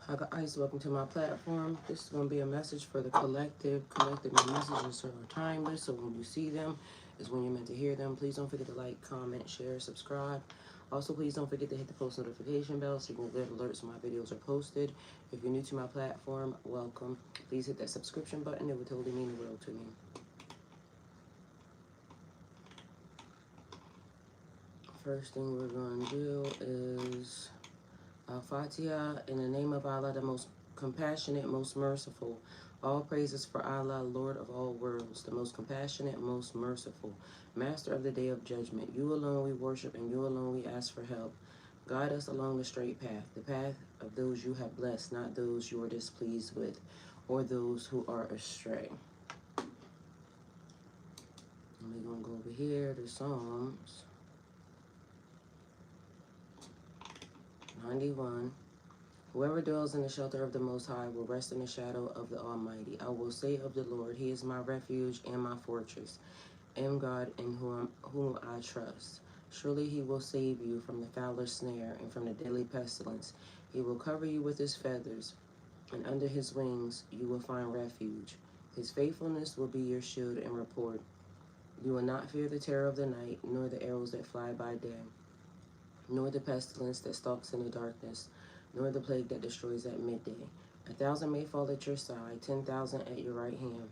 Hi guys, welcome to my platform. This is going to be a message for the collective. Collectively, messages are timeless, so when you see them is when you're meant to hear them. Please don't forget to like, comment, share, subscribe. Also, please don't forget to hit the post notification bell so you can get alerts when my videos are posted. If you're new to my platform, welcome. Please hit that subscription button. It would totally mean the world to me. First thing we're going to do is Al-Fatiha, in the name of Allah, the most compassionate, most merciful. All praises for Allah, Lord of all worlds, the most compassionate, most merciful, Master of the day of judgment. You alone we worship, and you alone we ask for help. Guide us along the straight path, the path of those you have blessed, not those you are displeased with, or those who are astray. And we're going to go over here to Psalms 91. Whoever dwells in the shelter of the Most High will rest in the shadow of the Almighty. I will say of the Lord, He is my refuge and my fortress, and God in whom I trust. Surely He will save you from the fowler's snare and from the deadly pestilence. He will cover you with His feathers, and under His wings you will find refuge. His faithfulness will be your shield and rapport. You will not fear the terror of the night, nor the arrows that fly by day, nor the pestilence that stalks in the darkness, nor the plague that destroys at midday. 1,000 may fall at your side, 10,000 at your right hand,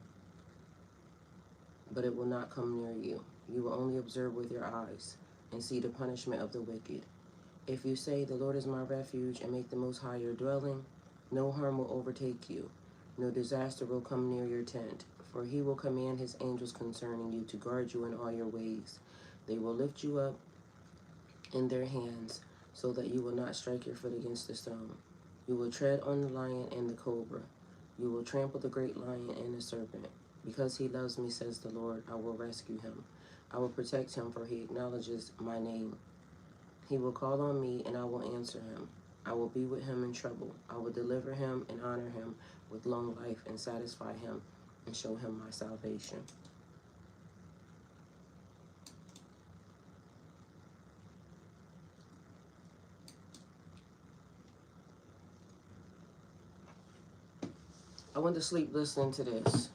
but it will not come near you. You will only observe with your eyes and see the punishment of the wicked. If you say, the Lord is my refuge, and make the Most High your dwelling, no harm will overtake you, no disaster will come near your tent, for He will command His angels concerning you to guard you in all your ways. They will lift you up in their hands, so that you will not strike your foot against a stone. You will tread on the lion and the cobra. You will trample the great lion and the serpent. Because He loves me, says the Lord, I will rescue Him. I will protect Him, for He acknowledges my name. He will call on me, and I will answer Him. I will be with Him in trouble. I will deliver Him and honor Him with long life, and satisfy Him and show Him my salvation. I went to sleep listening to this,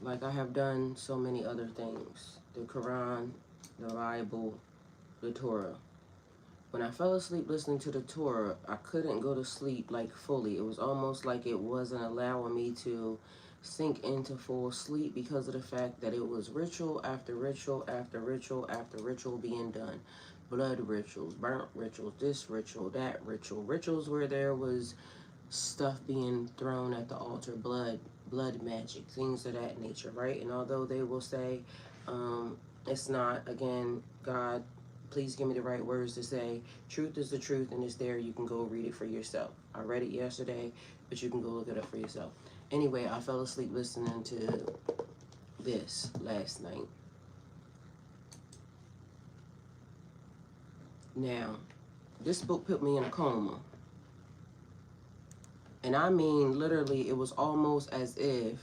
like I have done so many other things. The Quran, the Bible, the Torah. When I fell asleep listening to the Torah, I couldn't go to sleep like fully. It was almost like it wasn't allowing me to sink into full sleep because of the fact that it was ritual after ritual after ritual after ritual being done. Blood rituals, burnt rituals, this ritual, that ritual. Rituals where there was stuff being thrown at the altar, blood magic, things of that nature, right? And although they will say it's not, again, God, please give me the right words to say, truth is the truth, and it's there. You can go read it for yourself. I read it yesterday, but you can go look it up for yourself. Anyway, I fell asleep listening to this last night. Now, this book put me in a coma. And I mean, literally, it was almost as if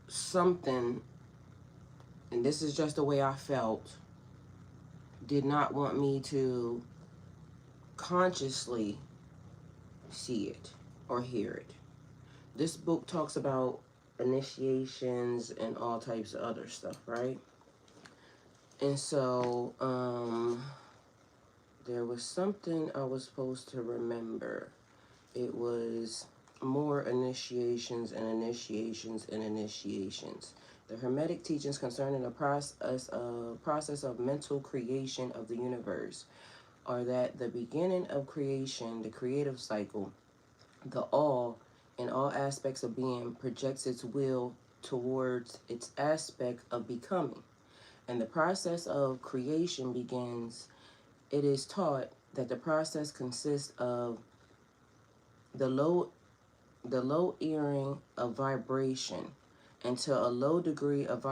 something, and this is just the way I felt, did not want me to consciously see it or hear it. This book talks about initiations and all types of other stuff, right? And so, there was something I was supposed to remember. It was more initiations and initiations and initiations. The Hermetic teachings concerning the process of mental creation of the universe are that the beginning of creation, the creative cycle, the all in all aspects of being projects its will towards its aspect of becoming. And the process of creation begins, it is taught that the process consists of the low earring of vibration until a low degree of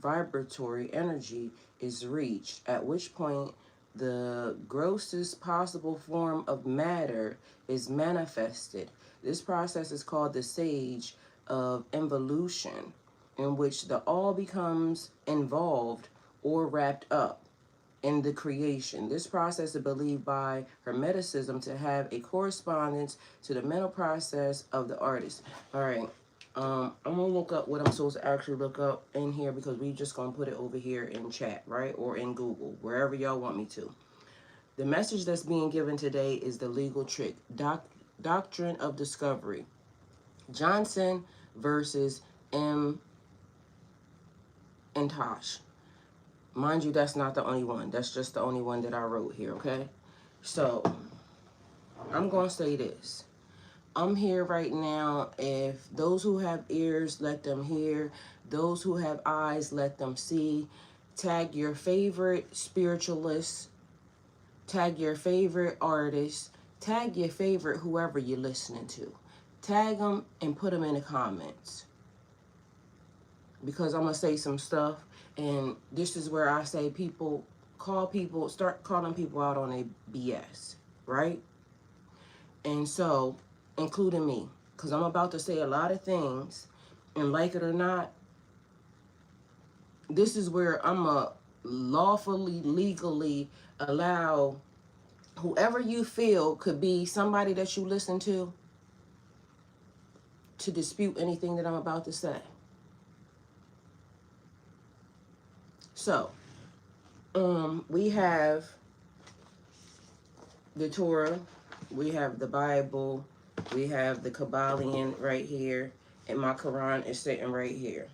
vibratory energy is reached, at which point the grossest possible form of matter is manifested. This process is called the stage of involution, in which the all becomes involved or wrapped up. in the creation. This process is believed by Hermeticism to have a correspondence to the mental process of the artist. All right. I'm gonna look up what I'm supposed to actually look up in here, because we just gonna put it over here in chat, right? Or in Google, wherever y'all want me to. The message that's being given today is the legal trick. Doctrine of discovery. Johnson versus M. and Tosh. Mind you, that's not the only one. That's just the only one that I wrote here, okay? So, I'm going to say this. I'm here right now. If those who have ears, let them hear. Those who have eyes, let them see. Tag your favorite spiritualist. Tag your favorite artist. Tag your favorite whoever you're listening to. Tag them and put them in the comments. Because I'm going to say some stuff. And this is where I say start calling people out on a BS, right? And so, including me, because I'm about to say a lot of things, and like it or not, this is where I'm going to lawfully, legally allow whoever you feel could be somebody that you listen to dispute anything that I'm about to say. So, we have the Torah, we have the Bible, we have the Kabbalion right here, and my Quran is sitting right here.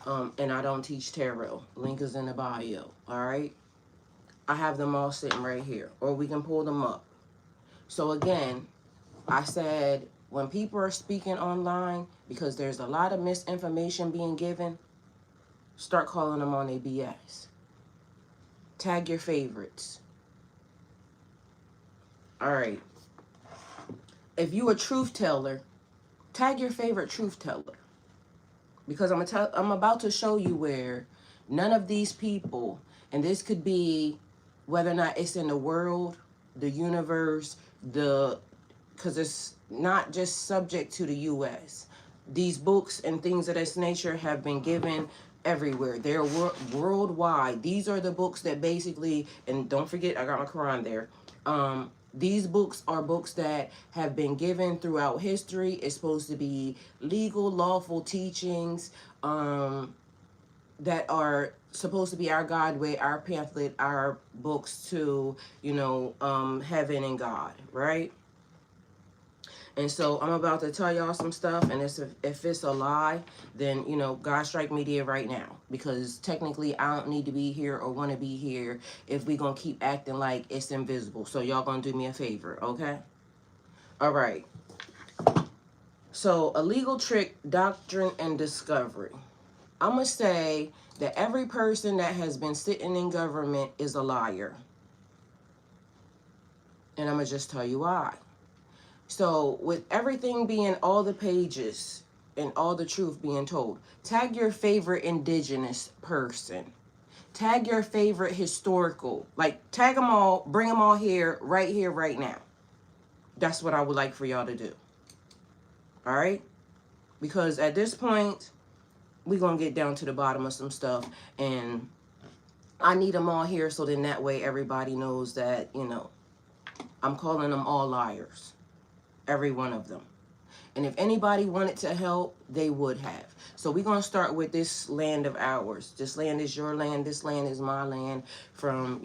And I don't teach tarot. Link is in the bio, all right? I have them all sitting right here, or we can pull them up. So again, I said when people are speaking online, because there's a lot of misinformation being given, start calling them on their BS. Tag your favorites. All right. If you a truth teller, tag your favorite truth teller. Because I'm about to show you where none of these people, and this could be whether or not it's in the world, the universe, because it's not just subject to the U.S. These books and things of this nature have been given everywhere. They're worldwide. These are the books that basically, and don't forget, I got my Quran there. These books are books that have been given throughout history. It's supposed to be legal, lawful teachings that are supposed to be our guideway, our pamphlet, our books to, heaven and God, right? And so I'm about to tell y'all some stuff, and if it's a lie, then, God strike me dead right now. Because technically, I don't need to be here or want to be here if we going to keep acting like it's invisible. So y'all going to do me a favor, okay? All right. So, a legal trick, doctrine, and discovery. I'm going to say that every person that has been sitting in government is a liar. And I'm going to just tell you why. So, with everything being all the pages and all the truth being told, tag your favorite indigenous person. Tag your favorite historical. Like, tag them all, bring them all here, right now. That's what I would like for y'all to do. All right? Because at this point, we're going to get down to the bottom of some stuff. And I need them all here so then that way everybody knows that, I'm calling them all liars. Every one of them. And if anybody wanted to help, they would have. So we're going to start with this land of ours. This land is your land. This land is my land. From,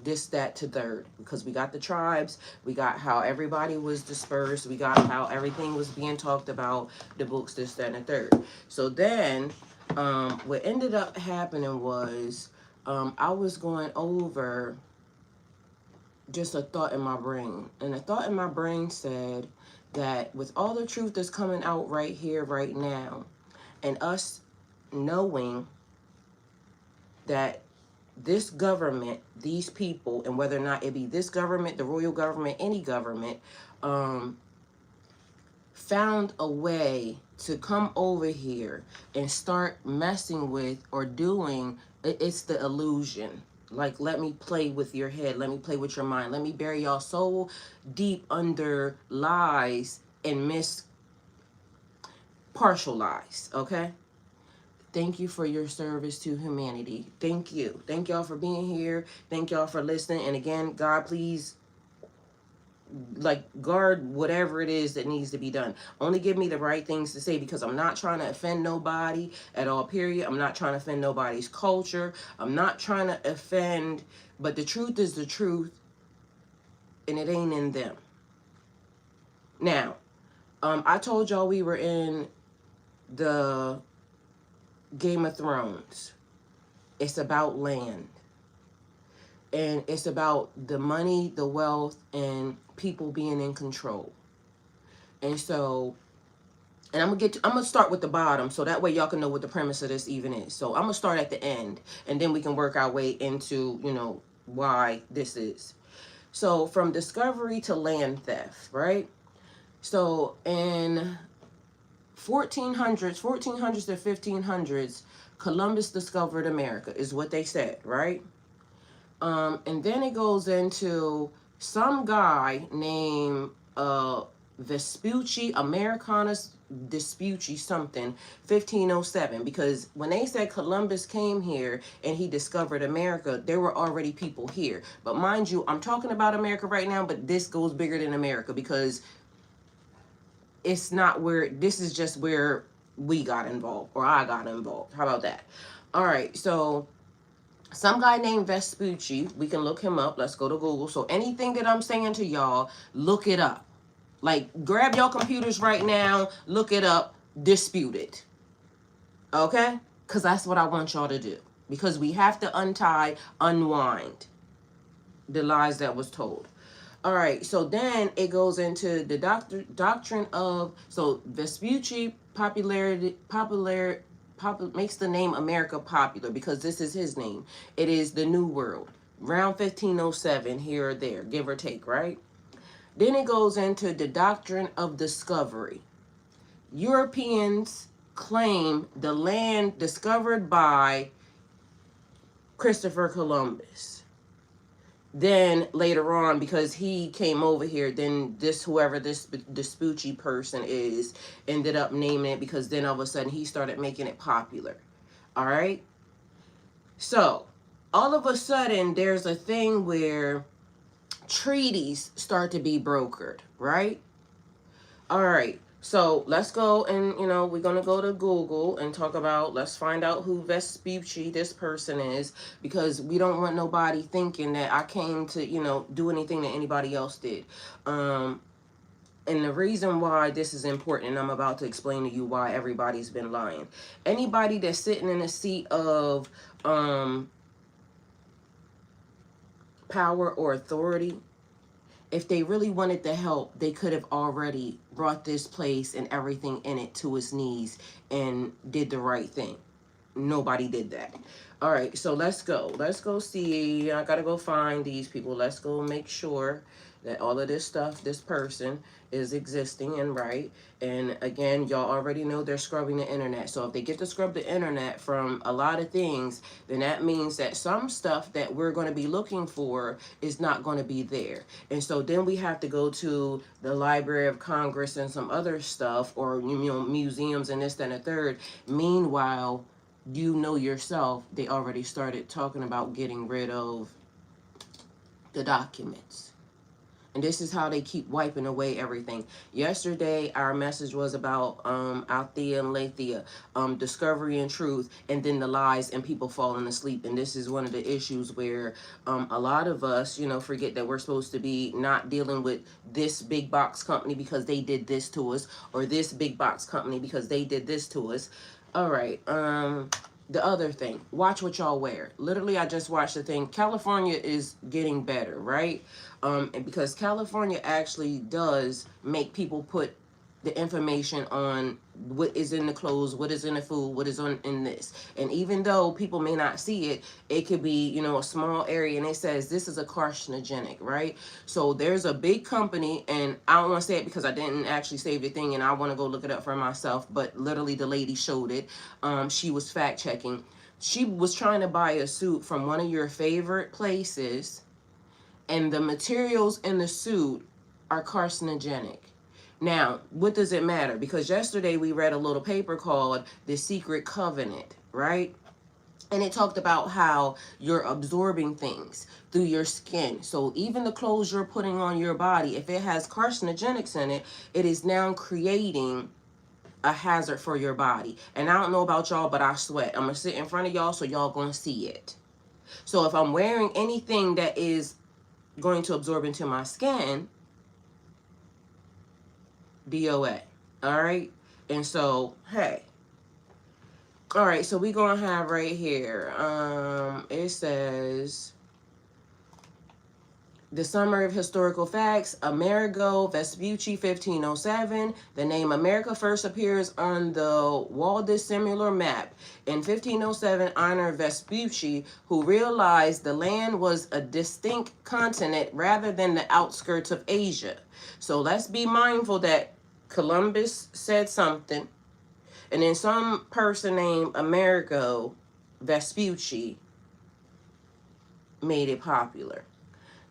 this, that, to third. Because we got the tribes. We got how everybody was dispersed. We got how everything was being talked about. The books, this, that, and the third. So then, what ended up happening was, I was going over just a thought in my brain. And a thought in my brain said that with all the truth that's coming out right here, right now, and us knowing that this government, these people, and whether or not it be this government, the royal government, any government, found a way to come over here and start messing with or doing, it's the illusion. Like, let me play with your head. Let me play with your mind. Let me bury y'all so deep under lies and partial lies, okay? Thank you for your service to humanity. Thank you. Thank y'all for being here. Thank y'all for listening. And again, God, please, like, guard whatever it is that needs to be done. Only give me the right things to say, because I'm not trying to offend nobody at all, period. I'm not trying to offend nobody's culture. I'm not trying to offend, but the truth is the truth, and it ain't in them. Now, I told y'all we were in the Game of Thrones. It's about land. And it's about the money, the wealth, and people being in control. And so, and I'm gonna start with the bottom, so that way y'all can know what the premise of this even is. So I'm gonna start at the end, and then we can work our way into, you know, why this is. So from discovery to land theft, right? So in 1400s to 1500s, Columbus discovered America, is what they said, right? And then it goes into some guy named Vespucci, Americanus Vespucci something, 1507. Because when they said Columbus came here and he discovered America, there were already people here. But mind you, I'm talking about America right now, but this goes bigger than America, because it's not where, this is just where we got involved, or I got involved. How about that? All right, so some guy named Vespucci, we can look him up. Let's go to Google. So anything that I'm saying to y'all, look it up. Like, grab your computers right now, look it up, dispute it. Okay? Because that's what I want y'all to do. Because we have to unwind the lies that was told. All right, so then it goes into the doctrine of, so Vespucci makes the name America popular, because this is his name. It is the New World, around 1507, here or there, give or take, right? Then it goes into the doctrine of discovery. Europeans claim the land discovered by Christopher Columbus. Then later on, because he came over here, then this, whoever this Vespucci person is, ended up naming it, because then all of a sudden he started making it popular. All right. So all of a sudden there's a thing where treaties start to be brokered, right? All right. So let's go and, you know, we're going to go to Google and talk about, let's find out who Vespucci, this person is, because we don't want nobody thinking that I came to, you know, do anything that anybody else did. And the reason why this is important, and I'm about to explain to you why everybody's been lying. Anybody that's sitting in a seat of power or authority, if they really wanted to help, they could have already brought this place and everything in it to its knees and did the right thing. Nobody did that. All right, so let's go. Let's go see. I got to go find these people. Let's go make sure that all of this stuff, this person, is existing and right. And again, y'all already know they're scrubbing the internet. So if they get to scrub the internet from a lot of things, then that means that some stuff that we're going to be looking for is not going to be there. And so then we have to go to the Library of Congress and some other stuff, or, you know, museums and this, that, and the third. Meanwhile, you know yourself, they already started talking about getting rid of the documents. And this is how they keep wiping away everything. Yesterday, our message was about Althea and Lathea, discovery and truth, and then the lies and people falling asleep. And this is one of the issues where a lot of us, you know, forget that we're supposed to be not dealing with this big box company because they did this to us, or this big box company because they did this to us. All right. The other thing, watch what y'all wear. Literally, I just watched the thing. California is getting better, right? And because California actually does make people put the information on what is in the clothes, what is in the food, what is in this. And even though people may not see it, it could be, you know, a small area, and it says this is a carcinogenic, right? So there's a big company, and I don't want to say it because I didn't actually save the thing, and I want to go look it up for myself, but literally the lady showed it. She was fact checking. She was trying to buy a suit from one of your favorite places, and the materials in the suit are carcinogenic. Now, what does it matter? Because yesterday we read a little paper called The Secret Covenant. right? And it talked about how you're absorbing things through your skin. So even the clothes you're putting on your body, if it has carcinogenics in it, it is now creating a hazard for your body. And I don't know about y'all, but I sweat. I'm going to sit in front of y'all so y'all going to see it. So if I'm wearing anything that is going to absorb into my skin, DOA. All right? And so, hey. All right, so we're going to have right here, it says, the summary of historical facts, Amerigo Vespucci, 1507. The name America first appears on the Waldesimular map. In 1507, honor Vespucci, who realized the land was a distinct continent rather than the outskirts of Asia. So let's be mindful that Columbus said something, and then some person named Amerigo Vespucci made it popular.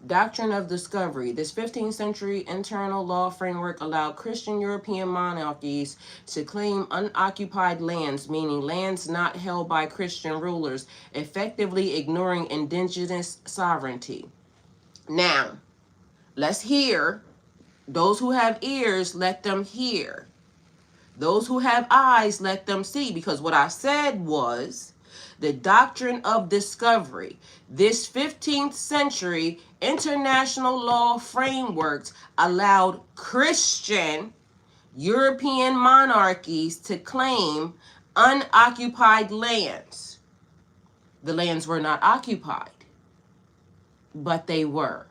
Doctrine of Discovery. This 15th century internal law framework allowed Christian European monarchies to claim unoccupied lands, meaning lands not held by Christian rulers, effectively ignoring indigenous sovereignty. Now, let's hear. Those who have ears, let them hear. Those who have eyes, let them see. Because what I said was the doctrine of discovery. This 15th century international law frameworks allowed Christian European monarchies to claim unoccupied lands. The lands were not occupied, but they were.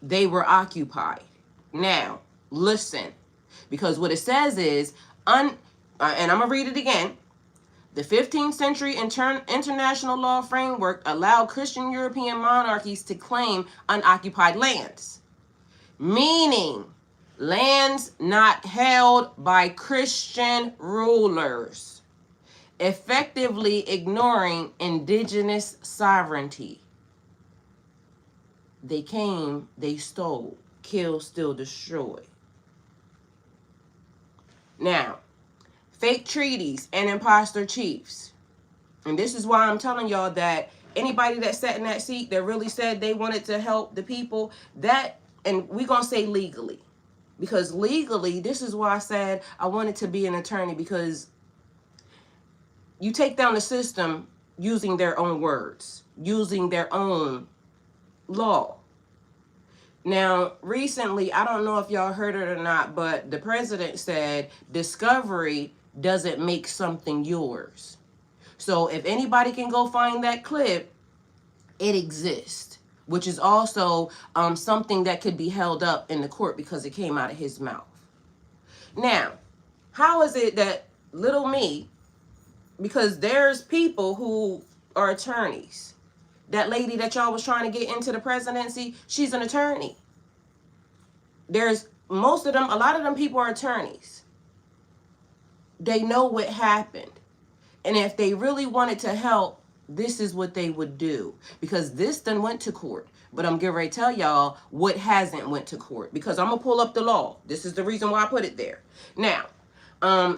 They were occupied. Now, listen. Because what it says is, and I'm going to read it again. The 15th century international law framework allowed Christian European monarchies to claim unoccupied lands, meaning lands not held by Christian rulers, effectively ignoring indigenous sovereignty. They came, they stole, kill, steal, destroy. Now, fake treaties and imposter chiefs. And this is why I'm telling y'all that anybody that sat in that seat that really said they wanted to help the people, that, and we're going to say legally. Because legally, this is why I said I wanted to be an attorney, because you take down the system using their own words, using their own law. Now, recently, I don't know if y'all heard it or not, but the president said discovery doesn't make something yours. So if anybody can go find that clip, it exists, which is also something that could be held up in the court because it came out of his mouth. Now, how is it that little me, because there's people who are attorneys. That lady that y'all was trying to get into the presidency, she's an attorney. There's most of them, a lot of them people are attorneys. They know what happened. And if they really wanted to help, this is what they would do. Because this done went to court. But I'm getting ready to tell y'all what hasn't went to court. Because I'm going to pull up the law. This is the reason why I put it there. Now,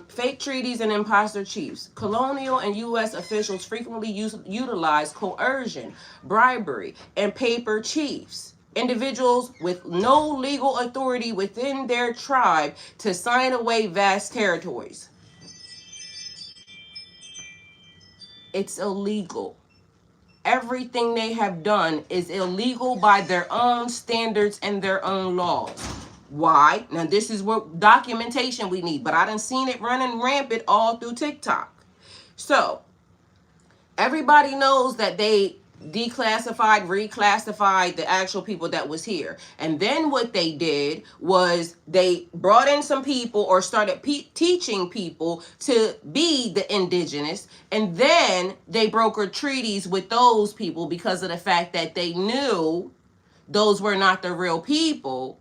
fake treaties and imposter chiefs. Colonial and U.S. officials frequently utilize coercion, bribery, and paper chiefs. Individuals with no legal authority within their tribe to sign away vast territories. It's illegal. Everything they have done is illegal by their own standards and their own laws. Why? Now, this is what documentation we need, but I done seen it running rampant all through TikTok. So, everybody knows that they declassified, reclassified the actual people that was here. And then what they did was they brought in some people or started teaching people to be the indigenous. And then they brokered treaties with those people because of the fact that they knew those were not the real people.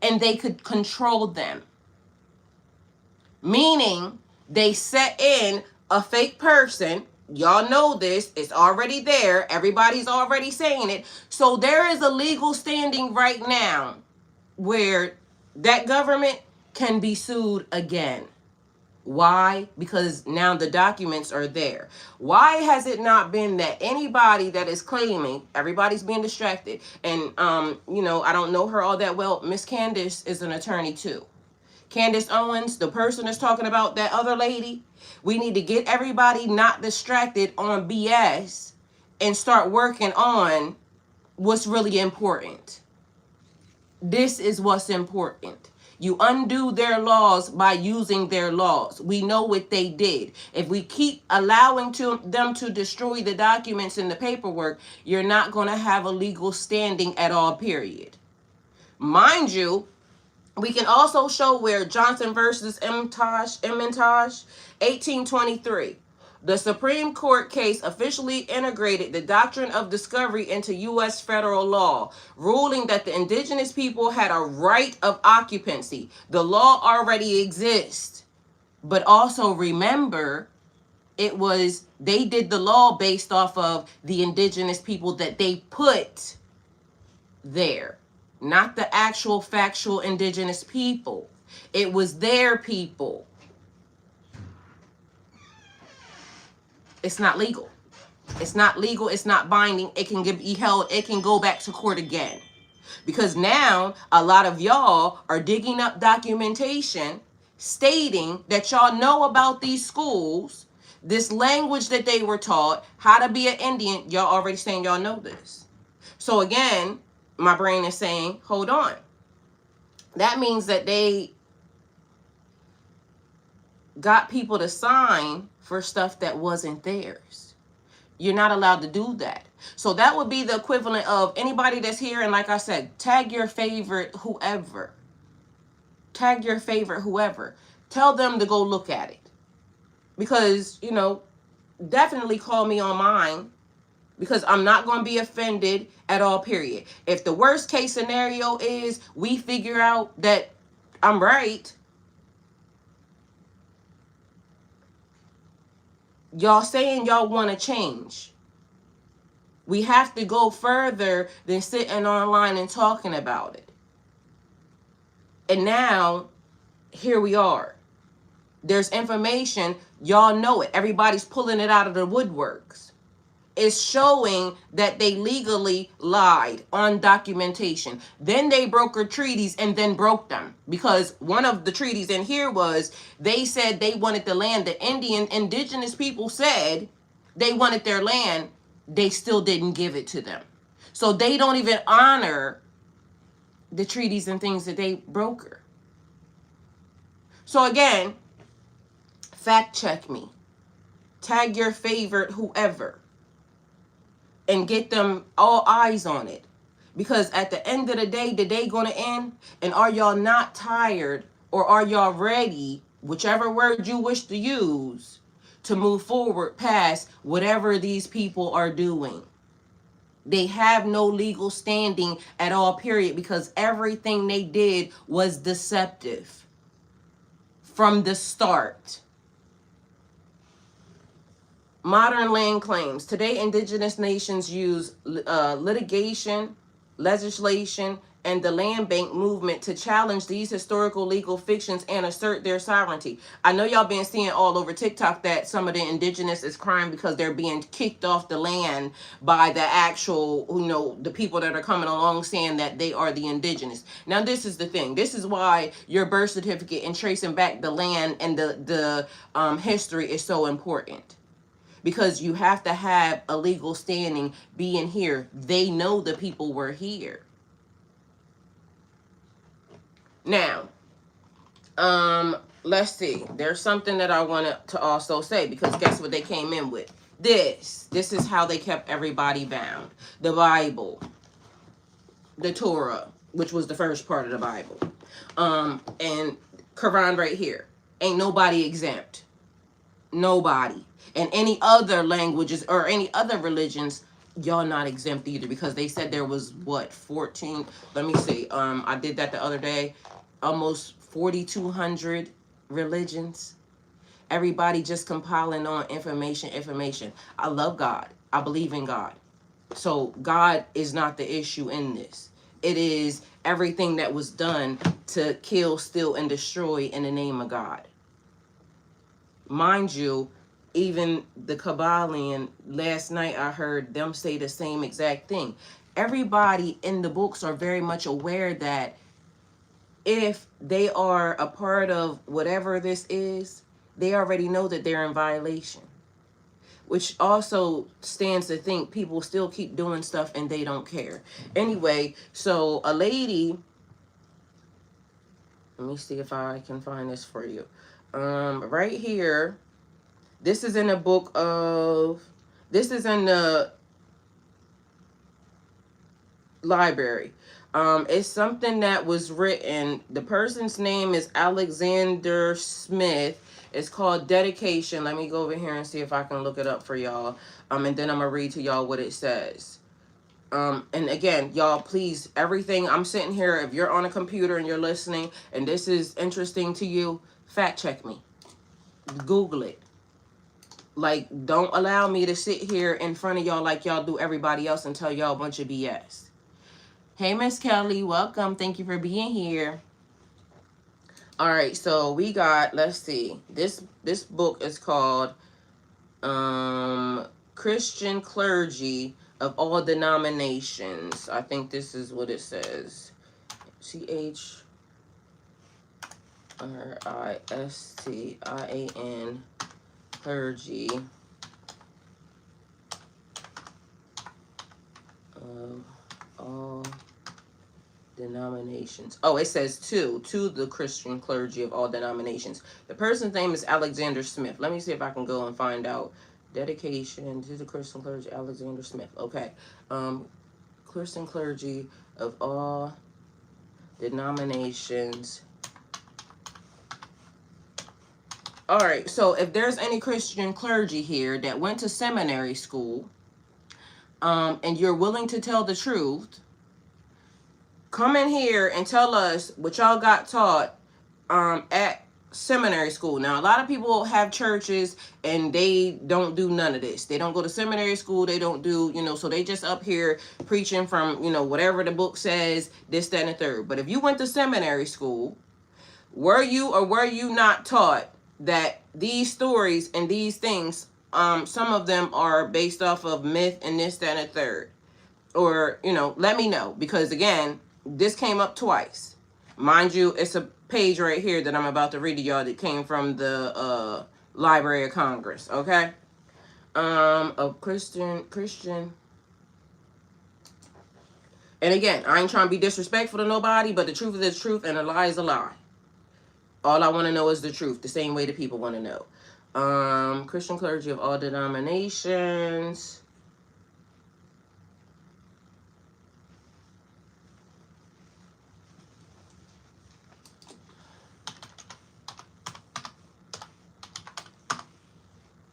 And they could control them. Meaning they set in a fake person. Y'all know this. It's already there. Everybody's already saying it. So there is a legal standing right now where that government can be sued again. Why? Because now the documents are there. Why has it not been that anybody that is claiming, everybody's being distracted, and you know, I don't know her all that well. Miss Candace is an attorney too. Candace Owens, the person that's talking about that other lady. We need to get everybody not distracted on BS and start working on what's really important. This is what's important. You undo their laws by using their laws. We know what they did. If we keep allowing them to destroy the documents and the paperwork, you're not going to have a legal standing at all, period. Mind you, we can also show where Johnson versus Emmentosh, 1823. The Supreme Court case officially integrated the doctrine of discovery into U.S. federal law, ruling that the indigenous people had a right of occupancy. The law already exists. But also remember, they did the law based off of the indigenous people that they put there, not the actual factual indigenous people. It was their people. It's not legal. It's not legal. It's not binding. It can be held. It can go back to court again. Because now a lot of y'all are digging up documentation stating that y'all know about these schools, this language that they were taught, how to be an Indian. Y'all already saying y'all know this. So again, my brain is saying, hold on. That means that they got people to sign for stuff that wasn't theirs. You're not allowed to do that. So that would be the equivalent of anybody that's here, and like I said, tag your favorite whoever. Tag your favorite whoever. Tell them to go look at it. Because, you know, definitely call me on mine, because I'm not going to be offended at all, period. If the worst case scenario is we figure out that I'm right, y'all saying y'all want to change. We have to go further than sitting online and talking about it. And now, here we are. There's information. Y'all know it. Everybody's pulling it out of the woodworks. It's showing that they legally lied on documentation. Then they brokered treaties and then broke them. Because one of the treaties in here was, they said they wanted the land. The indigenous people said they wanted their land. They still didn't give it to them. So they don't even honor the treaties and things that they broker. So again, fact check me. Tag your favorite whoever. And get them all eyes on it. Because at the end of the day gonna end? And are y'all not tired, or are y'all ready, whichever word you wish to use, to move forward past whatever these people are doing? They have no legal standing at all, period, because everything they did was deceptive from the start. Modern land claims. Today, indigenous nations use litigation, legislation, and the land bank movement to challenge these historical legal fictions and assert their sovereignty. I know y'all been seeing all over TikTok that some of the indigenous is crying because they're being kicked off the land by the actual, you know, the people that are coming along saying that they are the indigenous. Now, this is the thing. This is why your birth certificate and tracing back the land and the history is so important. Because you have to have a legal standing being here. They know the people were here. Now, let's see. There's something that I wanted to also say, because guess what they came in with? This is how they kept everybody bound. The Bible, the Torah, which was the first part of the Bible, and Quran right here. Ain't nobody exempt. Nobody. And any other languages or any other religions, y'all not exempt either, because they said there was what, 14, let me see, I did that the other day, almost 4,200 religions. Everybody just compiling on information. I love God. I believe in God. So God is not the issue in this. It is everything that was done to kill, steal, and destroy in the name of God. Mind you, even the Kabbalion, last night I heard them say the same exact thing. Everybody in the books are very much aware that if they are a part of whatever this is, they already know that they're in violation. Which also stands to think people still keep doing stuff and they don't care. Anyway, so a lady, let me see if I can find this for you. Right here, this is in a book of, this is in the library. It's something that was written. The person's name is Alexander Smith. It's called Dedication. Let me go over here and see if I can look it up for y'all. And then I'm gonna read to y'all what it says. And again, y'all, please, everything I'm sitting here, if you're on a computer and you're listening and this is interesting to you, fact check me. Google it. Like, don't allow me to sit here in front of y'all like y'all do everybody else and tell y'all a bunch of BS. Hey, Miss Kelly, welcome. Thank you for being here. All right, so we got, let's see. This book is called Christian Clergy of All Denominations. I think this is what it says. CHRISTIAN Clergy of all denominations. Oh, it says to the Christian clergy of all denominations. The person's name is Alexander Smith. Let me see if I can go and find out. Dedication to the Christian clergy, Alexander Smith. Okay. Christian clergy of all denominations. All right, so if there's any Christian clergy here that went to seminary school, and you're willing to tell the truth, come in here and tell us what y'all got taught at seminary school. Now, a lot of people have churches and they don't do none of this. They don't go to seminary school. They don't do, so they just up here preaching from, whatever the book says, this, that, and the third. But if you went to seminary school, were you or were you not taught that these stories and these things, some of them are based off of myth and this, that, and the third? Or, let me know. Because, again, this came up twice. Mind you, it's a page right here that I'm about to read to y'all that came from the Library of Congress, okay? A Christian. And again, I ain't trying to be disrespectful to nobody, but the truth is the truth and a lie is a lie. All I want to know is the truth, the same way the people want to know. Christian clergy of all denominations.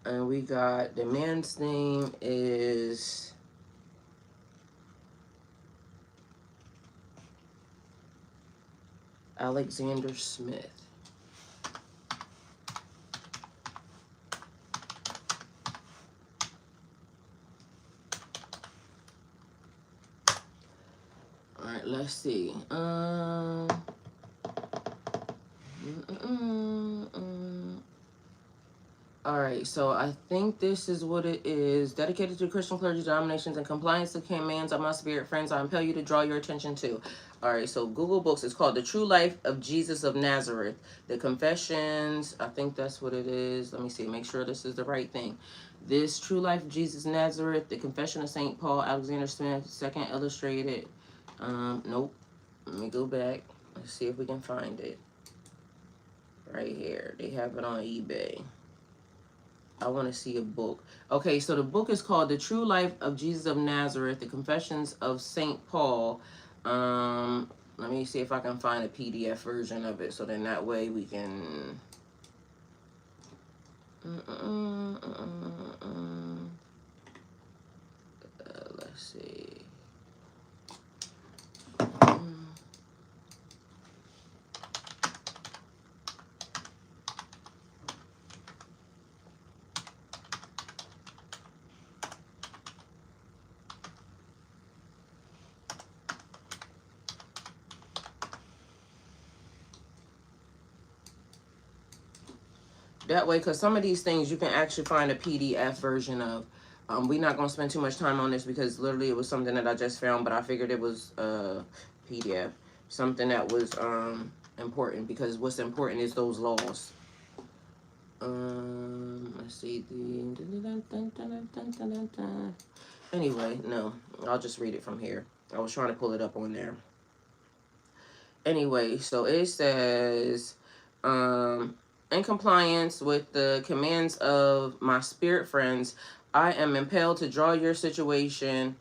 And we got, the man's name is Alexander Smith. All right, let's see. All right, so I think this is what it is. Dedicated to Christian clergy denominations and compliance to commands of my spirit friends, I impel you to draw your attention to. All right, so Google Books is called The True Life of Jesus of Nazareth. The Confessions, I think that's what it is. Let me see, make sure this is the right thing. This True Life of Jesus of Nazareth, The Confession of St. Paul, Alexander Smith, second illustrated. Nope. Let me go back. Let's see if we can find it. Right here. They have it on eBay. I want to see a book. Okay, so the book is called The True Life of Jesus of Nazareth, The Confessions of St. Paul. Let me see if I can find a PDF version of it, so then that way we can... let's see. That way, because some of these things you can actually find a PDF version of. We're not going to spend too much time on this because literally it was something that I just found, but I figured it was PDF. Something that was important, because what's important is those laws. Let's see. Anyway, no. I'll just read it from here. I was trying to pull it up on there. Anyway, so it says, in compliance with the commands of my spirit friends, I am impelled to draw your attention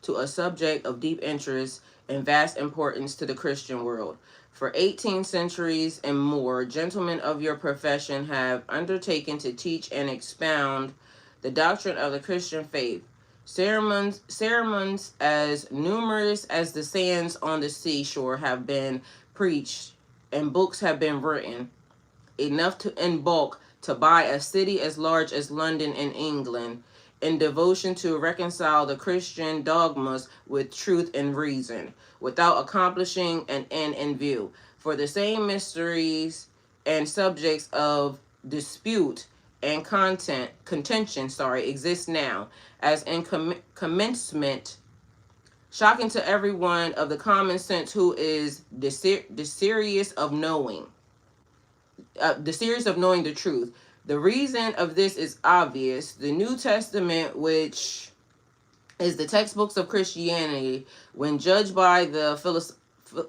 to a subject of deep interest and vast importance to the Christian world. For 18 centuries and more, gentlemen of your profession have undertaken to teach and expound the doctrine of the Christian faith. Sermons as numerous as the sands on the seashore have been preached, and books have been written, enough in bulk to buy a city as large as London in England, in devotion to reconcile the Christian dogmas with truth and reason, without accomplishing an end in view. For the same mysteries and subjects of dispute and contention exist now, as in commencement, shocking to everyone of the common sense who is desirous of knowing the truth. The reason of this is obvious. The New Testament, which is the textbooks of Christianity, when judged by the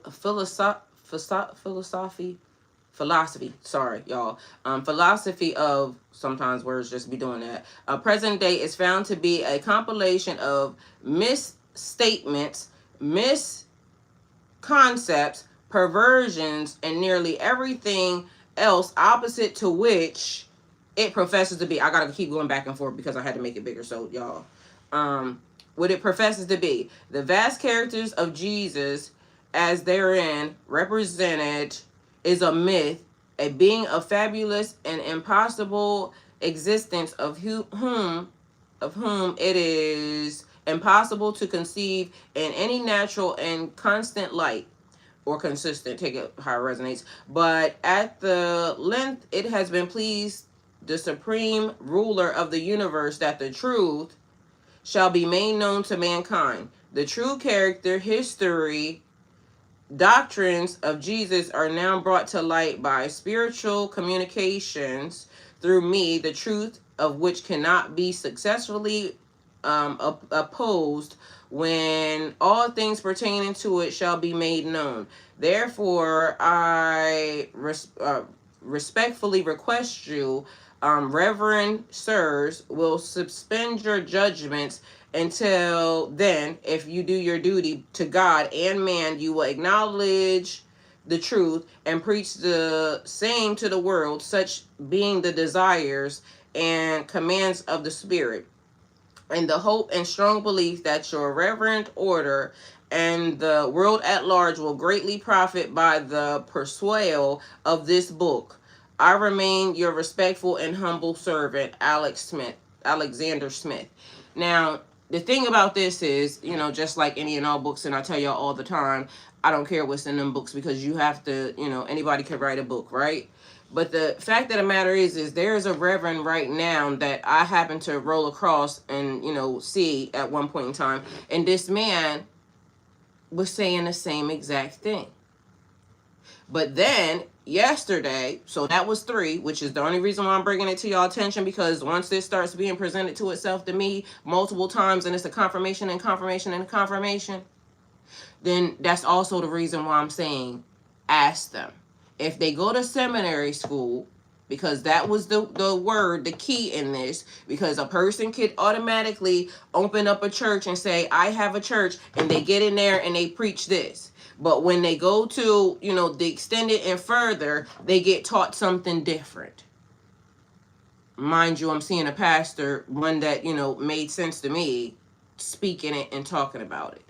philosophy of, sometimes words just be doing that, present day, is found to be a compilation of misstatements, misconcepts, perversions, and nearly everything else opposite to which it professes to be. I gotta keep going back and forth because I had to make it bigger, so y'all, what it professes to be. The vast characters of Jesus as therein represented is a myth, a being of fabulous and impossible existence, of whom it is impossible to conceive in any natural and constant light, or consistent, take it how it resonates. But at the length it has been pleased the supreme ruler of the universe that the truth shall be made known to mankind. The true character, history, doctrines of Jesus are now brought to light by spiritual communications through me, the truth of which cannot be successfully opposed when all things pertaining to it shall be made known. Therefore, I respectfully request you, Reverend Sirs, will suspend your judgments until then. If you do your duty to God and man, you will acknowledge the truth and preach the same to the world, such being the desires and commands of the Spirit, and the hope and strong belief that your reverend order and the world at large will greatly profit by the perusal of this book. I remain your respectful and humble servant, Alexander Smith. Now, the thing about this is, just like any and all books, and I tell y'all all the time, I don't care what's in them books, because you have to, anybody could write a book, right? But the fact of the matter is there's a reverend right now that I happen to roll across and, see at one point in time. And this man was saying the same exact thing. But then yesterday, so that was 3, which is the only reason why I'm bringing it to y'all attention, because once this starts being presented to itself to me multiple times and it's a confirmation and confirmation and confirmation, then that's also the reason why I'm saying ask them. If they go to seminary school, because that was the word, the key in this, because a person could automatically open up a church and say, I have a church, and they get in there and they preach this. But when they go to, the extended and further, they get taught something different. Mind you, I'm seeing a pastor, one that, made sense to me, speaking it and talking about it.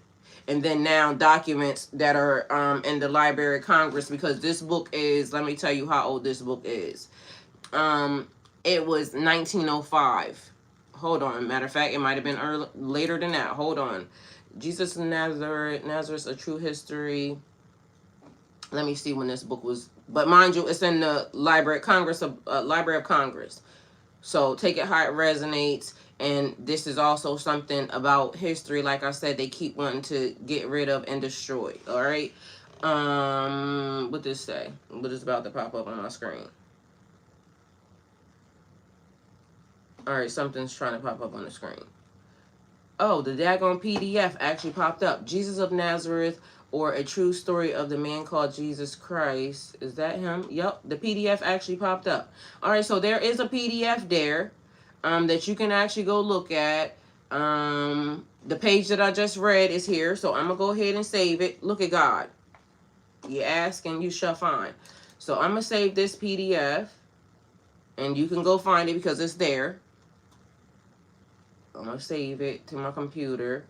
And then now documents that are in the Library of Congress, because this book is, let me tell you how old this book is. It was 1905. Hold on. Matter of fact, it might have been later than that. Hold on. Jesus of Nazareth, a True History. Let me see when this book was But mind you, it's in the Library of Congress. So take it how it resonates. And this is also something about history. Like I said, they keep wanting to get rid of and destroy. All right. What this say? What is about to pop up on my screen? All right, something's trying to pop up on the screen. Oh, the daggone PDF actually popped up. Jesus of Nazareth, or A True Story of the Man Called Jesus Christ. Is that him? Yep, the PDF actually popped up. All right, so there is a PDF there that you can actually go look at. The page that I just read is here, so I'm going to go ahead and save it. Look at God. You ask and you shall find. So I'm going to save this PDF, and you can go find it because it's there. I'm going to save it to my computer.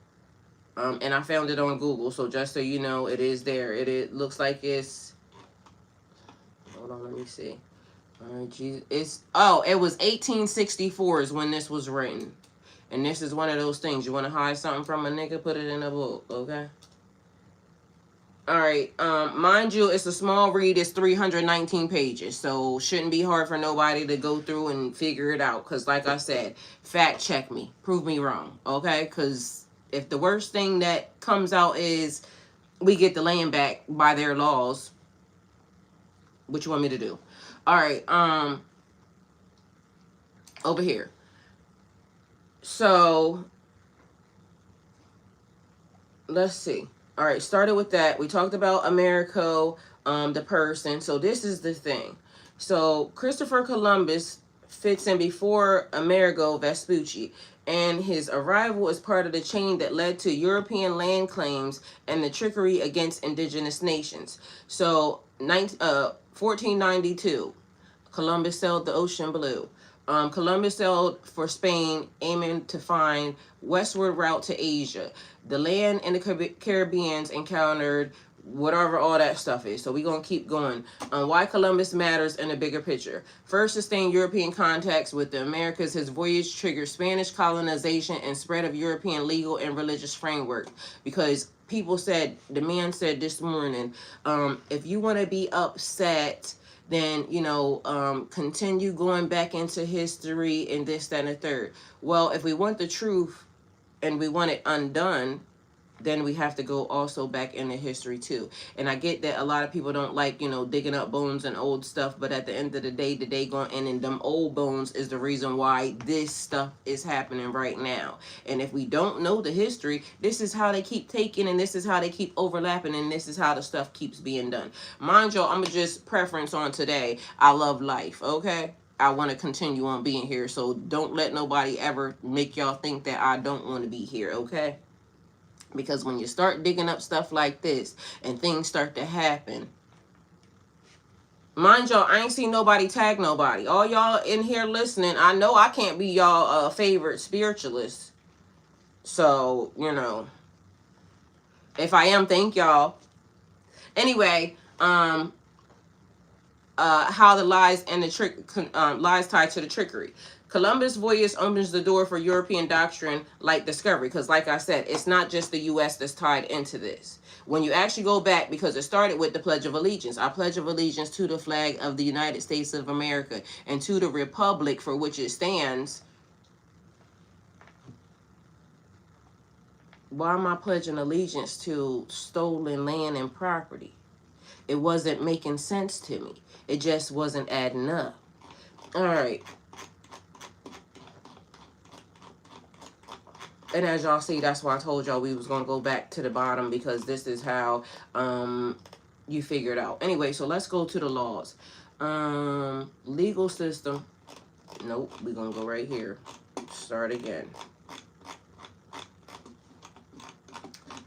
And I found it on Google, so just so you know, it is there. It looks like it's... Hold on, let me see. All right, geez. It was 1864 is when this was written. And this is one of those things. You want to hide something from a nigga, put it in a book, okay? All right, mind you, it's a small read. It's 319 pages, so shouldn't be hard for nobody to go through and figure it out. Because like I said, fact check me. Prove me wrong, okay? Because if the worst thing that comes out is we get the land back by their laws, what you want me to do? All right, over here. So, let's see. All right, started with that. We talked about Americo, the person. So this is the thing. So Christopher Columbus fits in before Amerigo Vespucci, and his arrival is part of the chain that led to European land claims and the trickery against indigenous nations. So 1492, Columbus sailed the ocean blue. Columbus sailed for Spain, aiming to find westward route to Asia. The land in the Caribbeans encountered whatever all that stuff is. So we're going to keep going. Why Columbus matters in a bigger picture. First, sustained European contacts with the Americas. His voyage triggered Spanish colonization and spread of European legal and religious framework. Because people said, the man said this morning, if you want to be upset, then, you know, continue going back into history and this, that, and the third. Well, if we want the truth and we want it undone, then we have to go also back into history too. And I get that a lot of people don't like, you know, digging up bones and old stuff, but at the end of the day going in, and them old bones is the reason why this stuff is happening right now. And if we don't know the history, this is how they keep taking, and this is how they keep overlapping, and this is how the stuff keeps being done. Mind y'all, I'm gonna just preference on today. I love life, okay? I want to continue on being here, so don't let nobody ever make y'all think that I don't want to be here, okay? Because when you start digging up stuff like this and things start to happen, mind y'all, I ain't seen nobody tag nobody. All y'all in here listening, I know I can't be y'all favorite spiritualist. So, you know, if I am, thank y'all. Anyway, how the lies and the lies tied to the trickery. Columbus' voyage opens the door for European doctrine like discovery, because like I said, it's not just the U.S. that's tied into this. When you actually go back, because it started with the Pledge of Allegiance. I pledge of allegiance to the flag of the United States of America and to the republic for which it stands. Why am I pledging allegiance to stolen land and property? It wasn't making sense to me. It just wasn't adding up. All right. And as y'all see, that's why I told y'all we was going to go back to the bottom, because this is how you figure it out. Anyway, so let's go to the laws. Legal system. Nope, we're going to go right here. Start again.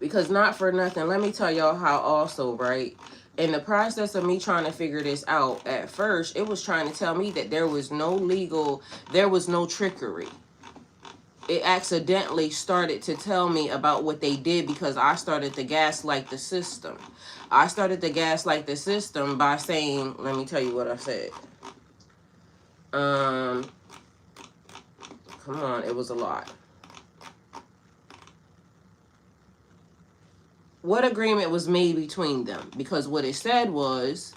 Because not for nothing, let me tell y'all how also, right? In the process of me trying to figure this out, at first, it was trying to tell me that there was no trickery. It accidentally started to tell me about what they did because I started to gaslight the system. I started to gaslight the system by saying, let me tell you what I said. Come on, it was a lot. What agreement was made between them? Because what it said was,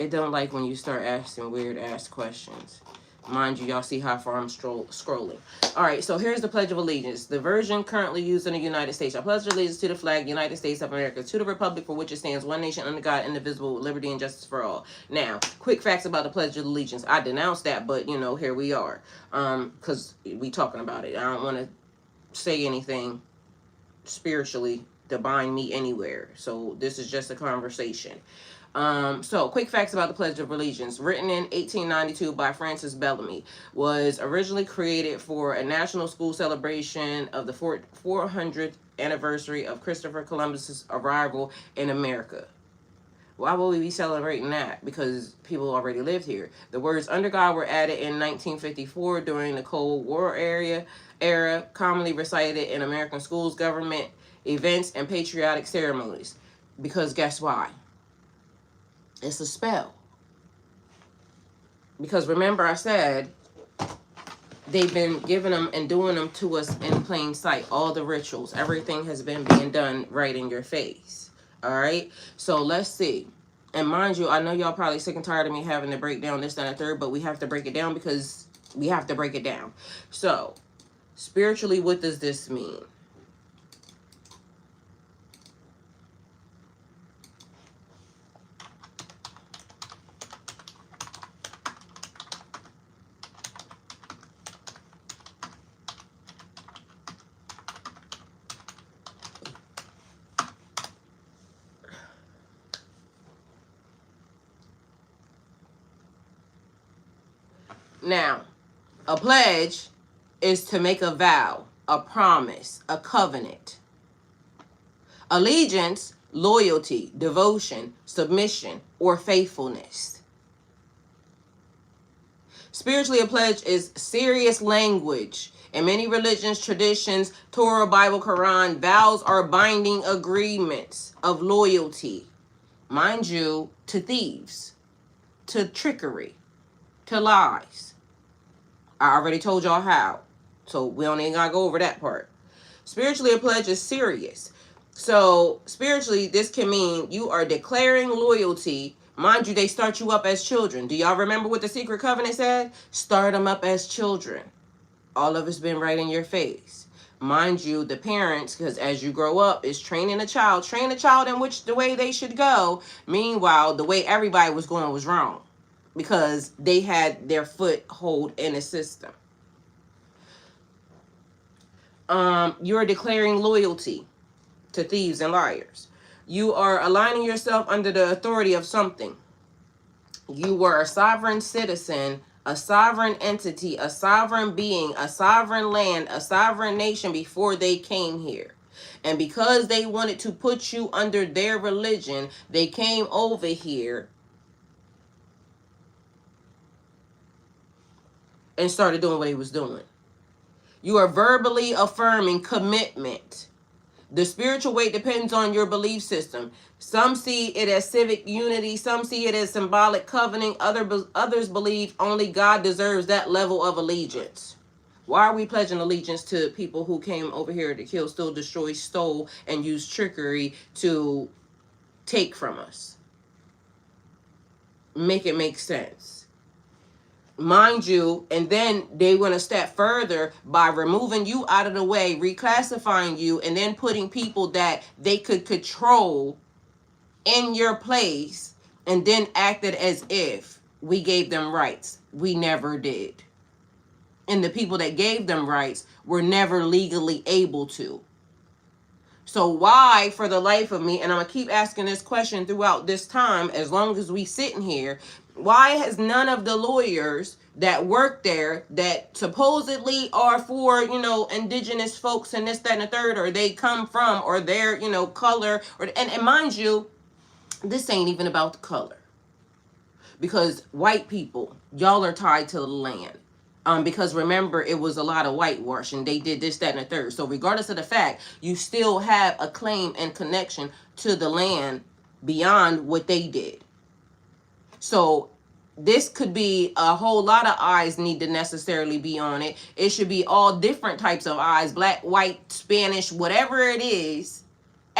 It don't like when you start asking weird ass questions. Mind you, y'all see how far I'm scrolling. All right, so here's the Pledge of Allegiance. The version currently used in the United States. I pledge allegiance to the flag, United States of America, to the republic for which it stands, one nation under God, indivisible, with liberty and justice for all. Now, quick facts about the Pledge of Allegiance. I denounced that, but, you know, here we are. Because we talking about it. I don't want to say anything spiritually to bind me anywhere. So this is just a conversation. So quick facts about the Pledge of Allegiance. Written in 1892 by Francis Bellamy, was originally created for a national school celebration of the 400th anniversary of Christopher Columbus's arrival in America. Why would we be celebrating that? Because people already lived here. The words "under God" were added in 1954 during the Cold War era, commonly recited in American schools, government events, and patriotic ceremonies. Because guess why? It's a spell. Because remember I said they've been giving them and doing them to us in plain sight. All the rituals, everything has been being done right in your face. All right. So let's see. And mind you, I know y'all probably sick and tired of me having to break down this, that, and third, but we have to break it down because we have to break it down. So spiritually, what does this mean? Now, a pledge is to make a vow, a promise, a covenant. Allegiance, loyalty, devotion, submission, or faithfulness. Spiritually, a pledge is serious language. In many religions, traditions, Torah, Bible, Quran, vows are binding agreements of loyalty. Mind you, to thieves, to trickery, to lies. I already told y'all how, so we don't even gotta go over that part. Spiritually, a pledge is serious. So spiritually, this can mean you are declaring loyalty. Mind you, they start you up as children. Do y'all remember what the secret covenant said? Start them up as children. All of it's been right in your face. Mind you, the parents, because as you grow up, is training a child. Train a child in which the way they should go. Meanwhile, the way everybody was going was wrong, because they had their foothold in a system. You're declaring loyalty to thieves and liars. You are aligning yourself under the authority of something. You were a sovereign citizen, a sovereign entity, a sovereign being, a sovereign land, a sovereign nation before they came here. And because they wanted to put you under their religion, they came over here and started doing what he was doing. You are verbally affirming commitment. The spiritual weight depends on your belief system. Some see it as civic unity. Some see it as symbolic covenant. Others believe only God deserves that level of allegiance. Why are we pledging allegiance to people who came over here to kill, steal, destroy, stole, and use trickery to take from us? Make it make sense. Mind you, and then they went a step further by removing you out of the way, reclassifying you, and then putting people that they could control in your place, and then acted as if we gave them rights. We never did. And the people that gave them rights were never legally able to. So why, for the life of me, and I'm going to keep asking this question throughout this time, as long as we sitting here, why has none of the lawyers that work there that supposedly are for, you know, indigenous folks and this, that, and the third, or they come from, or their, you know, color, or and mind you, this ain't even about the color. Because white people, y'all are tied to the land. Because remember, it was a lot of whitewashing. They did this, that, and the third. So regardless of the fact, you still have a claim and connection to the land beyond what they did. So this could be a whole lot of eyes need to necessarily be on it. It should be all different types of eyes, black, white, Spanish, whatever it is.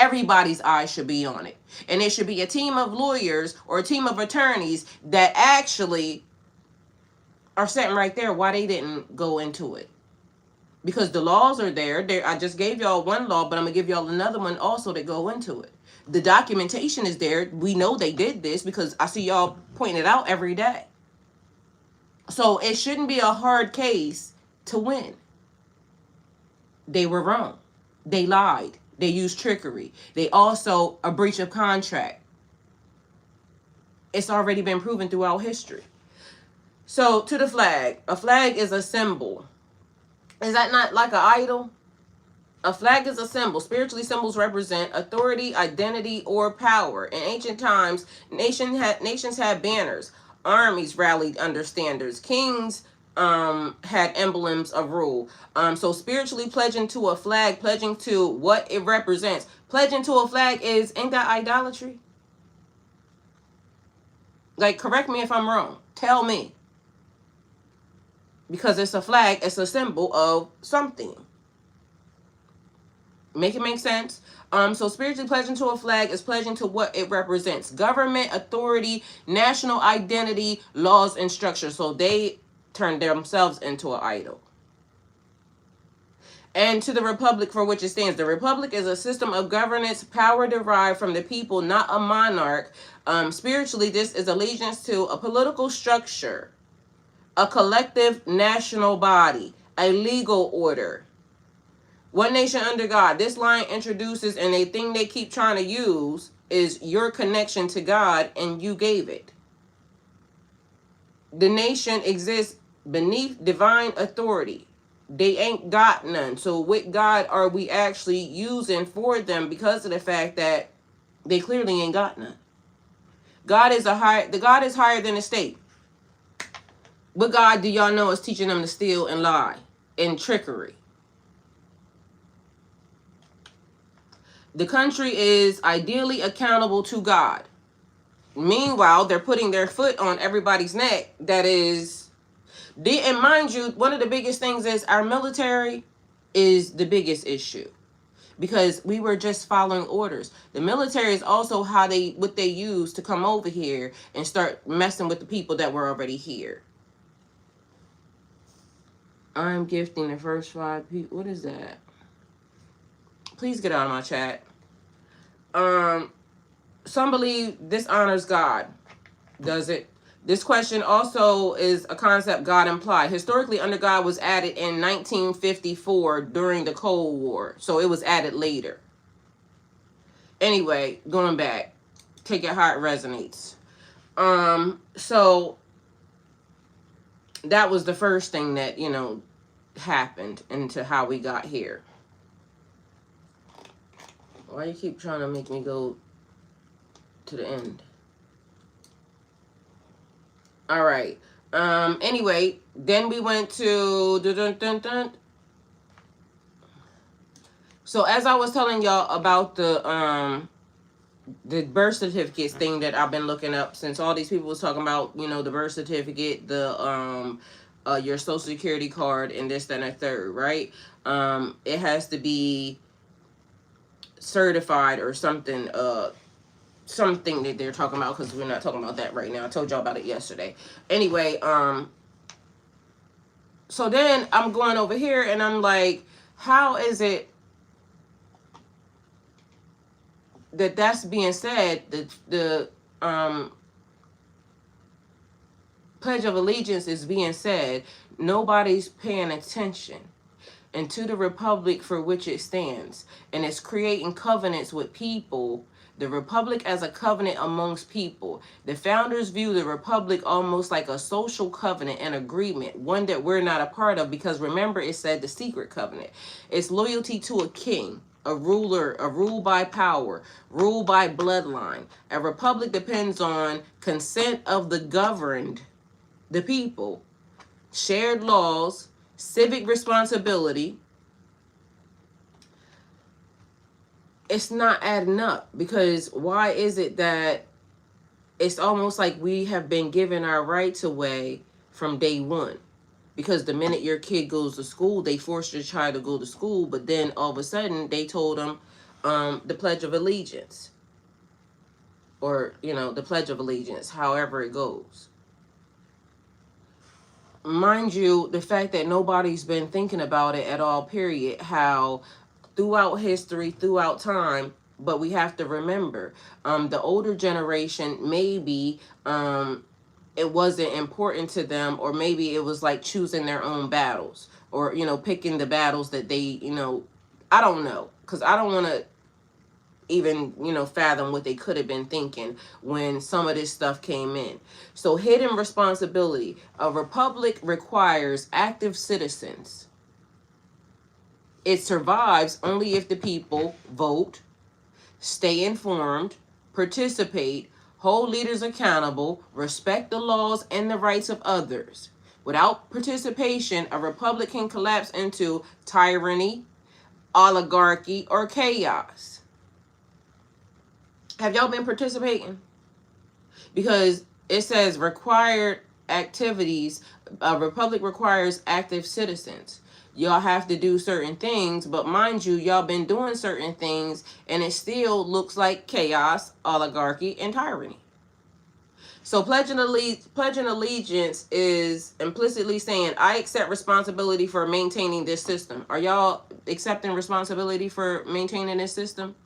everybody's eyes should be on it. And it should be a team of lawyers or a team of attorneys that actually are sitting right there why they didn't go into it. Because the laws are there. I just gave y'all one law, but I'm going to give y'all another one also to go into it. The documentation is there. We know they did this because I see y'all pointing it out every day. So it shouldn't be a hard case to win. They were wrong. They lied. They used trickery. They also a breach of contract. It's already been proven throughout history. So to the flag. A flag is a symbol. Is that not like an idol? A flag is a symbol. Spiritually, symbols represent authority, identity, or power. In ancient times, nations had banners. Armies rallied under standards. Kings had emblems of rule. So spiritually pledging to a flag, pledging to what it represents. Pledging to a flag ain't that idolatry? Like, correct me if I'm wrong. Tell me. Because it's a flag, it's a symbol of something. Make it make sense? So spiritually pledging to a flag is pledging to what it represents. Government, authority, national identity, laws, and structure. So they turn themselves into an idol. And to the republic for which it stands. The republic is a system of governance, power derived from the people, not a monarch. Spiritually, this is allegiance to a political structure, a collective national body, a legal order. One nation under God. This line introduces, and a thing they keep trying to use is your connection to God, and you gave it. The nation exists beneath divine authority. They ain't got none. So what God are we actually using for them because of the fact that they clearly ain't got none? God is higher than the state. What God do y'all know is teaching them to steal and lie and trickery? The country is ideally accountable to God. Meanwhile, they're putting their foot on everybody's neck. That is, and mind you, one of the biggest things is our military is the biggest issue. Because we were just following orders. The military is also what they use to come over here and start messing with the people that were already here. I'm gifting the first 5 people. What is that? Please get out of my chat. Some believe this honors God. Does it? This question also is a concept God implied. Historically, under God was added in 1954 during the Cold War. So it was added later. Anyway, going back. Take it how it resonates. So that was the first thing that, happened into how we got here. Why you keep trying to make me go to the end? All right. Anyway, then we went to So as I was telling y'all about the birth certificates thing that I've been looking up since all these people was talking about, the birth certificate, the your social security card, and this, that, and a third, right? It has to be certified or something, something that they're talking about, because we're not talking about that right now. I told y'all about it yesterday. Anyway, so then I'm going over here and I'm like, how is it that that's being said, the Pledge of Allegiance is being said, nobody's paying attention, and to the republic for which it stands, and it's creating covenants with people. The republic as a covenant amongst people. The founders view the republic almost like a social covenant and agreement, one that we're not a part of, because remember it said the secret covenant. It's loyalty to a king, a ruler, a rule by power, rule by bloodline. A republic depends on consent of the governed, the people, shared laws, civic responsibility. It's not adding up, because why is it that it's almost like we have been giving our rights away from day one? Because the minute your kid goes to school, they force your child to go to school, but then all of a sudden they told them, the Pledge of Allegiance, or, you know, the Pledge of Allegiance, however it goes. Mind you, the fact that nobody's been thinking about it at all, period, how throughout history, throughout time, but we have to remember, the older generation, maybe it wasn't important to them, or maybe it was like choosing their own battles, or, you know, picking the battles that they, you know, I don't know, because I don't want to even, you know, fathom what they could have been thinking when some of this stuff came in. So hidden responsibility. A republic requires active citizens. It survives only if the people vote, stay informed, participate, hold leaders accountable, respect the laws and the rights of others. Without participation, a republic can collapse into tyranny, oligarchy, or chaos. Have y'all been participating? Because it says required activities. A republic requires active citizens. Y'all have to do certain things, but mind you, y'all been doing certain things, and it still looks like chaos, oligarchy, and tyranny. So pledging allegiance is implicitly saying, I accept responsibility for maintaining this system. Are y'all accepting responsibility for maintaining this system?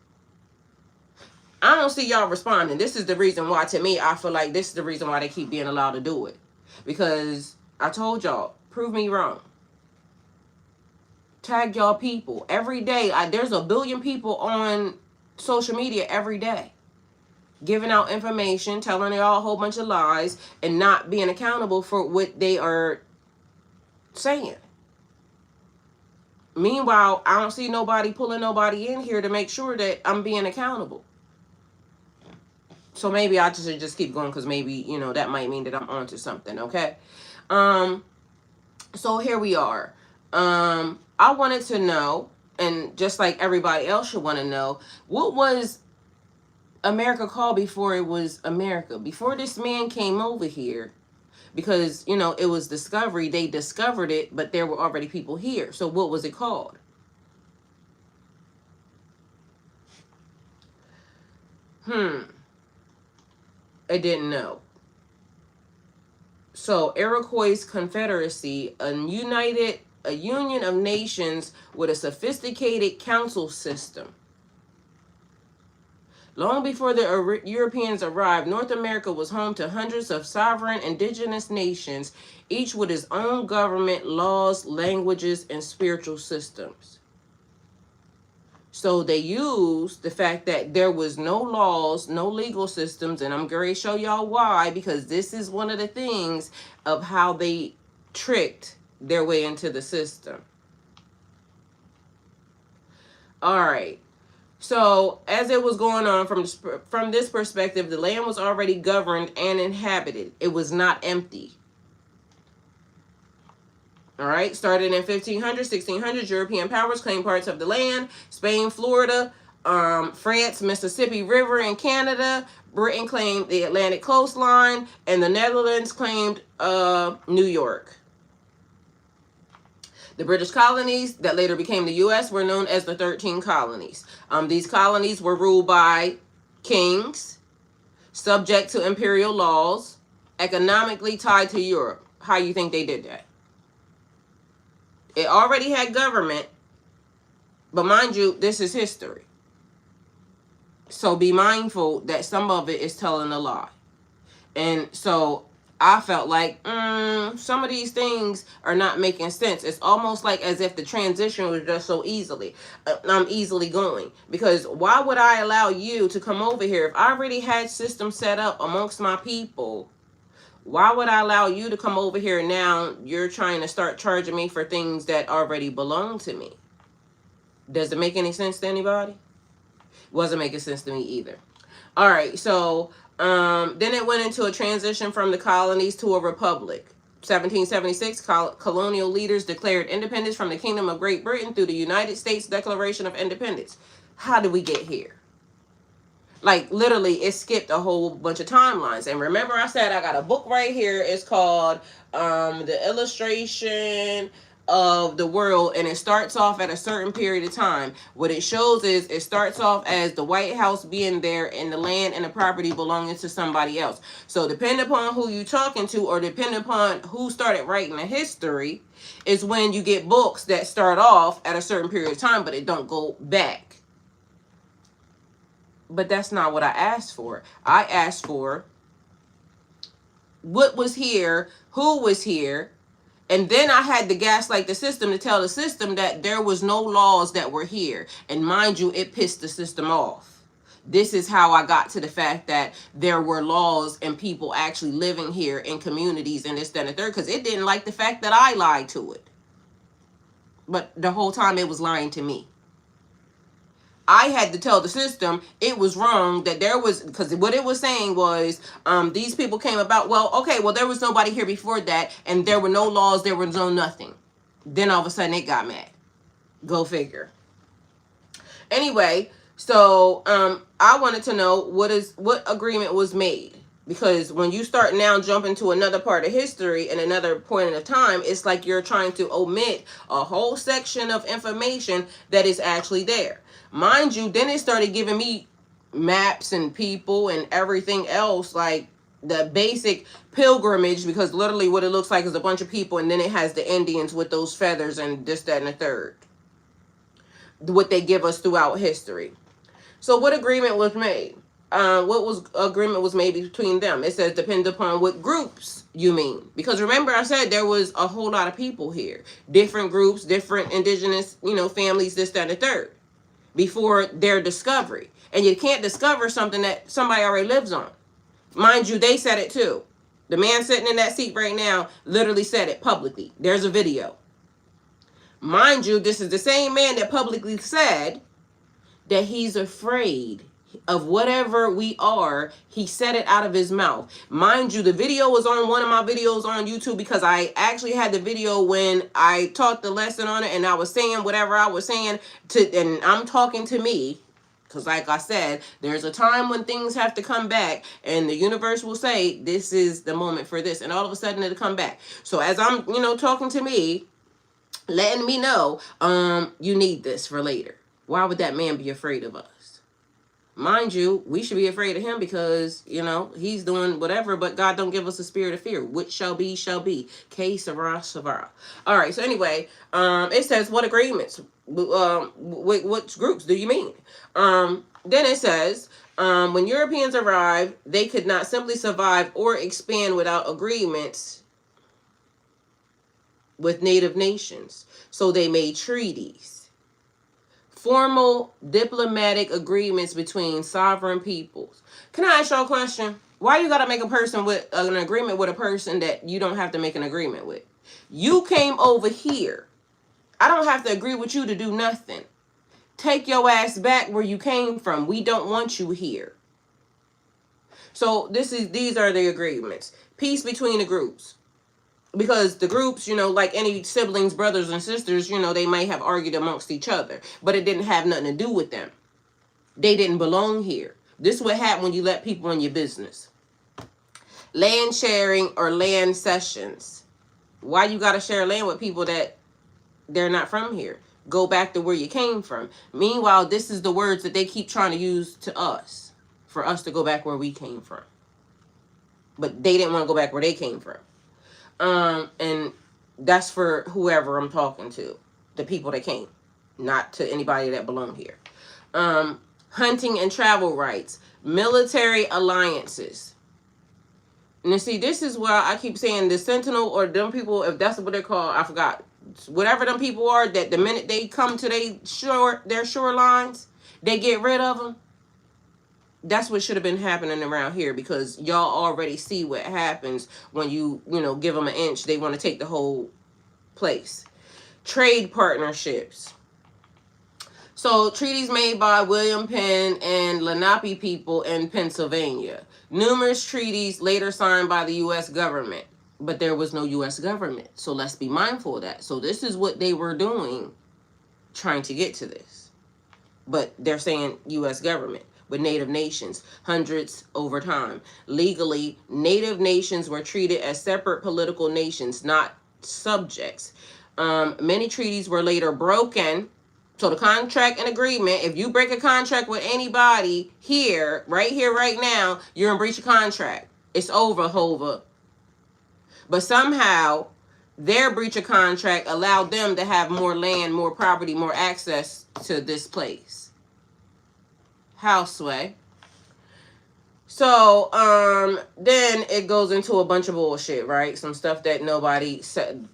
I don't see y'all responding. This is the reason why, to me, I feel like this is the reason why they keep being allowed to do it. Because I told y'all, prove me wrong. Tag y'all people. Every day, there's a billion people on social media every day, giving out information, telling y'all a whole bunch of lies, and not being accountable for what they are saying. Meanwhile, I don't see nobody pulling nobody in here to make sure that I'm being accountable. So maybe I should just keep going, because maybe, you know, that might mean that I'm onto something, okay? So here we are. I wanted to know, and just like everybody else should want to know, what was America called before it was America? Before this man came over here, because, you know, it was discovery. They discovered it, but there were already people here. So what was it called? I didn't know. So Iroquois Confederacy, a union of nations with a sophisticated council system. Long before the Europeans arrived, North America was home to hundreds of sovereign indigenous nations, each with its own government, laws, languages, and spiritual systems. So they used the fact that there was no laws, no legal systems, and I'm going to show y'all why, because this is one of the things of how they tricked their way into the system. All right. So as it was going on from this perspective, the land was already governed and inhabited. It was not empty. All right, started in 1500s, 1600s, European powers claimed parts of the land. Spain, Florida, France, Mississippi River, and Canada. Britain claimed the Atlantic coastline, and the Netherlands claimed New York. The British colonies that later became the U.S. were known as the 13 colonies. These colonies were ruled by kings, subject to imperial laws, economically tied to Europe. How you think they did that? It already had government, but mind you, this is history. So be mindful that some of it is telling a lie. And so I felt like some of these things are not making sense. It's almost like as if the transition was just so easily going. Because why would I allow you to come over here if I already had systems set up amongst my people? Why would I allow you to come over here now? You're trying to start charging me for things that already belong to me. Does it make any sense to anybody? Wasn't making sense to me either. All right, so then it went into a transition from the colonies to a republic. 1776, colonial leaders declared independence from the Kingdom of Great Britain through the United States Declaration of Independence. How did we get here? Like, literally, it skipped a whole bunch of timelines. And remember I said I got a book right here. It's called The Illustration of the world, and it starts off at a certain period of time. What it shows is it starts off as the White House being there and the land and the property belonging to somebody else. So depending upon who you're talking to, or depending upon who started writing the history, is when you get books that start off at a certain period of time, but it don't go back. But that's not what I asked for. I asked for what was here, who was here. And then I had to gaslight the system to tell the system that there was no laws that were here. And mind you, it pissed the system off. This is how I got to the fact that there were laws and people actually living here in communities and this, that, and the third, because it didn't like the fact that I lied to it. But the whole time it was lying to me. I had to tell the system it was wrong, that there was, because what it was saying was, these people came about, well, okay, well, there was nobody here before that, and there were no laws, there was no nothing. Then all of a sudden it got mad. Go figure. Anyway, so I wanted to know what agreement was made. Because when you start now jumping to another part of history and another point in time, it's like you're trying to omit a whole section of information that is actually there. Mind you, then it started giving me maps and people and everything else, like the basic pilgrimage, because literally what it looks like is a bunch of people, and then it has the Indians with those feathers and this, that, and the third. What they give us throughout history. So what agreement was made? Agreement was made between them? It says depend upon what groups you mean. Because remember I said there was a whole lot of people here. Different groups, different indigenous, families, this, that, and the third. Before their discovery. And you can't discover something that somebody already lives on. Mind you, they said it too. The man sitting in that seat right now literally said it publicly. There's a video. Mind you, this is the same man that publicly said that he's afraid of whatever we are. He said it out of his mouth. Mind you, the video was on one of my videos on YouTube, because I actually had the video when I taught the lesson on it, and I was saying whatever I was saying and I'm talking to me, because like I said, there's a time when things have to come back, and the universe will say this is the moment for this, and all of a sudden it'll come back. So as I'm talking to me, letting me know you need this for later. Why would that man be afraid of us? Mind you, we should be afraid of him, because, he's doing whatever, but God don't give us a spirit of fear. Which shall be, shall be. Que sera, sera. All right, so anyway, it says, what agreements? What groups do you mean? Then it says, when Europeans arrived, they could not simply survive or expand without agreements with native nations. So they made treaties. Formal diplomatic agreements between sovereign peoples. Can I ask y'all a question? Why you gotta make a person with an agreement with a person that you don't have to make an agreement with? You came over here. I don't have to agree with you to do nothing. Take your ass back where you came from. We don't want you here. So these are the agreements. Peace between the groups. Because the groups, like any siblings, brothers and sisters, they might have argued amongst each other. But it didn't have nothing to do with them. They didn't belong here. This is what happened when you let people in your business. Land sharing or land cessions. Why you got to share land with people that they're not from here? Go back to where you came from. Meanwhile, this is the words that they keep trying to use to us. For us to go back where we came from. But they didn't want to go back where they came from. And that's for whoever I'm talking to, the people that came, not to anybody that belong here. Hunting and travel rights, military alliances. And see, this is why I keep saying the Sentinel, or them people, if that's what they're called, I forgot. Whatever them people are, that the minute they come to their shorelines, they get rid of them. That's what should have been happening around here, because y'all already see what happens when you give them an inch. They want to take the whole place. Trade partnerships. So, treaties made by William Penn and Lenape people in Pennsylvania. Numerous treaties later signed by the U.S. government. But there was no U.S. government. So, let's be mindful of that. So, this is what they were doing, trying to get to this. But they're saying U.S. government. With native nations, hundreds over time. Legally, native nations were treated as separate political nations, not subjects. Many treaties were later broken. So the contract and agreement, if you break a contract with anybody here, right now, you're in breach of contract. It's over, Hova. But somehow their breach of contract allowed them to have more land, more property, more access to this place. How, Sway? So, then it goes into a bunch of bullshit, right? Some stuff that nobody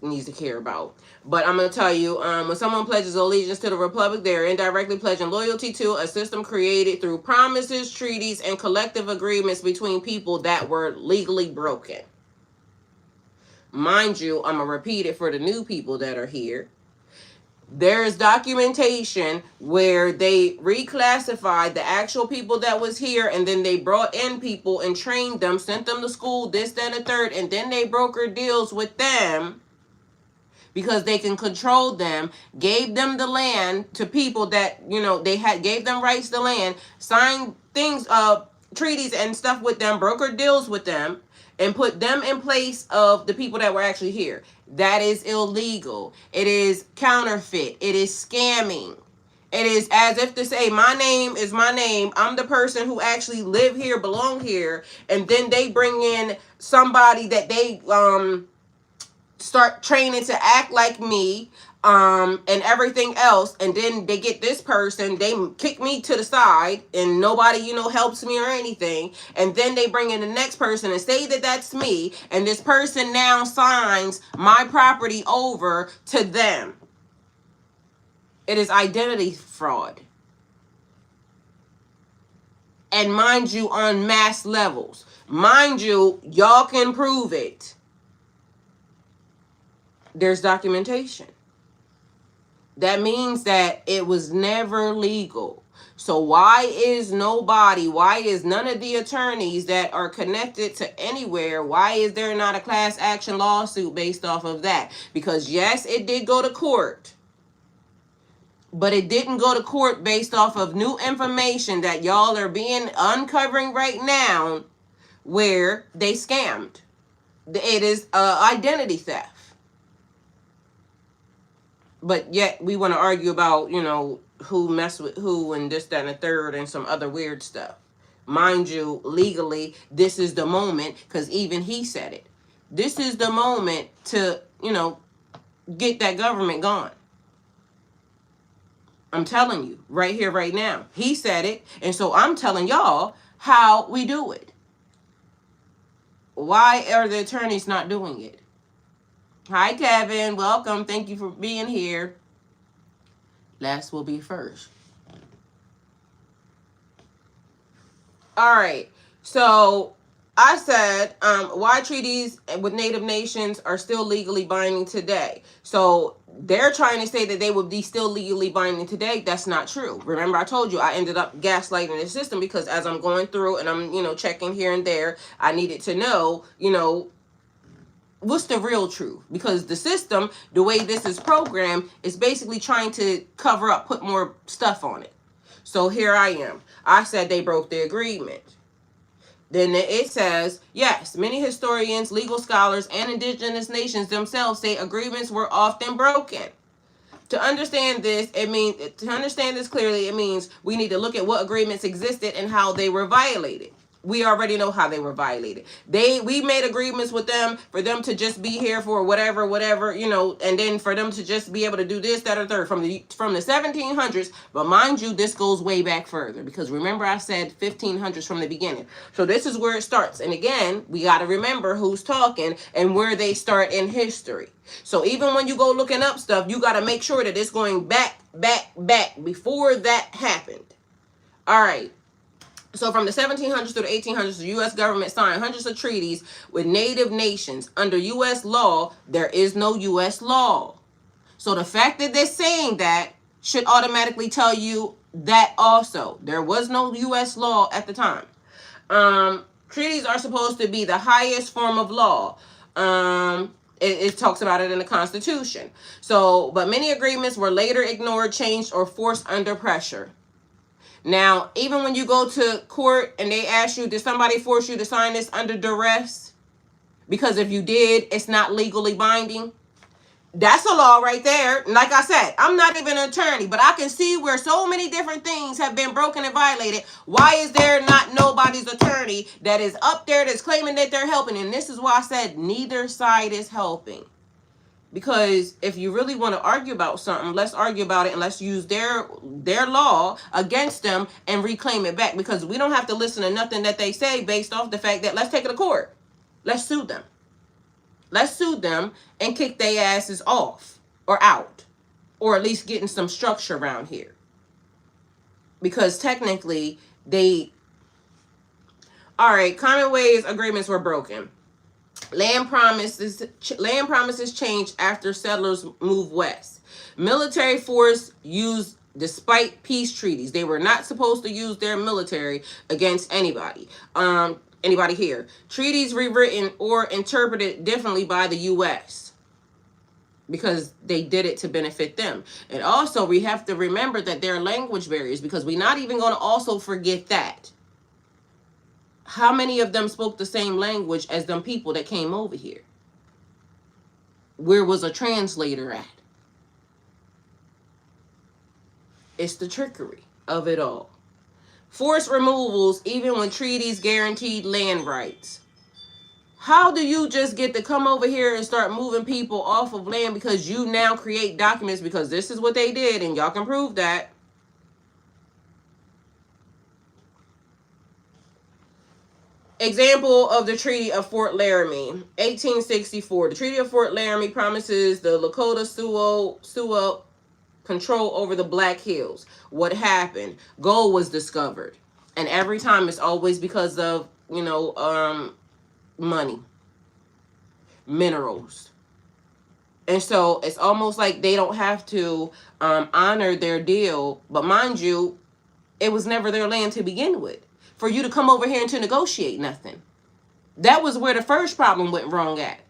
needs to care about. But I'm going to tell you, when someone pledges allegiance to the Republic, they are indirectly pledging loyalty to a system created through promises, treaties, and collective agreements between people that were legally broken. Mind you, I'm going to repeat it for the new people that are here. There's documentation where they reclassified the actual people that was here, and then they brought in people and trained them, sent them to school, this, that, and the third, and then they brokered deals with them because they can control them, gave them the land to people that, you know, they had, gave them rights to land, signed things, treaties and stuff with them, brokered deals with them, and put them in place of the people that were actually here. That is illegal. It is counterfeit. It is scamming. It is as if to say, my name is my name. I'm the person who actually live here, belong here. And then they bring in somebody that they start training to act like me, and everything else, and then they get this person, they kick me to the side, and nobody, you know, helps me or anything, and then they bring in the next person and say that that's me, and this person now signs my property over to them. It is identity fraud. And mind you, on mass levels. Mind you, y'all can prove it. There's documentation. That means that it was never legal. So why is none of the attorneys that are connected to anywhere, why is there not a class action lawsuit based off of that? Because yes, it did go to court, but it didn't go to court based off of new information that y'all are uncovering right now where they scammed. It is identity theft. But yet we want to argue about, you know, who messed with who and this, that, and the third and some other weird stuff. Mind you, legally, this is the moment, because even he said it. This is the moment to, you know, get that government gone. I'm telling you, right here, right now. He said it, and so I'm telling y'all how we do it. Why are the attorneys not doing it? Hi, Kevin. Welcome. Thank you for being here. Last will be first. All right. So I said why treaties with Native nations are still legally binding today. So they're trying to say that they would be still legally binding today. That's not true. Remember, I told you I ended up gaslighting the system because as I'm going through and I'm, you know, checking here and there, I needed to know, you know, what's the real truth? Because the system, the way this is programmed, is basically trying to cover up, put more stuff on it. So here I am. I said they broke the agreement. Then it says, yes, many historians, legal scholars, and indigenous nations themselves say agreements were often broken. To understand this clearly, it means we need to look at what agreements existed and how they were violated. We already know how they were violated. We made agreements with them for them to just be here for whatever, you know, and then for them to just be able to do this, that, or third from the 1700s. But mind you, this goes way back further because remember I said 1500s from the beginning. So this is where it starts. And again, we got to remember who's talking and where they start in history. So even when you go looking up stuff, you got to make sure that it's going back before that happened. All right. So from the 1700s through the 1800s, the U.S. government signed hundreds of treaties with native nations. Under U.S. law, there is no U.S. law. So the fact that they're saying that should automatically tell you that also. There was no U.S. law at the time. Treaties are supposed to be the highest form of law. It talks about it in the Constitution. So, but many agreements were later ignored, changed, or forced under pressure. Now, even when you go to court and they ask you, did somebody force you to sign this under duress? Because if you did, it's not legally binding. That's a law right there. Like I said, I'm not even an attorney, but I can see where so many different things have been broken and violated. Why is there not nobody's attorney that is up there that's claiming that they're helping? And this is why I said neither side is helping. Because if you really want to argue about something, let's argue about it and let's use their law against them and reclaim it back. Because we don't have to listen to nothing that they say based off the fact that let's take it to court. Let's sue them. Let's sue them and kick their asses off or out, or at least getting some structure around here. Because technically all right, common ways agreements were broken. Land promises changed after settlers moved west. Military force used despite peace treaties. They were not supposed to use their military against anybody. Anybody here. Treaties rewritten or interpreted differently by the U.S. because they did it to benefit them. And also, we have to remember that there are language barriers, because we're not even going to also forget that. How many of them spoke the same language as them people that came over here? Where was a translator at? It's the trickery of it all. Forced removals, even when treaties guaranteed land rights. How do you just get to come over here and start moving people off of land because you now create documents, because this is what they did and y'all can prove that? Example of the Treaty of Fort Laramie, 1864. The Treaty of Fort Laramie promises the Lakota Sioux control over the Black Hills. What happened? Gold was discovered. And every time it's always because of, money, minerals. And so it's almost like they don't have to honor their deal. But mind you, it was never their land to begin with, for you to come over here and to negotiate nothing. That was where the first problem went wrong at.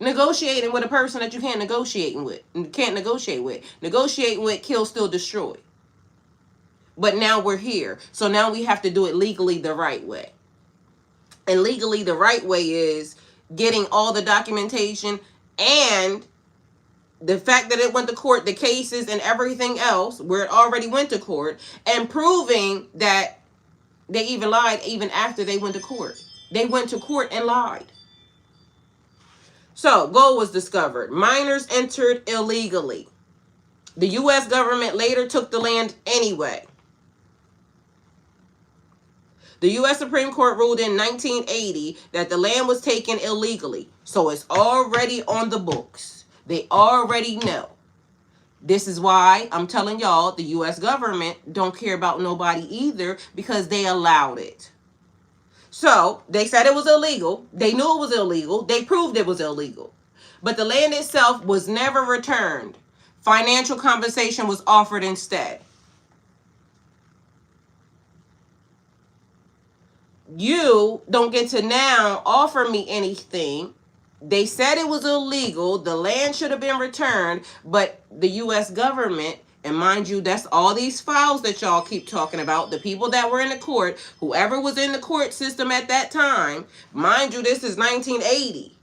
Negotiating with a person that you can't negotiate with. Negotiating with, kill, steal, destroy. But now we're here. So now we have to do it legally the right way. And legally the right way is getting all the documentation and the fact that it went to court, the cases and everything else where it already went to court, and proving that they even lied even after they went to court. They went to court and lied. So, gold was discovered. Miners entered illegally. The U.S. government later took the land anyway. The U.S. Supreme Court ruled in 1980 that the land was taken illegally. So it's already on the books. They already know. This is why I'm telling y'all the U.S. government don't care about nobody either, because they allowed it. So they said it was illegal. They knew it was illegal. They proved it was illegal. But the land itself was never returned. Financial compensation was offered instead. You don't get to now offer me anything. They said it was illegal. The land should have been returned. But the U.S. government, and mind you, that's all these files that y'all keep talking about, the people that were in the court, whoever was in the court system at that time, mind you, this is 1980.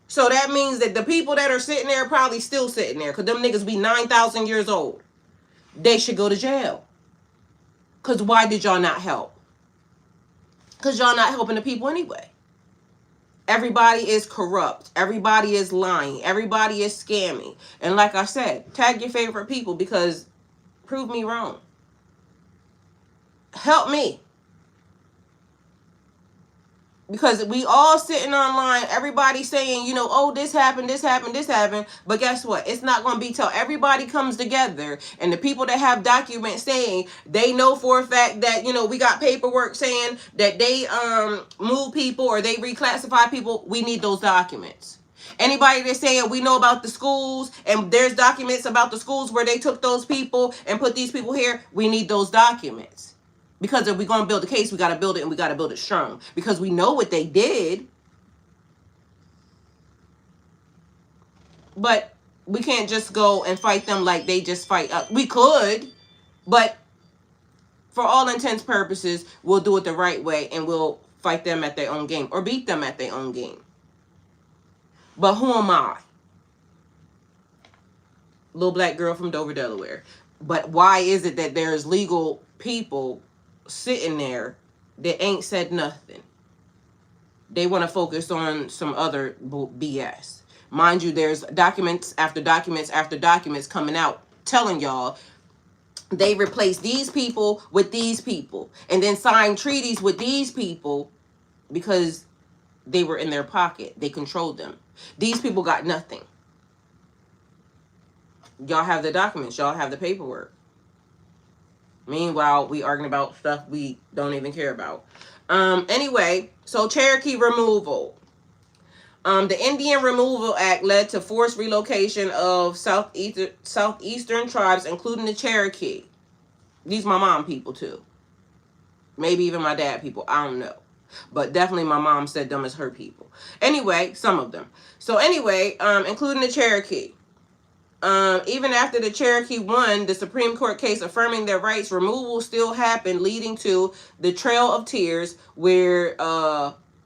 So that means that the people that are sitting there are probably still sitting there, because them niggas be 9,000 years old. They should go to jail. Because why did y'all not help? Because y'all not helping the people anyway. Everybody is corrupt. Everybody is lying. Everybody is scamming. And like I said, tag your favorite people, because prove me wrong. Help me. Because we all sitting online, everybody saying, oh, this happened, this happened, this happened. But guess what? It's not going to be till everybody comes together, and the people that have documents saying they know for a fact that, we got paperwork saying that they move people or they reclassify people. We need those documents. Anybody that's saying we know about the schools and there's documents about the schools where they took those people and put these people here, we need those documents. Because if we're going to build a case, we got to build it, and we got to build it strong. Because we know what they did. But we can't just go and fight them like they just fight us. We could, but for all intents and purposes, we'll do it the right way, and we'll fight them at their own game or beat them at their own game. But who am I? little black girl from Dover, Delaware. But why is it that there's legal people sitting there that ain't said nothing? They want to focus on some other BS. Mind you, there's documents after documents after documents coming out telling y'all they replaced these people with these people and then signed treaties with these people because they were in their pocket. They controlled them. These people got nothing. Y'all have the documents. Y'all have the paperwork. Meanwhile, we arguing about stuff we don't even care about. Anyway, so Cherokee removal. The Indian Removal Act led to forced relocation of southeastern tribes, including the Cherokee. These my mom people too. Maybe even my dad people. I don't know. But definitely my mom said them as her people. Anyway, some of them. So anyway, including the Cherokee. Even after the Cherokee won the Supreme Court case affirming their rights, removal still happened, leading to the Trail of Tears, where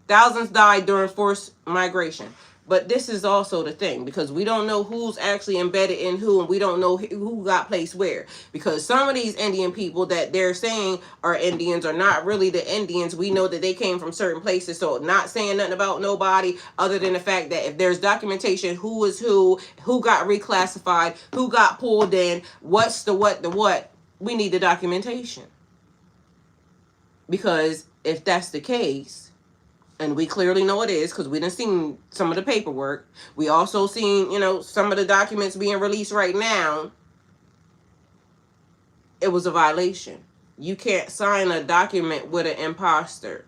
thousands died during forced migration. But this is also the thing, because we don't know who's actually embedded in who, and we don't know who got placed where. Because some of these Indian people that they're saying are Indians are not really the Indians. We know that they came from certain places, so not saying nothing about nobody other than the fact that if there's documentation, who is who got reclassified, who got pulled in, what's the what, we need the documentation. Because if that's the case, and we clearly know it is because we done seen some of the paperwork. We also seen, some of the documents being released right now. It was a violation. You can't sign a document with an imposter.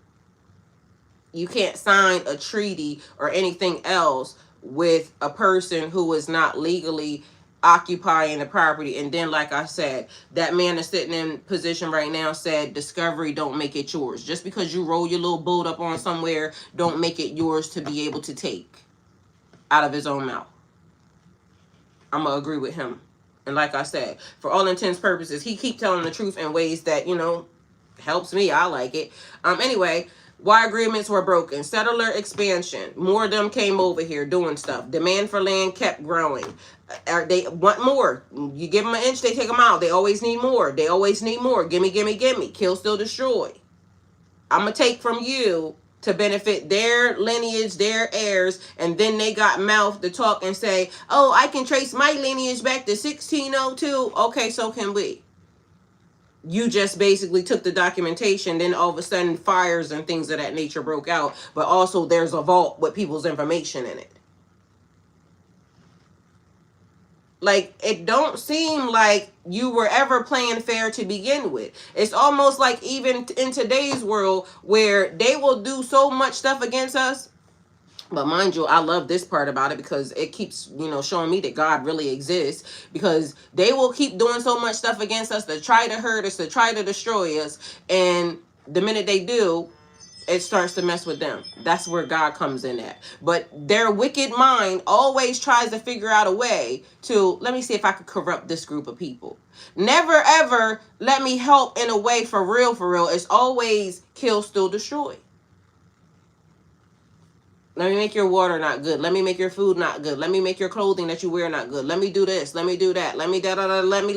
You can't sign a treaty or anything else with a person who is not legally occupying the property. And then, like I said, that man that's sitting in position right now said discovery don't make it yours. Just because you roll your little boat up on somewhere don't make it yours to be able to take out of his own mouth. I'm gonna agree with him. And like I said, for all intents and purposes, he keep telling the truth in ways that helps me. I like it. Anyway, why agreements were broken. Settler expansion. More of them came over here doing stuff. Demand for land kept growing. They want more. You give them an inch, they take them out. They always need more. They always need more. Gimme, gimme, gimme. Kill, steal, destroy. I'm going to take from you to benefit their lineage, their heirs, and then they got mouth to talk and say, oh, I can trace my lineage back to 1602. Okay, so can we. You just basically took the documentation, then all of a sudden fires and things of that nature broke out, but also there's a vault with people's information in it. Like, it don't seem like you were ever playing fair to begin with. It's almost like even in today's world where they will do so much stuff against us. But mind you, I love this part about it because it keeps, showing me that God really exists. Because they will keep doing so much stuff against us to try to hurt us, to try to destroy us. And the minute they do, it starts to mess with them. That's where God comes in at. But their wicked mind always tries to figure out a way to, let me see if I could corrupt this group of people. Never, ever let me help in a way for real, for real. It's always kill, steal, destroy. Let me make your water not good. Let me make your food not good. Let me make your clothing that you wear not good. Let me do this. Let me do that. Let me da-da-da. Let me.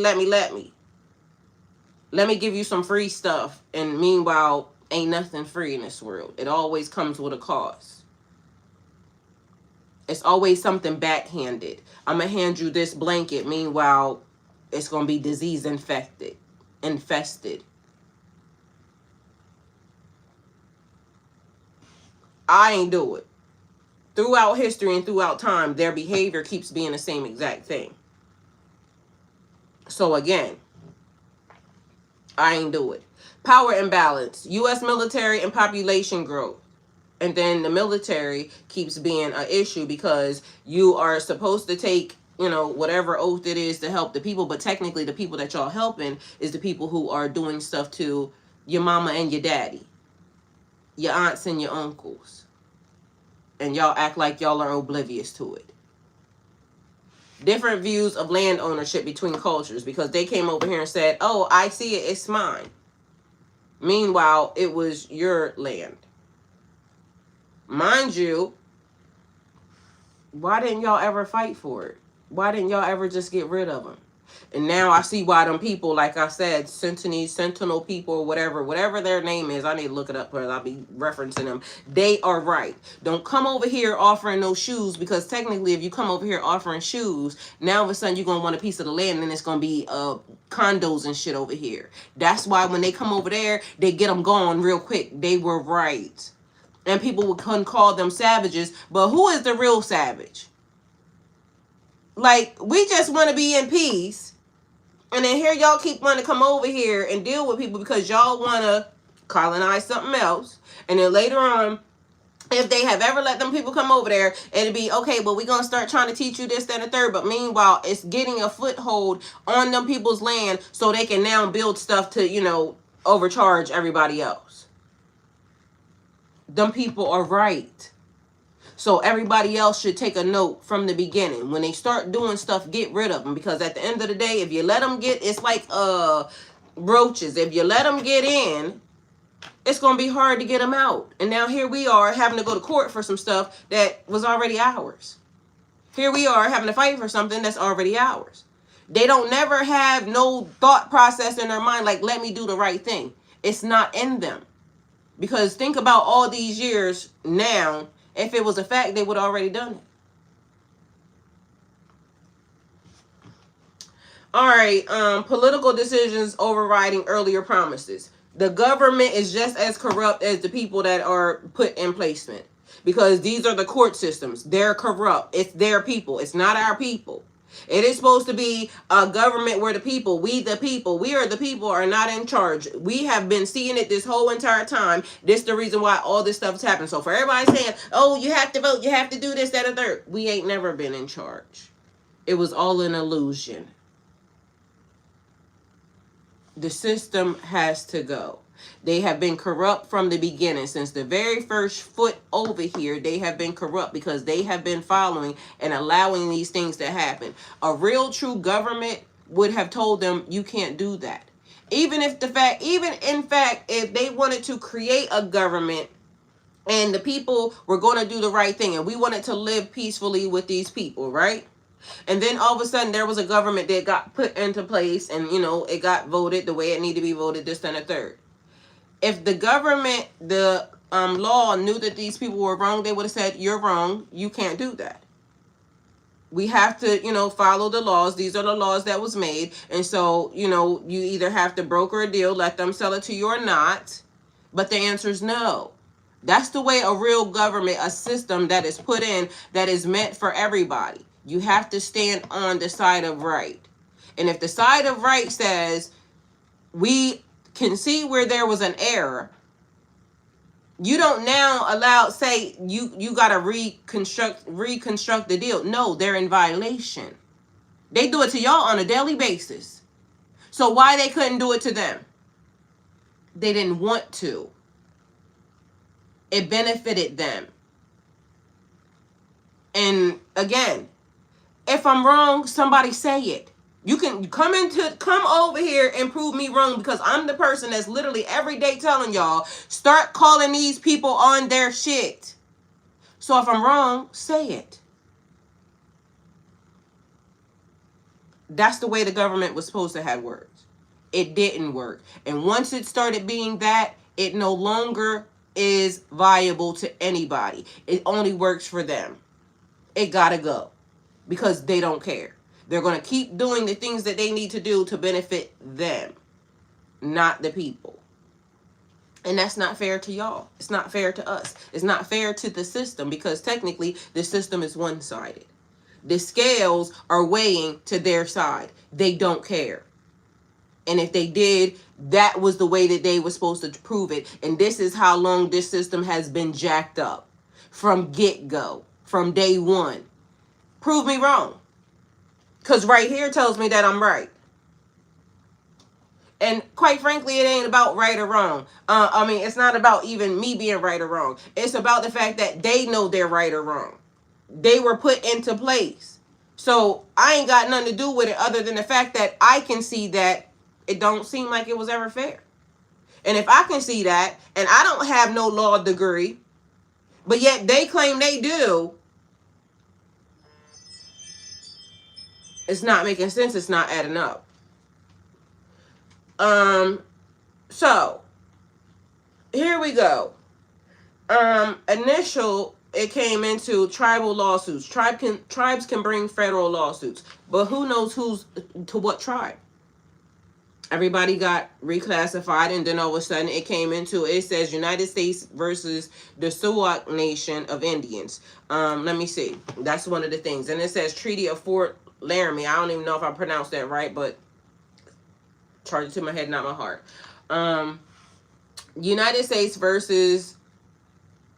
Let me give you some free stuff. And meanwhile, ain't nothing free in this world. It always comes with a cost. It's always something backhanded. I'm going to hand you this blanket. Meanwhile, it's going to be disease infested. I ain't do it. Throughout history and throughout time, their behavior keeps being the same exact thing. So again, I ain't do it. Power imbalance, U.S. military and population growth. And then the military keeps being an issue because you are supposed to take, whatever oath it is to help the people. But technically the people that y'all helping is the people who are doing stuff to your mama and your daddy, your aunts and your uncles. And y'all act like y'all are oblivious to it. Different views of land ownership between cultures because they came over here and said, oh, I see it, it's mine. Meanwhile, it was your land. Mind you, why didn't y'all ever fight for it? Why didn't y'all ever just get rid of them? And now I see why them people, like I said, Sentinel people, whatever their name is, I need to look it up because I'll be referencing them. They are right. Don't come over here offering no shoes, because technically if you come over here offering shoes, now all of a sudden you're going to want a piece of the land, and it's going to be condos and shit over here. That's why when they come over there, they get them gone real quick. They were right. And people would call them savages, but who is the real savage? Like, we just want to be in peace. And then here y'all keep wanting to come over here and deal with people because y'all want to colonize something else. And then later on, if they have ever let them people come over there, it'll be, okay, but we're going to start trying to teach you this, that, and the third. But meanwhile, it's getting a foothold on them people's land so they can now build stuff to, you know, overcharge everybody else. Them people are right. So everybody else should take a note from the beginning. When they start doing stuff, get rid of them. Because at the end of the day, if you let them get, it's like roaches. If you let them get in, it's going to be hard to get them out. And now here we are having to go to court for some stuff that was already ours. Here we are having to fight for something that's already ours. They don't never have no thought process in their mind like, let me do the right thing. It's not in them. Because think about all these years now. If it was a fact, they would have already done it. All right, political decisions overriding earlier promises. The government is just as corrupt as the people that are put in placement. Because these are the court systems. They're corrupt. It's their people. It's not our people. It is supposed to be a government where the people, we are the people, are not in charge. We have been seeing it this whole entire time. This is the reason why all this stuff has happened. So for everybody saying, oh, you have to vote, you have to do this, that, and third. We ain't never been in charge. It was all an illusion. The system has to go. They have been corrupt from the beginning. Since the very first foot over here, they have been corrupt because they have been following and allowing these things to happen. A real true government would have told them, you can't do that. Even in fact, if they wanted to create a government and the people were going to do the right thing and we wanted to live peacefully with these people, right? And then all of a sudden there was a government that got put into place and, you know, it got voted the way it needed to be voted, this, and the third. If the government, the law knew that these people were wrong, they would have said, you're wrong. You can't do that. We have to, you know, follow the laws. These are the laws that was made. And so, you know, you either have to broker a deal, let them sell it to you or not. But the answer is no. That's the way a real government, a system that is put in, that is meant for everybody. You have to stand on the side of right. And if the side of right says, we can see where there was an error, you don't now say you got to reconstruct the deal. No, they're in violation. They do it to y'all on a daily basis. So why they couldn't do it to them? They didn't want to. It benefited them. And again, if I'm wrong, somebody say it. You can come over here and prove me wrong, because I'm the person that's literally every day telling y'all, start calling these people on their shit. So if I'm wrong, say it. That's the way the government was supposed to have worked. It didn't work. And once it started being that, it no longer is viable to anybody. It only works for them. It gotta go. Because they don't care. They're going to keep doing the things that they need to do to benefit them, not the people. And that's not fair to y'all. It's not fair to us. It's not fair to the system, because technically the system is one-sided. The scales are weighing to their side. They don't care. And if they did, that was the way that they were supposed to prove it. And this is how long this system has been jacked up. From get-go. From day one. Prove me wrong. Because right here tells me that I'm right. And quite frankly, it ain't about right or wrong. It's not about even me being right or wrong. It's about the fact that they know they're right or wrong. They were put into place. So I ain't got nothing to do with it other than the fact that I can see that it don't seem like it was ever fair. And if I can see that, and I don't have no law degree, but yet they claim they do, It's not making sense. It's not adding up. So here we go. It came into tribal lawsuits. Tribes can bring federal lawsuits, but who knows who's to what tribe? Everybody got reclassified, and then all of a sudden it came into, it says United States versus the Sioux Nation of Indians. Let me see. That's one of the things. And it says Treaty of Fort Laramie. I don't even know if I pronounced that right, but charge it to my head, not my heart. United States versus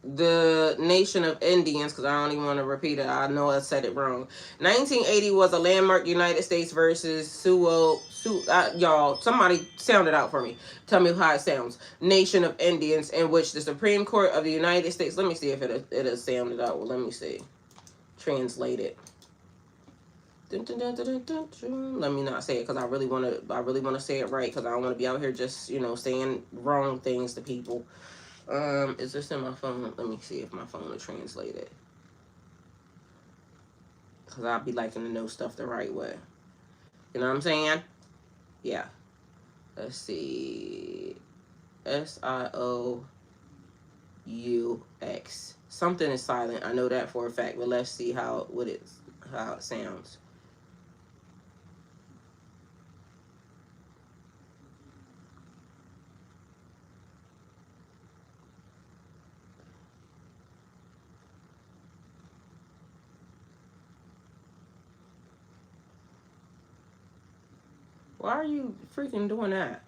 the Nation of Indians, because I don't even want to repeat it. I know I said it wrong. 1980 was a landmark United States versus Sioux. Y'all, somebody sound it out for me. Tell me how it sounds. Nation of Indians, in which the Supreme Court of the United States. Let me see if it'll sound it out. Well, let me see. Translate it. Dun, dun, dun, dun, dun, dun. Let me not say it, because I really want to say it right, because I don't want to be out here just saying wrong things to people. Is this in my phone? Let me see if my phone will translate it, because I'll be liking to know stuff the right way. You know what I'm saying? Yeah. Let's see. SIOUX. Something is silent. I know that for a fact, but let's see how it sounds. Why are you freaking doing that?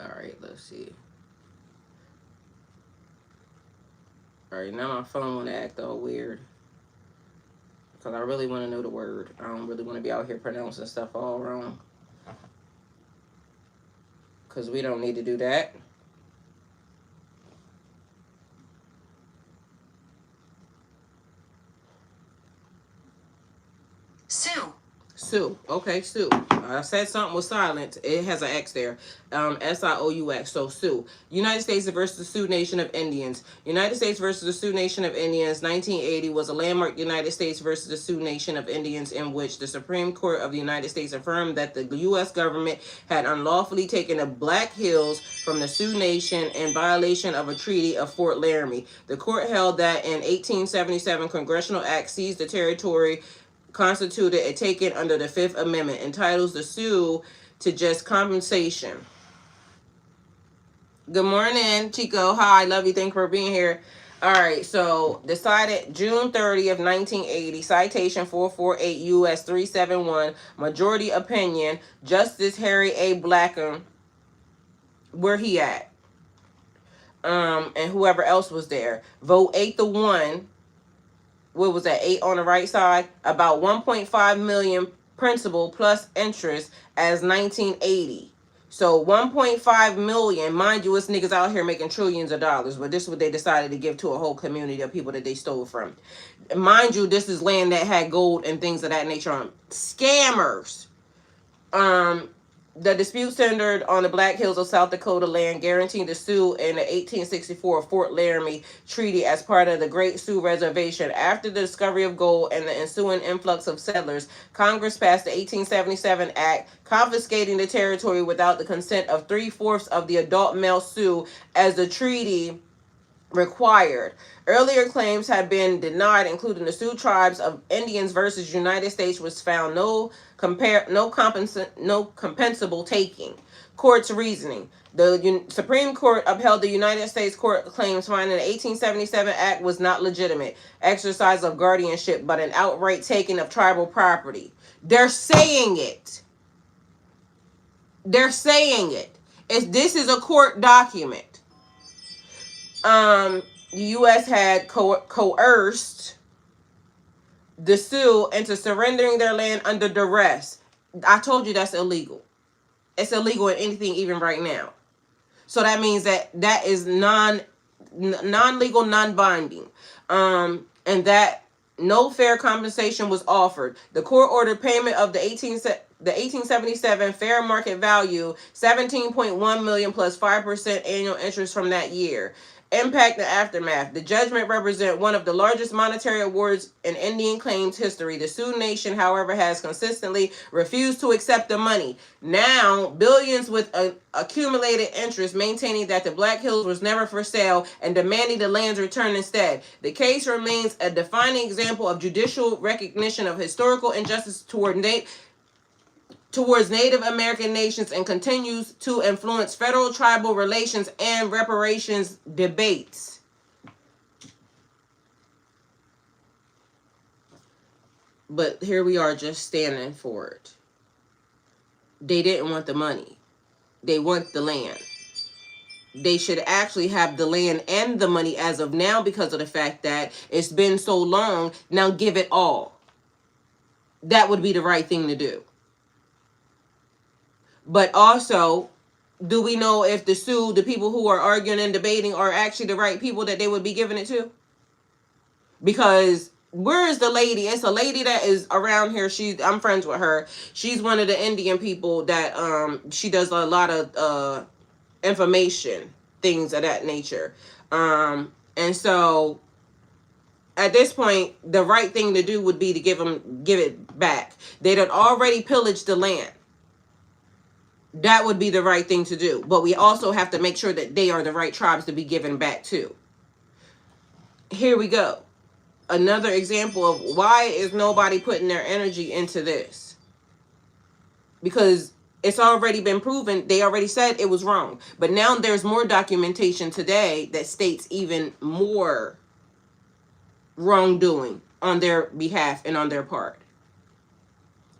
Alright, let's see. Alright, now my phone want to act all weird, because I really want to know the word. I don't really want to be out here pronouncing stuff all wrong, because we don't need to do that. Sioux. Okay, Sioux. I said something was silent. It has an X there. SIOUX. So Sioux. United States versus the Sioux Nation of Indians. United States versus the Sioux Nation of Indians. 1980 was a landmark United States versus the Sioux Nation of Indians, in which the Supreme Court of the United States affirmed that the U.S. government had unlawfully taken the Black Hills from the Sioux Nation in violation of a treaty of Fort Laramie. The court held that an 1877 congressional act seized the territory constituted a taken under the Fifth Amendment, entitles the Sioux to just compensation. Good morning, Chico. Hi, love you. Thank you for being here. All right, so decided June 30th, 1980, citation 448 U.S. 371, majority opinion, Justice Harry A. Blackham, where he at? And whoever else was there. Vote 8-1. What was that, 8 on the right side? About 1.5 million principal plus interest as 1980. So 1.5 million, mind you, it's niggas out here making trillions of dollars, but this is what they decided to give to a whole community of people that they stole from. Mind you, this is land that had gold and things of that nature on. Scammers. The dispute centered on the Black Hills of South Dakota land, guaranteeing the Sioux in the 1864 Fort Laramie Treaty as part of the Great Sioux Reservation. After the discovery of gold and the ensuing influx of settlers, Congress passed the 1877 Act, confiscating the territory without the consent of 3/4 of the adult male Sioux, as the treaty required. Earlier claims had been denied, including the Sioux tribes of Indians versus United States, was found no compensable taking. Court's reasoning. The Supreme Court upheld the United States court claims, finding the 1877 Act was not legitimate exercise of guardianship, but an outright taking of tribal property. They're saying it. They're saying it. This is a court document. The U.S. had coerced the Sioux into surrendering their land under duress. I told you that's illegal. It's illegal in anything, even right now. So that means that is non-legal, non-binding. And that no fair compensation was offered. The court ordered payment of the 1877 fair market value, $17.1 million plus 5% annual interest from that year. Impact and aftermath. The judgment represent one of the largest monetary awards in Indian claims history. The Sioux Nation, however, has consistently refused to accept the money. Now, billions with accumulated interest maintaining that the Black Hills was never for sale and demanding the land's return instead. The case remains a defining example of judicial recognition of historical injustice towards Native American nations and continues to influence federal tribal relations and reparations debates. But here we are just standing for it. They didn't want the money. They want the land. They should actually have the land and the money as of now because of the fact that it's been so long. Now give it all. That would be the right thing to do. But also, do we know if the Sioux, the people who are arguing and debating, are actually the right people that they would be giving it to? Because where is the lady? It's a lady that is around here. I'm friends with her. She's one of the Indian people that she does a lot of information, things of that nature. And so at this point, the right thing to do would be to give it back. They had already pillaged the land. That would be the right thing to do. But we also have to make sure that they are the right tribes to be given back to. Here we go. Another example of why is nobody putting their energy into this? Because it's already been proven. They already said it was wrong. But now there's more documentation today that states even more wrongdoing on their behalf and on their part.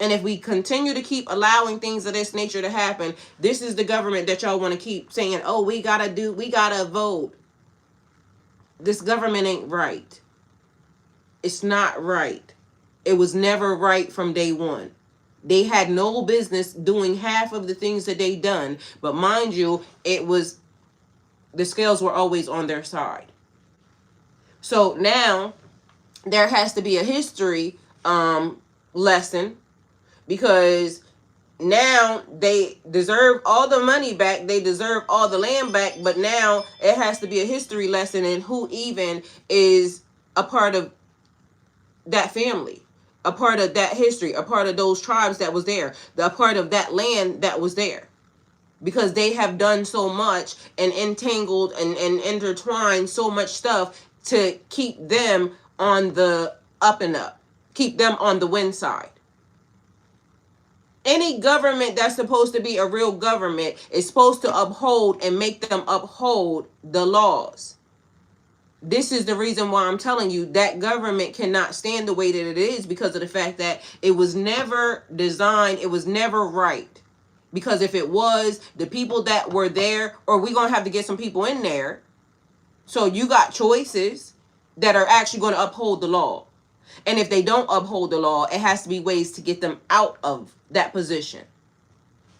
And if we continue to keep allowing things of this nature to happen, this is the government that y'all want to keep saying, oh, we gotta vote. This government ain't right. It's not right. It was never right from day one. They had no business doing half of the things that they done. But mind you, the scales were always on their side. So now there has to be a history lesson. Because now they deserve all the money back. They deserve all the land back. But now it has to be a history lesson in who even is a part of that family, a part of that history, a part of those tribes that was there, a part of that land that was there. Because they have done so much and entangled and intertwined so much stuff to keep them on the up and up, keep them on the win side. Any government that's supposed to be a real government is supposed to uphold and make them uphold the laws. This is the reason why I'm telling you that government cannot stand the way that it is, because of the fact that it was never designed, it was never right. Because if it was, the people that were there, or we're going to have to get some people in there. So you got choices that are actually going to uphold the law. And if they don't uphold the law, it has to be ways to get them out of that position.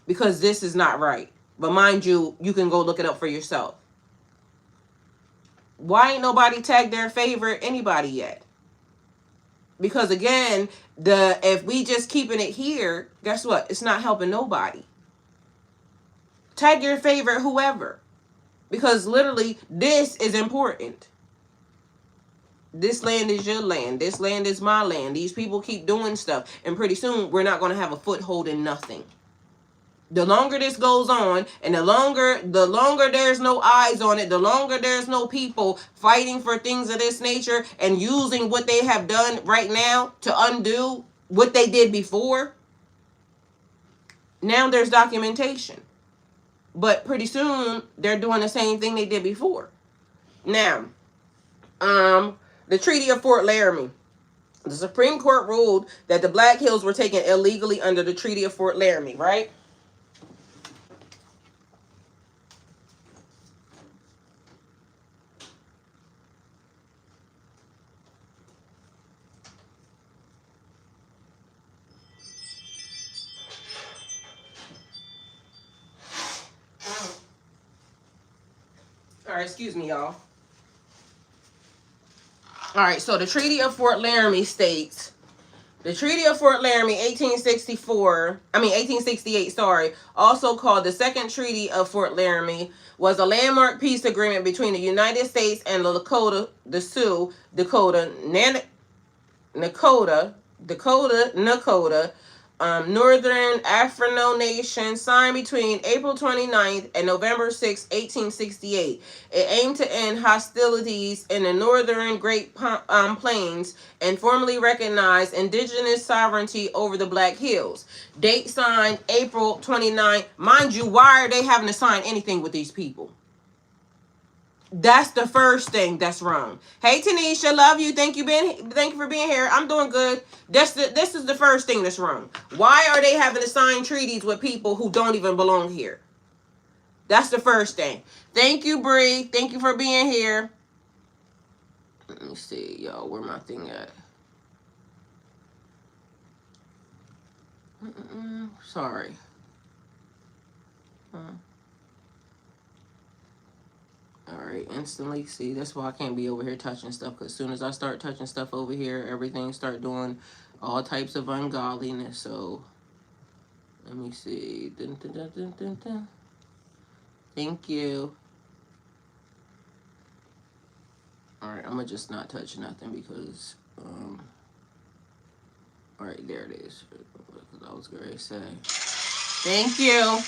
Because this is not right. But mind you, you can go look it up for yourself. Why ain't nobody tagged their favorite anybody yet? Because again, if we just keeping it here, guess what? It's not helping nobody. Tag your favorite whoever. Because literally, this is important. This land is your land. This land is my land. These people keep doing stuff. And pretty soon, we're not going to have a foothold in nothing. The longer this goes on, and the longer there's no eyes on it, the longer there's no people fighting for things of this nature and using what they have done right now to undo what they did before. Now there's documentation. But pretty soon, they're doing the same thing they did before. Now, the Treaty of Fort Laramie. The Supreme Court ruled that the Black Hills were taken illegally under the Treaty of Fort Laramie, right? All right, excuse me, y'all. All right, so the Treaty of Fort Laramie states The Treaty of Fort Laramie, 1868, sorry, also called the Second Treaty of Fort Laramie, was a landmark peace agreement between the United States and the Lakota, the Sioux, Nakota, Northern Afrino Nation, signed between April 29th and November 6, 1868. It aimed to end hostilities in the northern Great Plains and formally recognize indigenous sovereignty over the Black Hills. Date signed April 29th. Mind you, why are they having to sign anything with these people? That's the first thing that's wrong. Hey Tanisha, love you. Thank you for being here. I'm doing good. This is the first thing that's wrong. Why are they having to sign treaties with people who don't even belong here? That's the first thing. Thank you, Bree. Thank you for being here. Let me see, y'all. Where my thing at? Sorry. Alright, instantly. See, that's why I can't be over here touching stuff. Because as soon as I start touching stuff over here, everything start doing all types of ungodliness. So, let me see. Dun, dun, dun, dun, dun, dun. Thank you. Alright, I'm going to just not touch nothing because, alright, there it is. What I was going to say. Thank you.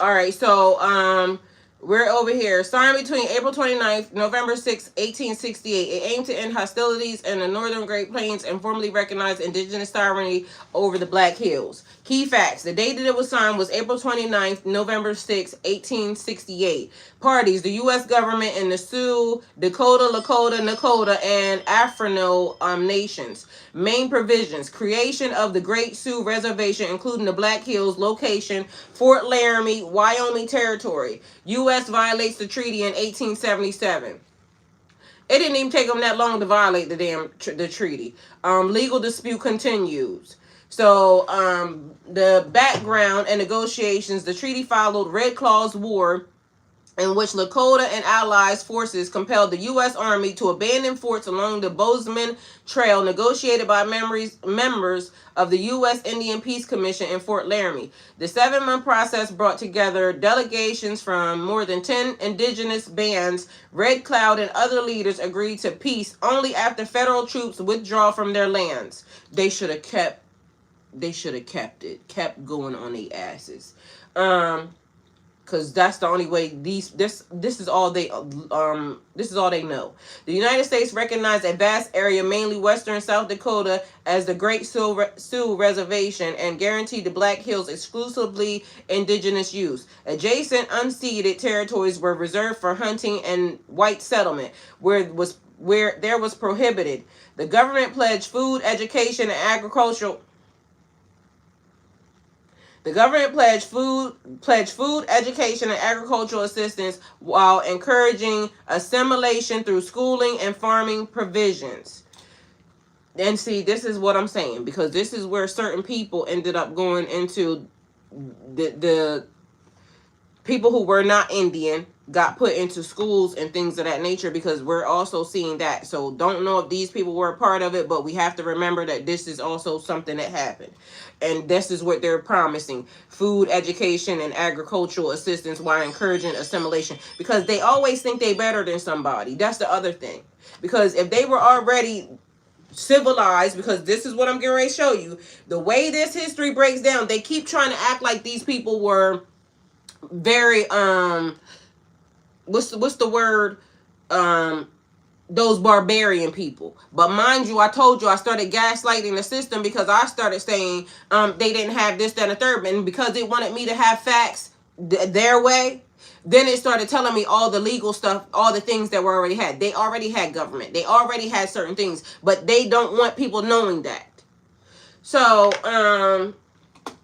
Alright, so, we're over here. Signed between April 29th, November 6, 1868. It aimed to end hostilities in the northern Great Plains and formally recognize indigenous sovereignty over the Black Hills. Key facts. The date that it was signed was April 29th, November 6, 1868. Parties, the U.S. government and the Sioux, Dakota, Lakota, Nakota, and Afrino nations. Main provisions. Creation of the Great Sioux Reservation, including the Black Hills, location, Fort Laramie, Wyoming Territory. U.S. violates the treaty in 1877. It didn't even take them that long to violate the treaty. Legal dispute continues. So, the background and negotiations, the treaty followed Red Claw's War, in which Lakota and allies forces compelled the U.S. Army to abandon forts along the Bozeman Trail, negotiated by members of the U.S. Indian Peace Commission in Fort Laramie. The 7-month process brought together delegations from more than 10 indigenous bands. Red Cloud and other leaders agreed to peace only after federal troops withdraw from their lands. They should have kept it, kept going on their asses. Because that's the only way this is all they know. The United States recognized a vast area, mainly western South Dakota, as the Great Sioux Reservation and guaranteed the Black Hills exclusively indigenous use. Adjacent unceded territories were reserved for hunting and white settlement, where there was prohibited. The government pledged food, education, and agricultural. The government pledged food, education, and agricultural assistance while encouraging assimilation through schooling and farming provisions. And see, this is what I'm saying, because this is where certain people ended up going into the people who were not Indian got put into schools and things of that nature, because we're also seeing that. So don't know if these people were a part of it, but we have to remember that this is also something that happened. And this is what they're promising: food, education, and agricultural assistance while encouraging assimilation. Because they always think they better than somebody. That's the other thing. Because if they were already civilized, because this is what I'm getting ready to show you, the way this history breaks down, they keep trying to act like these people were very what's the word, those barbarian people. But mind you, I told you I started gaslighting the system, because I started saying they didn't have this, that, and the third, and because it wanted me to have facts their way, then it started telling me all the legal stuff, all the things that were already had. They already had government, they already had certain things, but they don't want people knowing that. So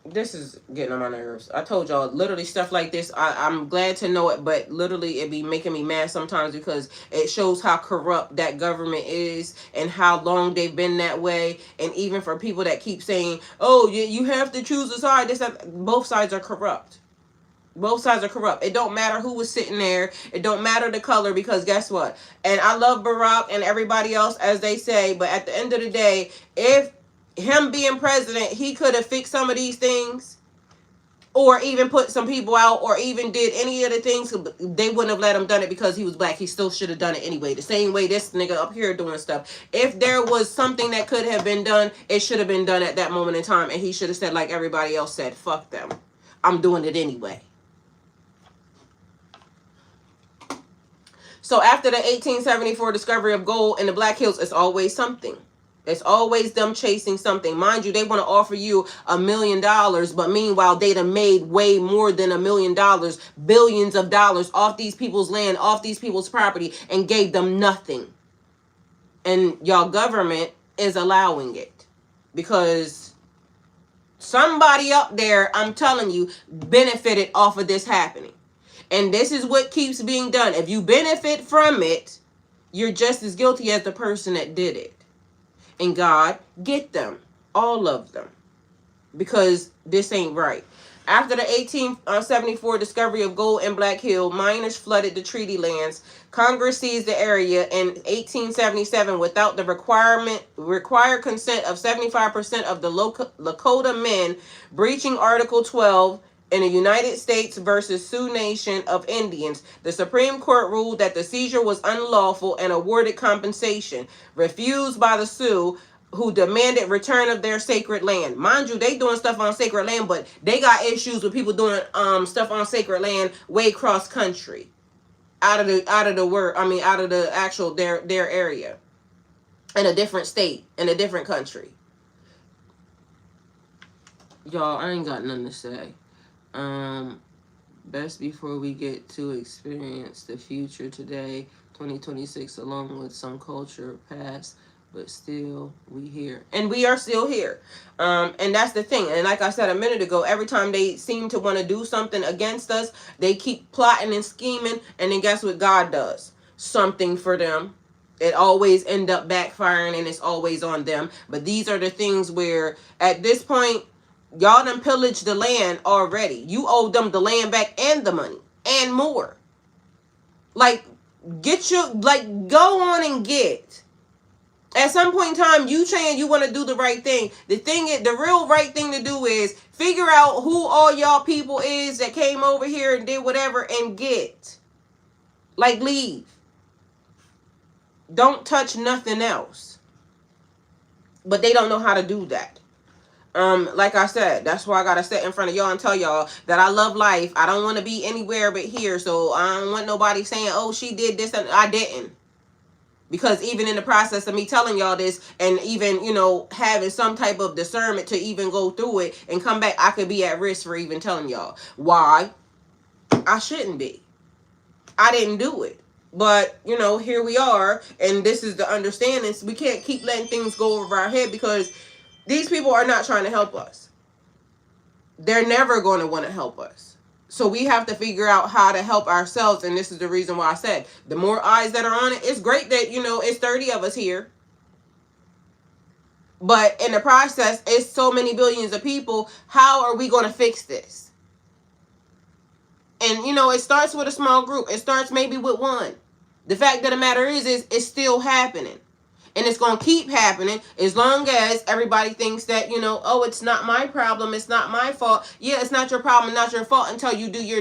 this is getting on my nerves. I told y'all, literally stuff like this, I'm glad to know it, but literally it be making me mad sometimes, because it shows how corrupt that government is and how long they've been that way. And even for people that keep saying, oh, you have to choose a side, both sides are corrupt. Both sides are corrupt. It don't matter who was sitting there. It don't matter the color, because guess what? And I love Barack and everybody else, as they say, but at the end of the day, if him being president, he could have fixed some of these things, or even put some people out, or even did any of the things. They wouldn't have let him done it because he was black. He still should have done it anyway. The same way this nigga up here doing stuff. If there was something that could have been done, it should have been done at that moment in time. And he should have said, like everybody else said, fuck them. I'm doing it anyway. So after the 1874 discovery of gold in the Black Hills, it's always something. It's always them chasing something. Mind you, they want to offer you $1 million, but meanwhile, they done made way more than $1 million, billions of dollars off these people's land, off these people's property, and gave them nothing. And y'all government is allowing it because somebody up there, I'm telling you, benefited off of this happening. And this is what keeps being done. If you benefit from it, you're just as guilty as the person that did it. And God, get them, all of them, because this ain't right. After the 1874 discovery of gold in Black Hill, miners flooded the treaty lands. Congress seized the area in 1877 without the required consent of 75% of the Lakota men, breaching Article 12 in the United States versus Sioux Nation of Indians. The Supreme Court ruled that the seizure was unlawful and awarded compensation, refused by the Sioux, who demanded return of their sacred land. Mind you, they doing stuff on sacred land, but they got issues with people doing stuff on sacred land way cross country, out of the actual their area, in a different state, in a different country. Y'all, I ain't got nothing to say. Best before we get to experience the future today, 2026, along with some culture past, but still we here. And we are still here. And that's the thing. And like I said a minute ago, every time they seem to want to do something against us, they keep plotting and scheming. And then guess what God does? Something for them. It always end up backfiring, and it's always on them. But these are the things where at this point, y'all done pillaged the land already. You owe them the land back and the money and more. Like, go on and get. At some point in time, you saying you want to do the right thing. The real right thing to do is figure out who all y'all people is that came over here and did whatever and get. Like, leave. Don't touch nothing else. But they don't know how to do that. Like I said, that's why I gotta sit in front of y'all and tell y'all that I love life. I don't want to be anywhere but here. So I don't want nobody saying, oh, she did this and I didn't. Because even in the process of me telling y'all this, and even, having some type of discernment to even go through it and come back, I could be at risk for even telling y'all. Why? I shouldn't be. I didn't do it. But, here we are, and this is the understanding. We can't keep letting things go over our head because these people are not trying to help us. They're never going to want to help us. So we have to figure out how to help ourselves. And this is the reason why I said, the more eyes that are on it, it's great that, it's 30 of us here. But in the process, it's so many billions of people. How are we going to fix this? And, it starts with a small group. It starts maybe with one. The fact of the matter is it's still happening. And it's going to keep happening as long as everybody thinks that, oh, it's not my problem. It's not my fault. Yeah, it's not your problem, not your fault until you do your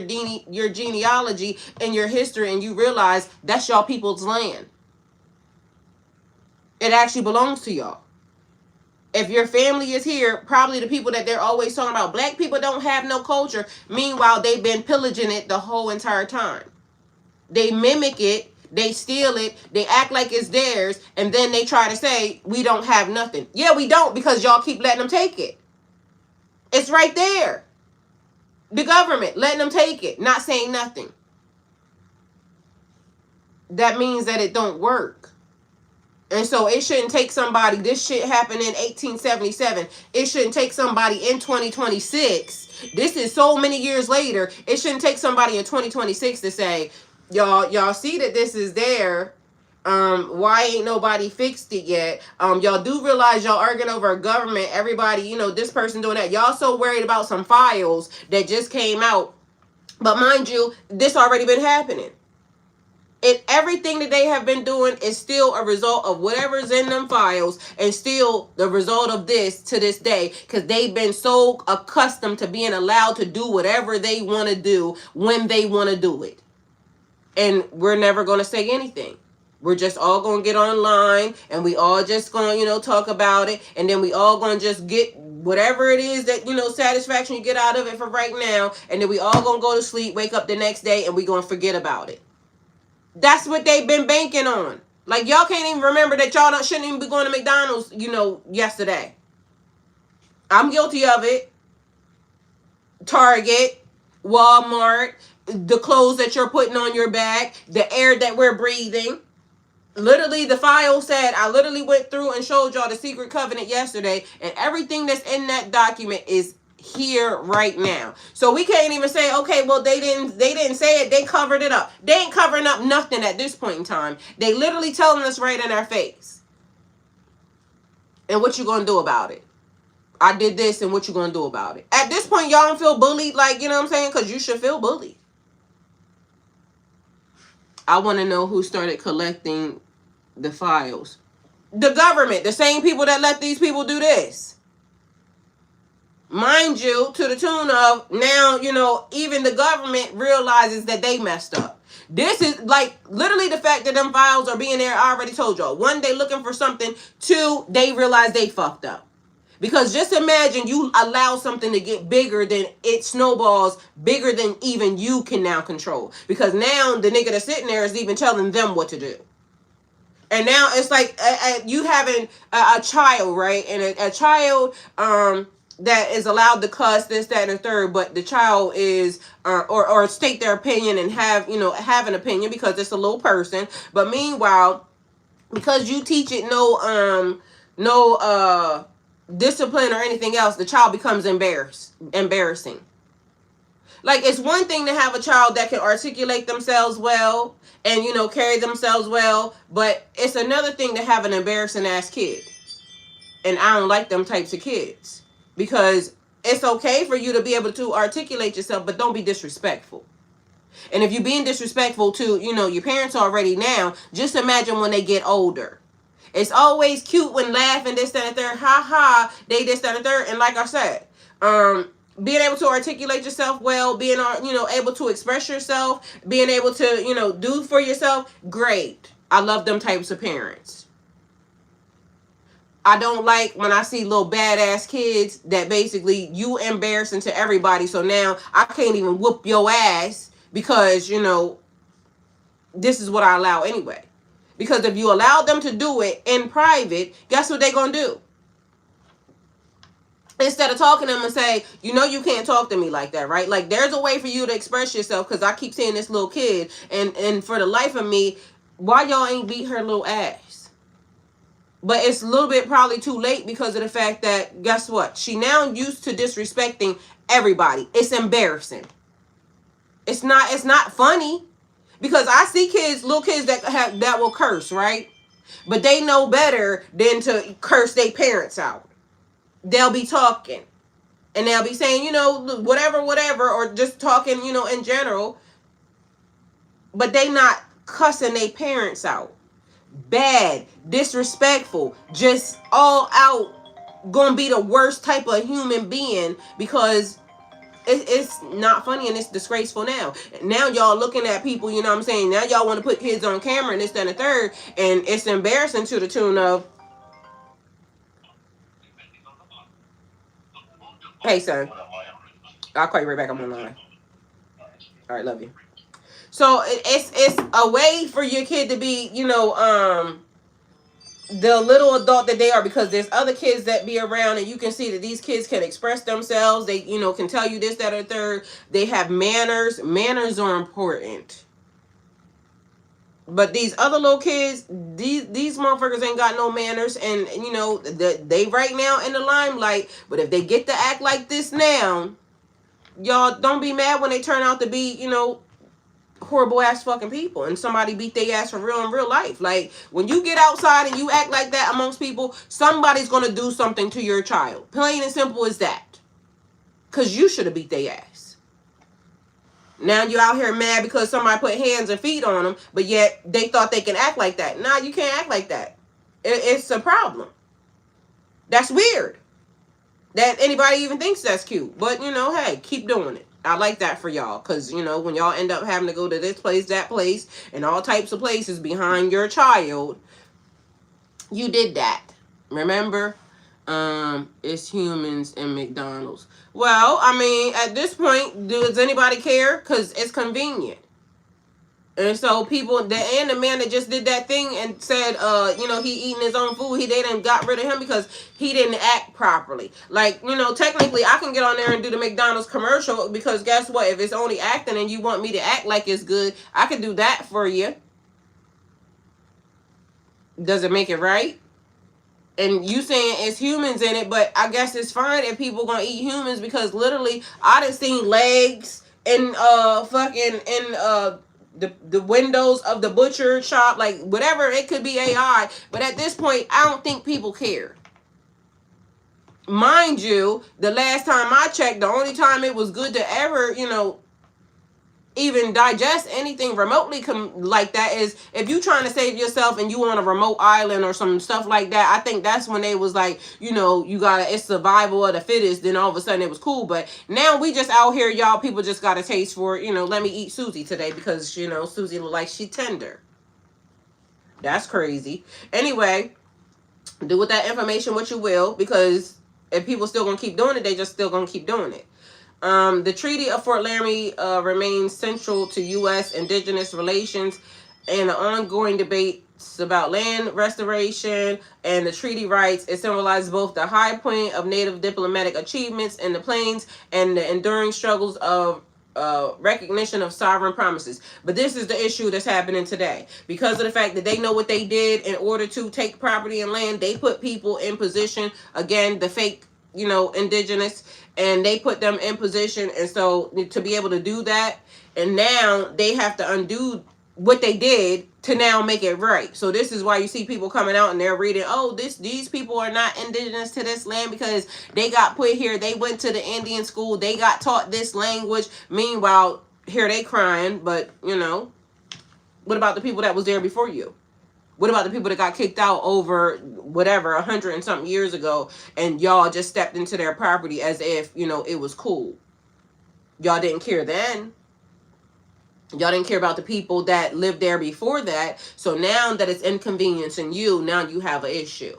genealogy and your history and you realize that's y'all people's land. It actually belongs to y'all. If your family is here, probably the people that they're always talking about, black people don't have no culture. Meanwhile, they've been pillaging it the whole entire time. They mimic it. They steal it. They act like it's theirs. And then they try to say, we don't have nothing. Yeah, we don't, because y'all keep letting them take it. It's right there. The government letting them take it, not saying nothing. That means that it don't work. And so it shouldn't take somebody, this shit happened in 1877. It shouldn't take somebody in 2026. This is so many years later. It shouldn't take somebody in 2026 to say, y'all see that this is there. Why ain't nobody fixed it yet? Y'all do realize y'all arguing over a government. Everybody, this person doing that. Y'all so worried about some files that just came out. But mind you, this already been happening. Everything that they have been doing is still a result of whatever's in them files, and still the result of this to this day, because they've been so accustomed to being allowed to do whatever they want to do when they want to do it. And we're never going to say anything. We're just all going to get online, and we all just going to, talk about it. And then we all going to just get whatever it is that, satisfaction you get out of it for right now. And then we all going to go to sleep, wake up the next day, and we going to forget about it. That's what they've been banking on. Like, y'all can't even remember that y'all shouldn't even be going to McDonald's, yesterday. I'm guilty of it. Target, Walmart, the clothes that you're putting on your back, the air that we're breathing. Literally, the file said, I literally went through and showed y'all the secret covenant yesterday, and everything that's in that document is here right now. So we can't even say, okay, well, they didn't say it, they covered it up. They ain't covering up nothing at this point in time. They literally telling us right in our face. And what you gonna do about it? I did this, and what you gonna do about it? At this point, y'all don't feel bullied, like, you know what I'm saying? Because you should feel bullied. I want to know who started collecting the files. The government, the same people that let these people do this. Mind you, to the tune of now, even the government realizes that they messed up. This is like literally the fact that them files are being there. I already told y'all. One, they looking for something. Two, they realize they fucked up. Because just imagine you allow something to get bigger than it snowballs, bigger than even you can now control. Because now the nigga that's sitting there is even telling them what to do. And now it's like you having a child, right? And a child that is allowed to cuss, this, that, and the third, but the child is or state their opinion and have an opinion because it's a little person. But meanwhile, because you teach it no discipline or anything else, the child becomes embarrassing. Like, it's one thing to have a child that can articulate themselves well and, carry themselves well, but it's another thing to have an embarrassing ass kid. And I don't like them types of kids, because it's okay for you to be able to articulate yourself, but don't be disrespectful. And if you're being disrespectful to, your parents already now, just imagine when they get older. It's always cute when laughing, this, that, and third, ha ha, they this, that, and third. And like I said, being able to articulate yourself well, being, able to express yourself, being able to, do for yourself, great. I love them types of parents. I don't like when I see little badass kids that basically you embarrassing to everybody. So now I can't even whoop your ass because, this is what I allow anyway. Because if you allow them to do it in private, guess what they're going to do? Instead of talking to them and say, you can't talk to me like that, right? Like, there's a way for you to express yourself, because I keep seeing this little kid, and for the life of me, why y'all ain't beat her little ass? But it's a little bit probably too late, because of the fact that, guess what? She now used to disrespecting everybody. It's embarrassing. It's not funny. Because I see little kids that will curse, right? But they know better than to curse their parents out. They'll be talking. And they'll be saying, whatever, or just talking, in general. But they not cussing their parents out. Bad, disrespectful, just all out gonna be the worst type of human being, because it's not funny and it's disgraceful now. Now y'all looking at people, now y'all want to put kids on camera and this, that, and the third, and it's embarrassing to the tune of, hey son, I'll call you right back, I'm online. All right, love you. So it's a way for your kid to be, the little adult that they are, because there's other kids that be around, and you can see that these kids can express themselves. They, can tell you this, that, or third. They have manners. Manners are important. But these other little kids, these motherfuckers ain't got no manners, and they right now in the limelight. But if they get to act like this now, y'all don't be mad when they turn out to be, horrible ass fucking people, and somebody beat their ass for real in real life. Like, when you get outside and you act like that amongst people, somebody's gonna do something to your child. Plain and simple as that. Because you should have beat their ass. Now you out here mad because somebody put hands and feet on them, but yet they thought they can act like that. Nah, you can't act like that. It's a problem. That's weird that anybody even thinks that's cute. But, you know, hey, keep doing it. I like that for y'all. Because, you know, when y'all end up having to go to this place, that place, and all types of places behind your child, you did that. Remember? It's humans and McDonald's. Well, I mean, at this point, does anybody care? Because it's convenient. And so people, and the man that just did that thing and said, you know, he eating his own food, they done got rid of him because he didn't act properly. Like, you know, technically I can get on there and do the McDonald's commercial because guess what? If it's only acting and you want me to act like it's good, I can do that for you. Does it make it right? And you saying it's humans in it, but I guess it's fine if people gonna eat humans because literally I done seen legs and the windows of the butcher shop, like whatever, it could be AI, but at this point I don't think people care. Mind you, the last time I checked, the only time it was good to ever, you know, even digest anything remotely like that is if you trying to save yourself and you on a remote island or some stuff like that. I think that's when they was like, you know, you gotta, it's survival of the fittest. Then all of a sudden it was cool. But now we just out here, y'all, people just got a taste for, you know, let me eat Susie today because, you know, Susie look like she tender. That's crazy. Anyway, do with that information what you will, because if people still gonna keep doing it, they just still gonna keep doing it. The Treaty of Fort Laramie remains central to U.S. Indigenous relations and the ongoing debates about land restoration and the treaty rights. It symbolizes both the high point of Native diplomatic achievements in the plains and the enduring struggles of recognition of sovereign promises. But this is the issue that's happening today. Because of the fact that they know what they did in order to take property and land, they put people in position, again, the fake, you know, indigenous, and they put them in position. And so to be able to do that, and now they have to undo what they did to now make it right. So this is why you see people coming out and they're reading, oh, these people are not indigenous to this land because they got put here, they went to the Indian school, they got taught this language. Meanwhile, here they crying. But, you know, what about the people that was there before you? What about the people that got kicked out over whatever 100 and something years ago, and y'all just stepped into their property as if, you know, it was cool? Y'all didn't care then. Y'all didn't care about the people that lived there before that. So now that it's inconveniencing you, now you have an issue.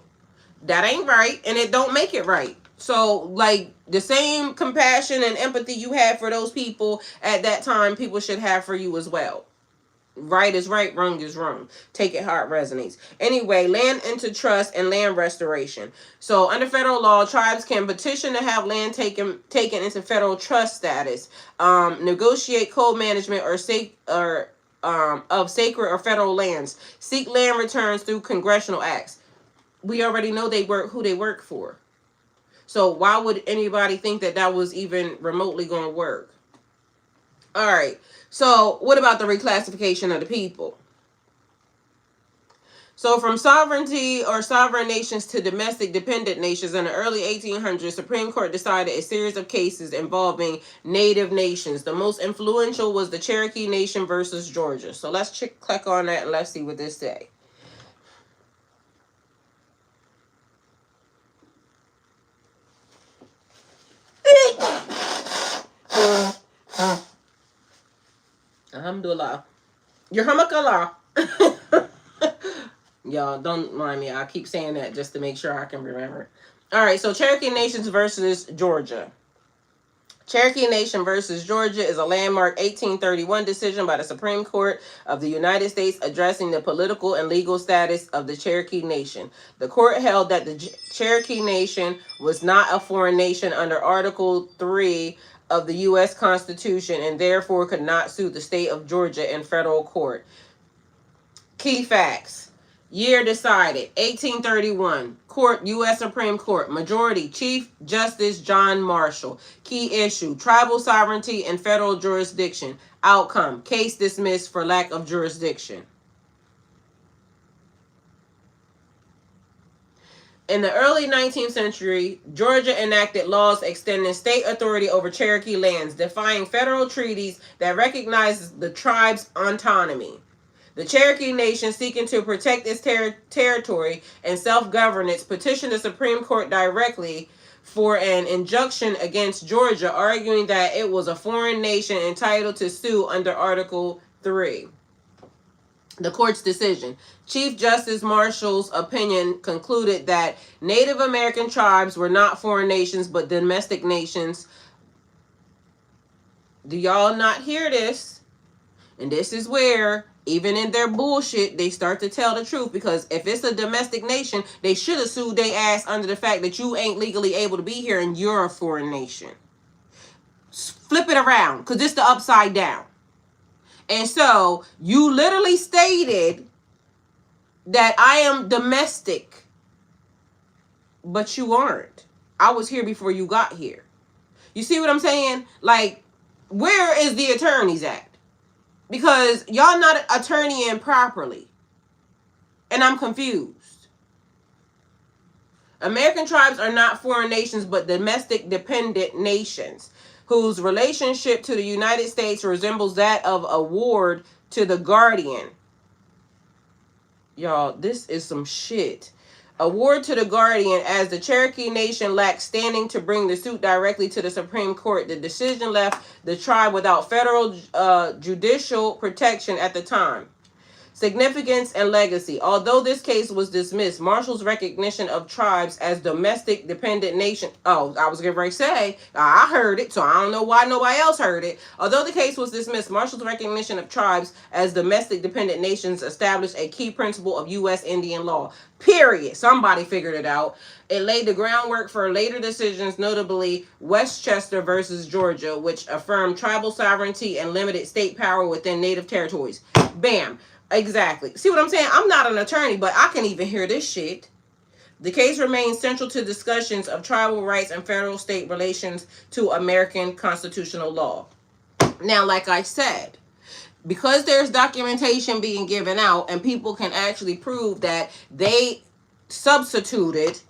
That ain't right, and it don't make it right. So, like, the same compassion and empathy you had for those people at that time, people should have for you as well. Right is right, wrong is wrong. Take it how it resonates. Anyway, land into trust and land restoration. So under federal law, tribes can petition to have land taken into federal trust status, negotiate co-management of sacred or federal lands, seek land returns through congressional acts. We already know who they work for. So why would anybody think that was even remotely going to work? All right. So what about the reclassification of the people? So from sovereignty or sovereign nations to domestic dependent nations in the early 1800s, Supreme Court decided a series of cases involving native nations. The most influential was the Cherokee Nation versus Georgia. So let's click on that and let's see what this say. Alhamdulillah. Yarhamakallah. Y'all, don't mind me. I keep saying that just to make sure I can remember. All right, so Cherokee Nations versus Georgia. Cherokee Nation versus Georgia is a landmark 1831 decision by the Supreme Court of the United States addressing the political and legal status of the Cherokee Nation. The court held that the Cherokee Nation was not a foreign nation under Article 3 of the U.S. Constitution and therefore could not sue the state of Georgia in federal court. Key facts. Year decided, 1831. Court, U.S. Supreme Court. Majority, Chief Justice John Marshall. Key issue, tribal sovereignty and federal jurisdiction. Outcome, case dismissed for lack of jurisdiction. In the early 19th century, Georgia enacted laws extending state authority over Cherokee lands, defying federal treaties that recognized the tribe's autonomy. The Cherokee Nation, seeking to protect its territory and self-governance, petitioned the Supreme Court directly for an injunction against Georgia, arguing that it was a foreign nation entitled to sue under Article 3. The court's decision. Chief Justice Marshall's opinion concluded that Native American tribes were not foreign nations but domestic nations. Do y'all not hear this? And this is where, even in their bullshit, they start to tell the truth, because if it's a domestic nation, they should have sued their ass under the fact that you ain't legally able to be here and you're a foreign nation. Flip it around, because it's the upside down. And so you literally stated that I am domestic, but you aren't. I was here before you got here. You see what I'm saying? Like, where is the Attorneys Act? Because y'all not attorneying properly. And I'm confused. American tribes are not foreign nations, but domestic dependent nations, whose relationship to the United States resembles that of a ward to the guardian. Y'all, this is some shit. A ward to the guardian, as the Cherokee Nation lacked standing to bring the suit directly to the Supreme Court. The decision left the tribe without federal judicial protection at the time. Significance and legacy. Although this case was dismissed, Marshall's recognition of tribes as domestic dependent nation. Oh, I was getting ready to say, I heard it, so I don't know why nobody else heard it. Although the case was dismissed, Marshall's recognition of tribes as domestic dependent nations established a key principle of U.S. Indian law. Period. Somebody figured it out. It laid the groundwork for later decisions, notably Westchester versus Georgia, which affirmed tribal sovereignty and limited state power within native territories. Bam. Exactly. See what I'm saying? I'm not an attorney, but I can even hear this shit. The case remains central to discussions of tribal rights and federal-state relations to American constitutional law. Now, like I said, because there's documentation being given out and people can actually prove that they substituted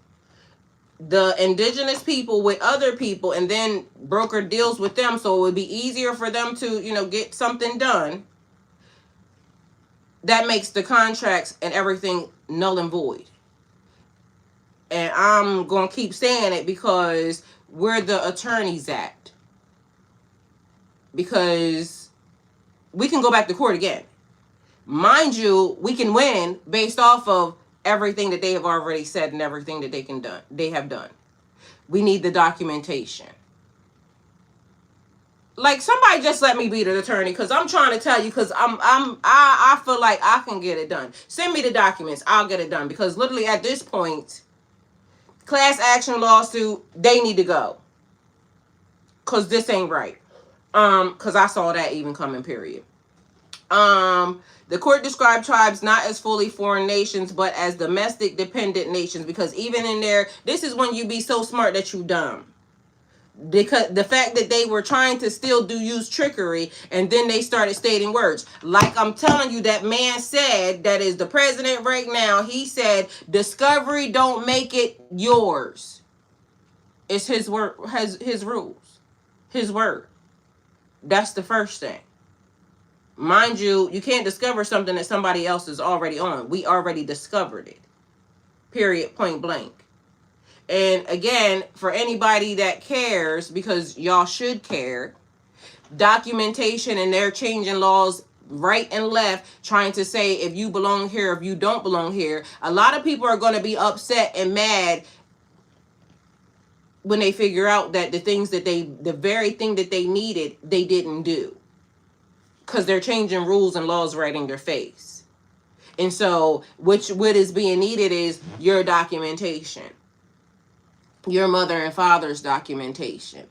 the indigenous people with other people and then broker deals with them so it would be easier for them to, get something done, that makes the contracts and everything null and void. And I'm going to keep saying it because we're the Attorneys Act. Because we can go back to court again. Mind you, we can win based off of everything that they have already said and everything that they have done. We need the documentation. Like, somebody just let me be the attorney, because I'm trying to tell you, because I feel like I can get it done. Send me the documents. I'll get it done. Because literally at this point, class action lawsuit, they need to go. Because this ain't right. Because I saw that even coming, period. The court described tribes not as fully foreign nations, but as domestic dependent nations. Because even in there, this is when you be so smart that you dumb. Because the fact that they were trying to still use trickery, and then they started stating words. Like I'm telling you, that man said, that is the president right now, he said, discovery don't make it yours. It's his word, his rules, his word. That's the first thing. Mind you, you can't discover something that somebody else is already on. We already discovered it. Period, point blank. And again, for anybody that cares, because y'all should care, documentation, and they're changing laws right and left, trying to say if you belong here, if you don't belong here. A lot of people are going to be upset and mad when they figure out that the very thing that they needed, they didn't do. Because they're changing rules and laws right in their face. And so, what is being needed is your documentation. Your mother and father's documentation.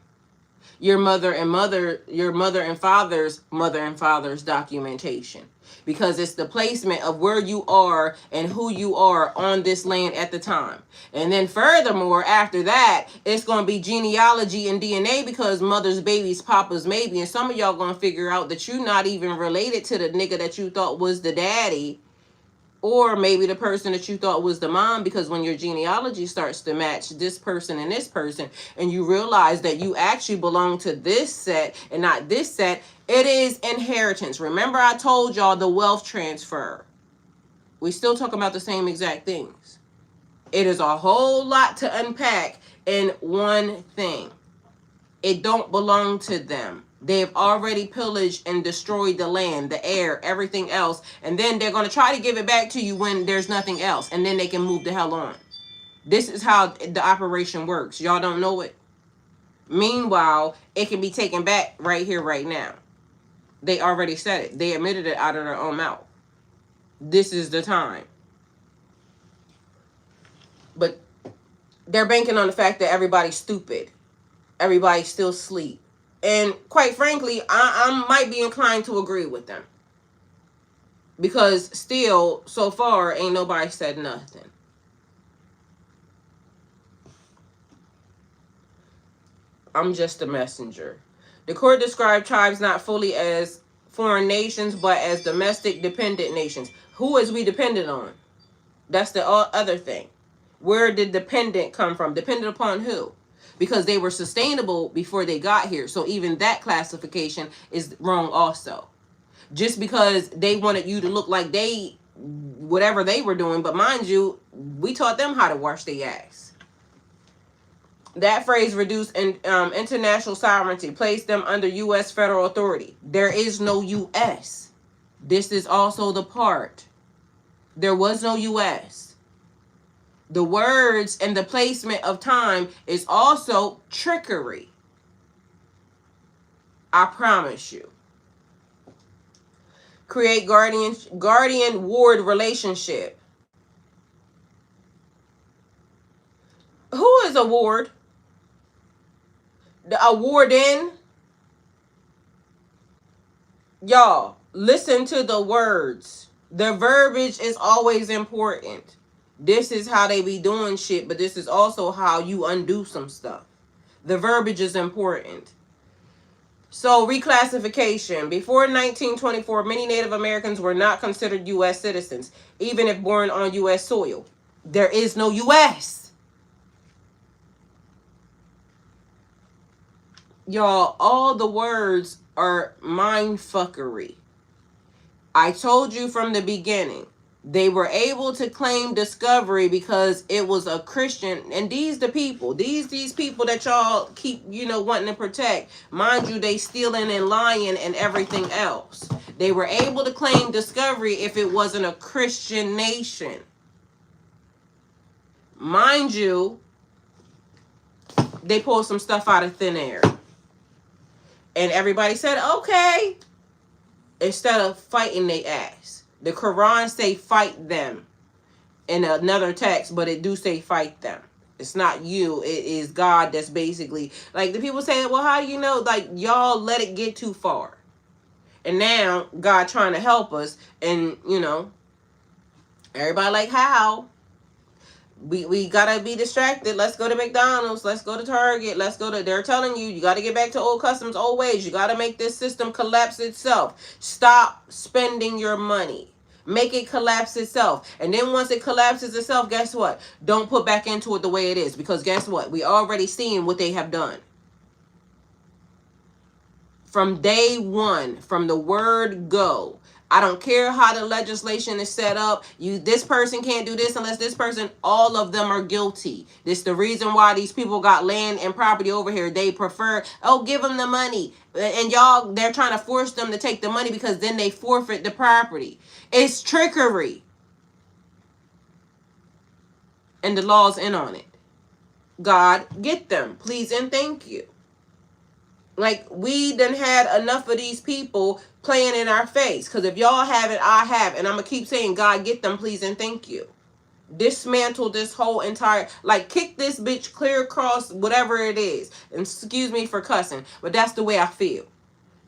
Your mother and father's mother and father's documentation. Because it's the placement of where you are and who you are on this land at the time. And then furthermore, after that, it's going to be genealogy and DNA, because mother's baby's papa's maybe. And some of y'all going to figure out that you're not even related to the nigga that you thought was the daddy, Or maybe the person that you thought was the mom, because when your genealogy starts to match this person and this person, and you realize that you actually belong to this set and not this set, it is inheritance. Remember, I told y'all the wealth transfer. We still talking about the same exact things. It is a whole lot to unpack in one thing. It don't belong to them. They've already pillaged and destroyed the land, the air, everything else. And then they're going to try to give it back to you when there's nothing else. And then they can move the hell on. This is how the operation works. Y'all don't know it. Meanwhile, it can be taken back right here, right now. They already said it. They admitted it out of their own mouth. This is the time. But they're banking on the fact that everybody's stupid. Everybody's still asleep. And quite frankly, I might be inclined to agree with them. Because still, so far, ain't nobody said nothing. I'm just a messenger. The court described tribes not fully as foreign nations, but as domestic dependent nations. Who is we dependent on? That's the other thing. Where did dependent come from? Dependent upon who? Because they were sustainable before they got here. So even that classification is wrong also. Just because they wanted you to look like they, whatever they were doing. But mind you, we taught them how to wash their ass. That phrase reduced international sovereignty, placed them under U.S. federal authority. There is no U.S. This is also the part. There was no U.S. The words and the placement of time is also trickery. I promise you. Create guardian-ward relationship. Who is a ward? A warden? Y'all, listen to the words. The verbiage is always important. This is how they be doing shit, but this is also how you undo some stuff. The verbiage is important. So, reclassification. Before 1924, many Native Americans were not considered U.S. citizens, even if born on U.S. soil. There is no U.S. Y'all, all the words are mindfuckery. I told you from the beginning. They were able to claim discovery because it was a Christian, and these people that y'all keep, wanting to protect. Mind you, they stealing and lying and everything else. They were able to claim discovery if it wasn't a Christian nation. Mind you, they pulled some stuff out of thin air. And everybody said, okay, instead of fighting their ass. The Quran say fight them in another text, but it do say fight them. It's not you. It is God that's basically, like the people say, well, how do you know? Like, y'all let it get too far. And now God trying to help us. And, everybody like, how? We gotta be distracted. Let's go to McDonald's. Let's go to Target. They're telling you gotta get back to old customs, old ways. You gotta make this system collapse itself. Stop spending your money. Make it collapse itself. And then once it collapses itself, guess what? Don't put back into it the way it is. Because guess what? We already seen what they have done. From day one, from the word go. I don't care how the legislation is set up. This person can't do this unless this person, all of them are guilty. This is the reason why these people got land and property over here. They prefer, give them the money. And y'all, they're trying to force them to take the money because then they forfeit the property. It's trickery. And the law's in on it. God, get them, please and thank you. Like, we done had enough of these people playing in our face. Because if y'all have it, I have. And I'm going to keep saying, God, get them, please, and thank you. Dismantle this whole entire, kick this bitch clear across whatever it is. And excuse me for cussing, but that's the way I feel.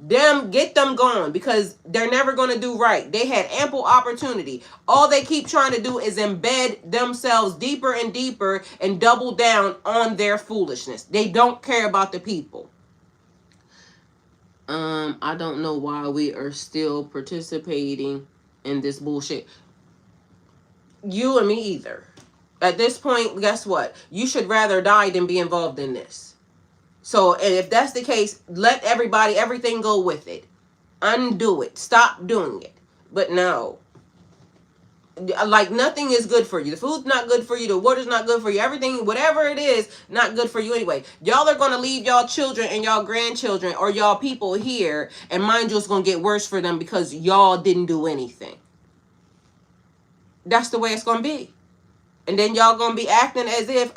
Get them gone, because they're never going to do right. They had ample opportunity. All they keep trying to do is embed themselves deeper and deeper and double down on their foolishness. They don't care about the people. I don't know why we are still participating in this bullshit. you and me either. At this point, guess what? You should rather die than be involved in this. So, and if that's the case, let everything go with it. Undo it. Stop doing it. But no. Like, nothing is good for you. The food's not good for you. The water's not good for you. Everything, whatever it is, not good for you anyway. Y'all are going to leave y'all children and y'all grandchildren or y'all people here, and mind you, it's going to get worse for them because y'all didn't do anything. That's the way it's going to be. And then y'all gonna be acting as if,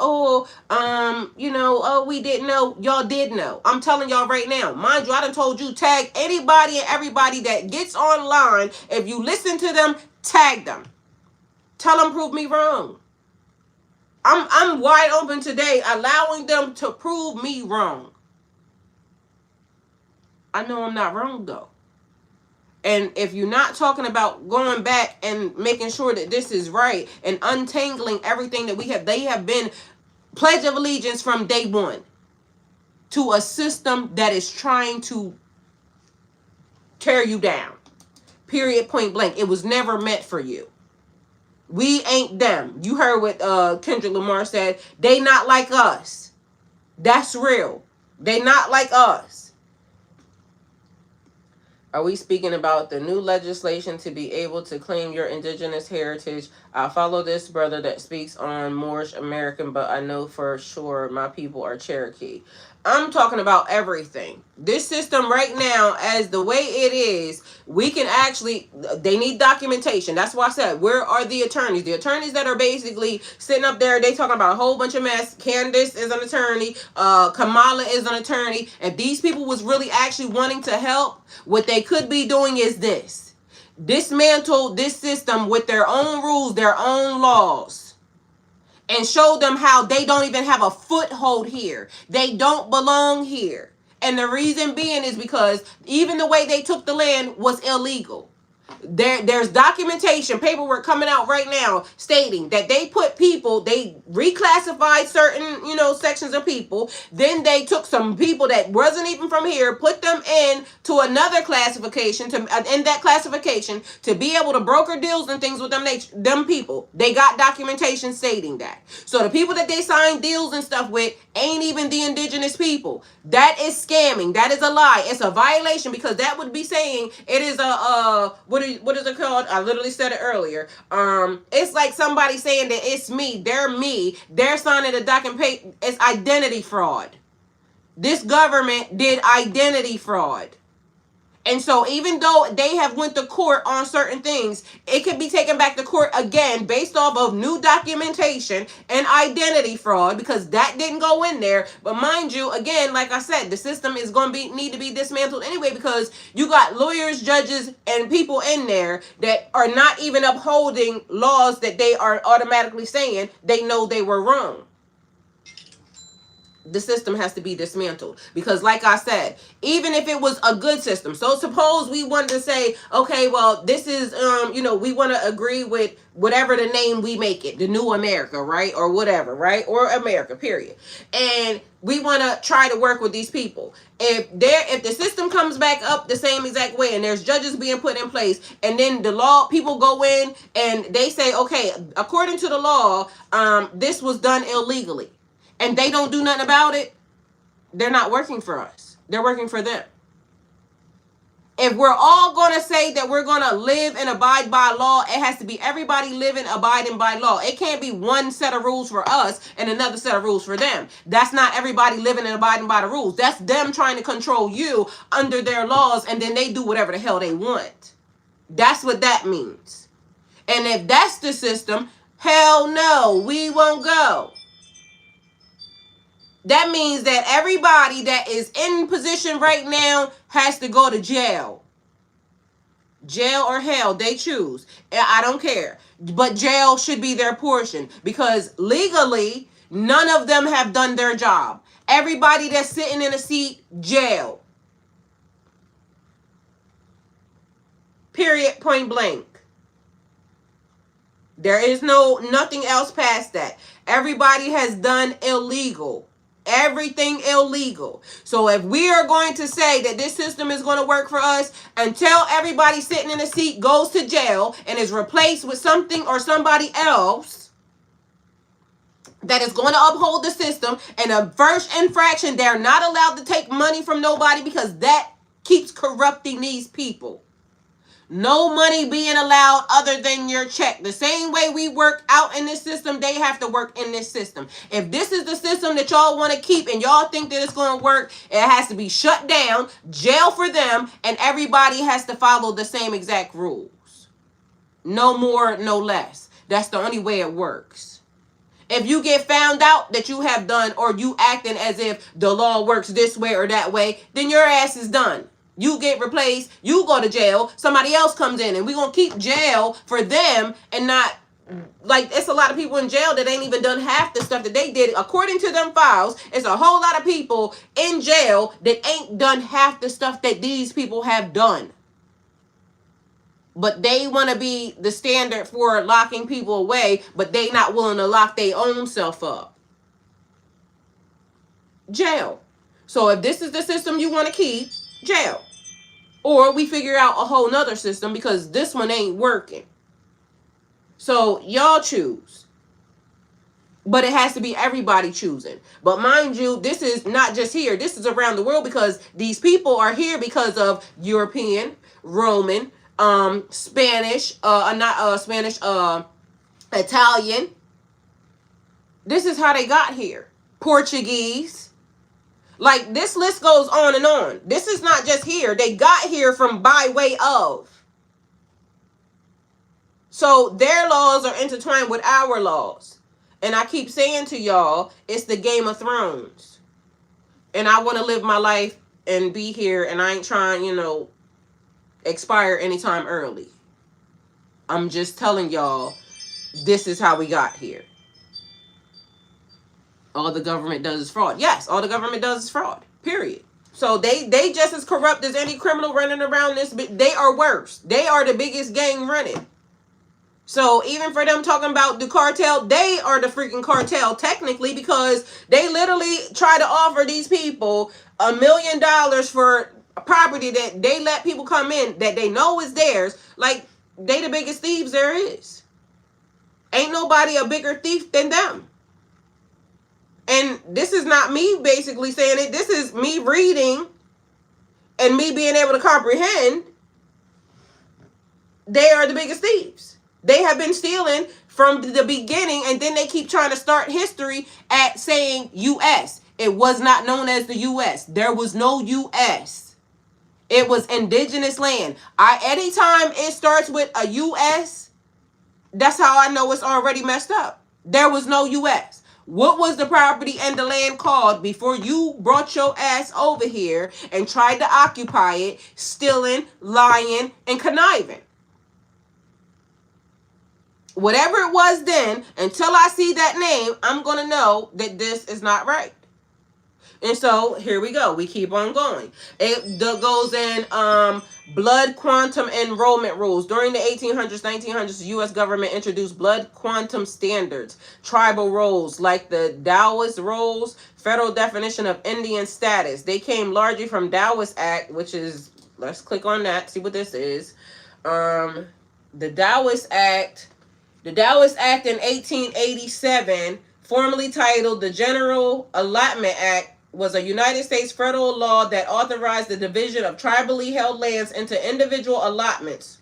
we didn't know. Y'all did know. I'm telling y'all right now. Mind you, I done told you, tag anybody and everybody that gets online. If you listen to them, tag them. Tell them prove me wrong. I'm wide open today, allowing them to prove me wrong. I know I'm not wrong, though. And if you're not talking about going back and making sure that this is right and untangling everything that they have been Pledge of Allegiance from day one to a system that is trying to tear you down. Period, point blank. It was never meant for you. We ain't them. You heard what Kendrick Lamar said. They not like us. That's real. They not like us. Are we speaking about the new legislation to be able to claim your indigenous heritage? I follow this brother that speaks on Moorish American, but I know for sure my people are Cherokee. I'm talking about everything. This system right now, as the way it is, we can actually, they need documentation. That's why I said, where are the attorneys? The attorneys that are basically sitting up there, they talking about a whole bunch of mess. Candace is an attorney. Kamala is an attorney. If these people was really actually wanting to help, what they could be doing is this. Dismantle this system with their own rules, their own laws. And show them how they don't even have a foothold here. They don't belong here. And the reason being is because even the way they took the land was illegal. There's documentation, paperwork coming out right now stating that they put people, they reclassified certain, sections of people. Then they took some people that wasn't even from here, put them in to another classification, in that classification to be able to broker deals and things with them people. They got documentation stating that. So the people that they signed deals and stuff with ain't even the indigenous people. That is scamming. That is a lie. It's a violation because that would be saying it is what is it called? I literally said it earlier. It's like somebody saying that it's me. They're signing a document. It's identity fraud. This government did identity fraud. And so even though they have went to court on certain things, it could be taken back to court again based off of new documentation and identity fraud because that didn't go in there. But mind you, again, like I said, the system is going to need to be dismantled anyway because you got lawyers, judges, and people in there that are not even upholding laws that they are automatically saying they know they were wrong. The system has to be dismantled because like I said, even if it was a good system, so suppose we wanted to say, okay, well, this is, we want to agree with whatever the name we make it, the new America, right? Or whatever, right? Or America, period. And we want to try to work with these people. If the system comes back up the same exact way and there's judges being put in place and then the law, people go in and they say, okay, according to the law, this was done illegally. And they don't do nothing about it, they're not working for us. They're working for them. If we're all going to say that we're going to live and abide by law, it has to be everybody living, abiding by law. It can't be one set of rules for us and another set of rules for them. That's not everybody living and abiding by the rules. That's them trying to control you under their laws, and then they do whatever the hell they want. That's what that means. And if that's the system, hell no, we won't go. That means that everybody that is in position right now has to go to jail. Jail or hell, they choose. I don't care. But jail should be their portion because legally, none of them have done their job. Everybody that's sitting in a seat, jail. Period, point blank. There is nothing else past that. Everybody has done illegal. Everything illegal. So if we are going to say that this system is going to work for us until everybody sitting in a seat goes to jail and is replaced with something or somebody else that is going to uphold the system, and a first infraction, they're not allowed to take money from nobody because that keeps corrupting these people. No money being allowed other than your check. The same way we work out in this system, they have to work in this system. If this is the system that y'all want to keep and y'all think that it's going to work, it has to be shut down, jail for them, and everybody has to follow the same exact rules. No more, no less. That's the only way it works. If you get found out that you have done, or you acting as if the law works this way or that way, then your ass is done. You get replaced, you go to jail, somebody else comes in, and we're going to keep jail for them and not, like, it's a lot of people in jail that ain't even done half the stuff that they did. According to them files, it's a whole lot of people in jail that ain't done half the stuff that these people have done. But they want to be the standard for locking people away, but they not willing to lock their own self up. Jail. So if this is the system you want to keep, jail. Or we figure out a whole nother system because this one ain't working. So y'all choose. But it has to be everybody choosing. But mind you, this is not just here. This is around the world because these people are here because of European, Roman, Spanish, Italian. This is how they got here. Portuguese. Like, this list goes on and on. This is not just here. They got here from by way of. So their laws are intertwined with our laws. And I keep saying to y'all, it's the Game of Thrones. And I want to live my life and be here. And I ain't trying, expire anytime early. I'm just telling y'all, this is how we got here. All the government does is fraud. Yes, all the government does is fraud. Period. So they just as corrupt as any criminal running around this. They are worse. They are the biggest gang running. So even for them talking about the cartel, they are the freaking cartel technically, because they literally try to offer these people $1 million for a property that they let people come in that they know is theirs. Like, they the biggest thieves there is. Ain't nobody a bigger thief than them. And this is not me basically saying it. This is me reading and me being able to comprehend. They are the biggest thieves. They have been stealing from the beginning, and then they keep trying to start history at saying U.S. It was not known as the U.S. There was no U.S. It was indigenous land. Anytime it starts with a U.S., that's how I know it's already messed up. There was no U.S. What was the property and the land called before you brought your ass over here and tried to occupy it, stealing, lying, and conniving? Whatever it was then, until I see that name, I'm going to know that this is not right. And so here we go. We keep on going. It goes in blood quantum enrollment rules. During the 1800s, 1900s, the U.S. government introduced blood quantum standards, tribal roles like the Taoist roles, federal definition of Indian status. They came largely from Taoist Act, which is, let's click on that, see what this is. The Taoist Act in 1887, formerly titled the General Allotment Act, was a United States federal law that authorized the division of tribally held lands into individual allotments.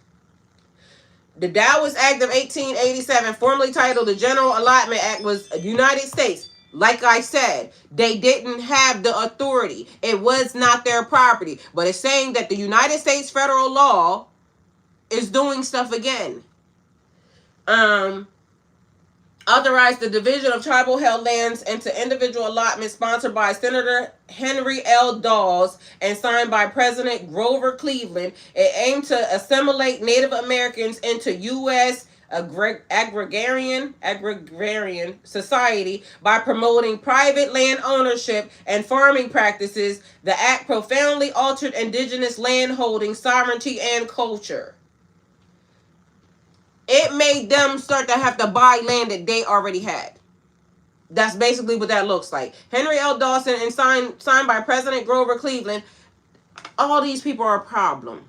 The Taoist Act of 1887, formerly titled the General Allotment Act, was a United States. Like I said, they didn't have the authority. It was not their property. But it's saying that the United States federal law is doing stuff again. Authorized the division of tribal held lands into individual allotments, sponsored by Senator Henry L. Dawes and signed by President Grover Cleveland. It aimed to assimilate Native Americans into U.S. agrarian society by promoting private land ownership and farming practices. The act profoundly altered indigenous land holding, sovereignty, and culture. It made them start to have to buy land that they already had. That's basically what that looks like. Henry L. Dawson and signed by President Grover Cleveland. All these people are a problem.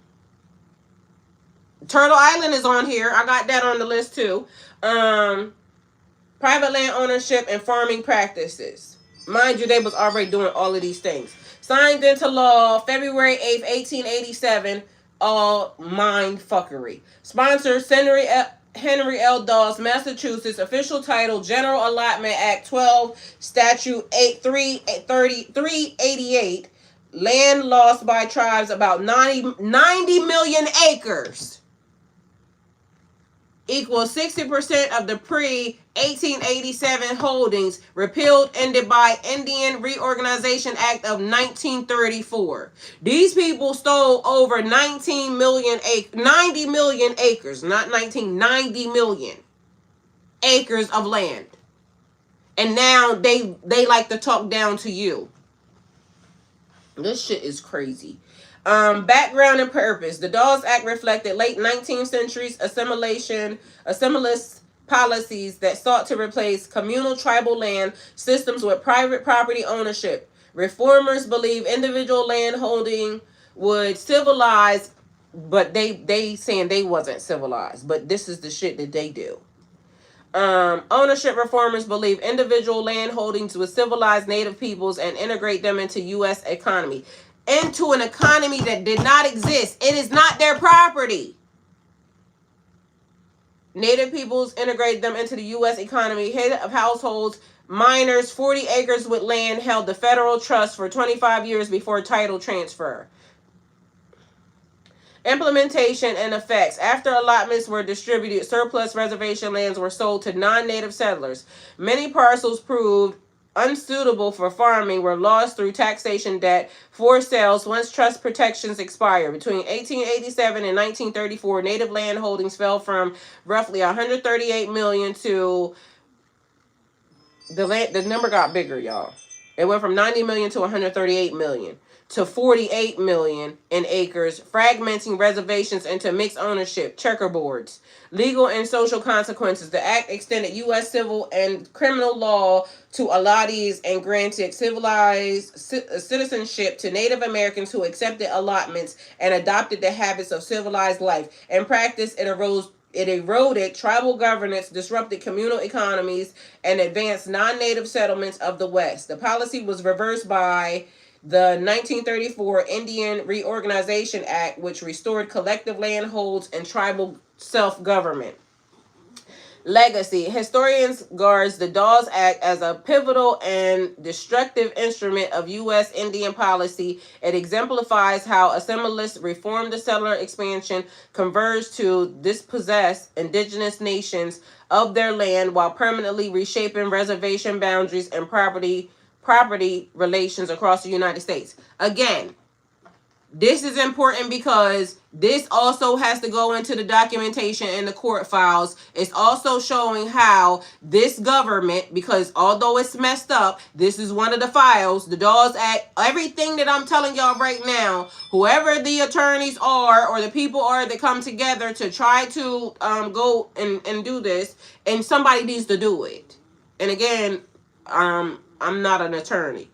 Turtle Island is on here. I got that on the list too. Private land ownership and farming practices. Mind you, they was already doing all of these things. Signed into law February 8th, 1887. All mind fuckery. Sponsor Henry L. Dawes, Massachusetts. Official title General Allotment Act 12, Statute 388. Land lost by tribes about 90 million acres. Equals 60% of the pre-1887 holdings, repealed, ended by Indian Reorganization Act of 1934. These people stole over 90 million acres, not 90 million acres of land. And now they like to talk down to you. This shit is crazy. Background and purpose. The Dawes Act reflected late 19th century's assimilationist policies that sought to replace communal tribal land systems with private property ownership. Reformers believe individual land holding would civilize, but they saying they wasn't civilized. But this is the shit that they do. Ownership reformers believe individual land holdings would civilize native peoples and integrate them into U.S. economy. Into an economy that did not exist. It is not their property. Native peoples integrate them into the U.S. economy. Head of households, minors, 40 acres with land held the federal trust for 25 years before title transfer. Implementation and effects. After allotments were distributed, surplus reservation lands were sold to non-native settlers. Many parcels proved unsuitable for farming were lost through taxation debt, forced sales once trust protections expired. Between 1887 and 1934, native land holdings fell from roughly 138 million to the number got bigger, y'all. It went from 90 million to 138 million to 48 million in acres, fragmenting reservations into mixed ownership, checkerboards. Legal and social consequences. The act extended U.S. civil and criminal law to allottees and granted civilized citizenship to Native Americans who accepted allotments and adopted the habits of civilized life. In practice, it eroded tribal governance, disrupted communal economies, and advanced non-native settlements of the West. The policy was reversed by the 1934 Indian Reorganization Act, which restored collective landholds and tribal self-government. Legacy. Historians regards the Dawes Act as a pivotal and destructive instrument of U.S. Indian policy. It exemplifies how assimilatists reformed the settler expansion, converged to dispossess indigenous nations of their land while permanently reshaping reservation boundaries and property relations across the United States. Again, this is important because this also has to go into the documentation in the court files. It's also showing how this government, because although it's messed up, this is one of the files, the Dawes Act, everything that I'm telling y'all right now, whoever the attorneys are or the people are that come together to try to go and do this, and somebody needs to do it. And again, I'm not an attorney,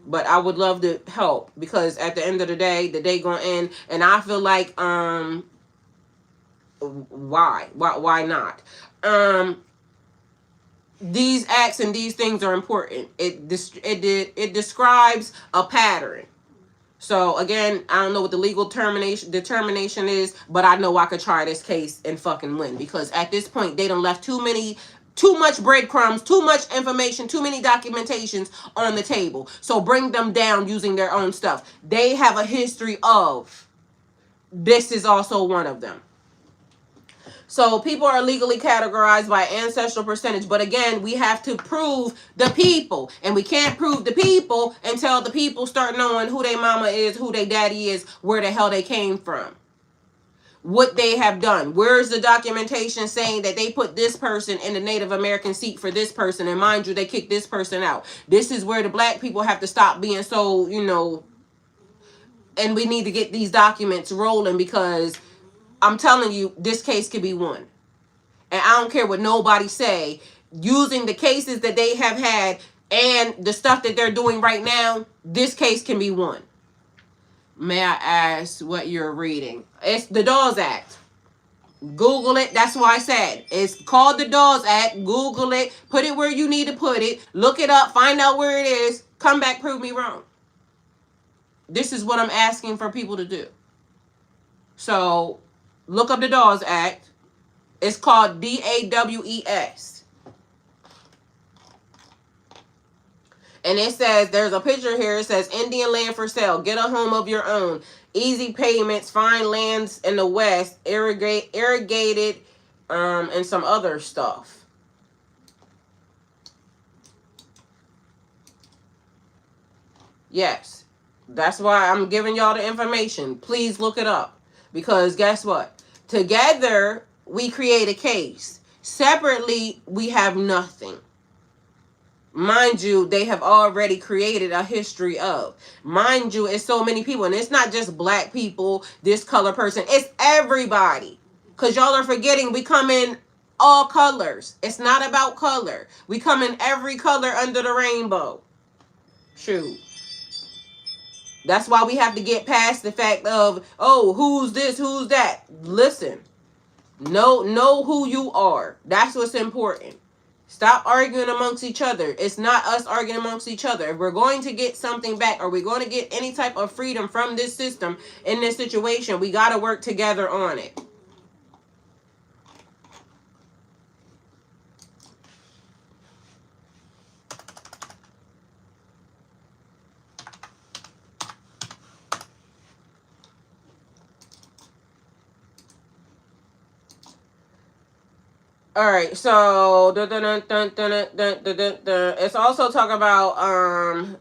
but I would love to help because at the end of the day gonna end, and I feel like why not? These acts and these things are important. It describes a pattern. So again, I don't know what the legal determination is, but I know I could try this case and fucking win because at this point they done left too much breadcrumbs, too much information, too many documentations on the table. So bring them down using their own stuff. They have a history of. This is also one of them. So people are legally categorized by ancestral percentage. But again, we have to prove the people. And we can't prove the people until the people start knowing who their mama is, who their daddy is, where the hell they came from. What they have done. Where's the documentation saying that they put this person in the Native American seat for this person, and mind you, they kicked this person out. This is where the black people have to stop being so, and we need to get these documents rolling because I'm telling you, this case could be won. And I don't care what nobody say. using the cases that they have had and the stuff that they're doing right now, this case can be won. May I ask what you're reading? It's the Dawes Act. Google it. That's why I said it's called the Dawes Act. Google it. Put it where you need to put it. Look it up. Find out where it is. Come back, prove me wrong. This is what I'm asking for people to do. So look up the Dawes Act. It's called DAWES. And it says, there's a picture here. It says, Indian land for sale. Get a home of your own. Easy payments. Find lands in the West. Irrigated, and some other stuff. Yes. That's why I'm giving y'all the information. Please look it up. Because guess what? Together, we create a case. Separately, we have nothing. Mind you, they have already created a history of. Mind you, it's so many people. And it's not just black people, this color person. It's everybody. Because y'all are forgetting we come in all colors. It's not about color. We come in every color under the rainbow. Shoot. That's why we have to get past the fact of, oh, who's this, who's that. Listen. Know who you are. That's what's important. Stop arguing amongst each other. It's not us arguing amongst each other. If we're going to get something back, or we're going to get any type of freedom from this system in this situation, we got to work together on it. All right, so it's also talking about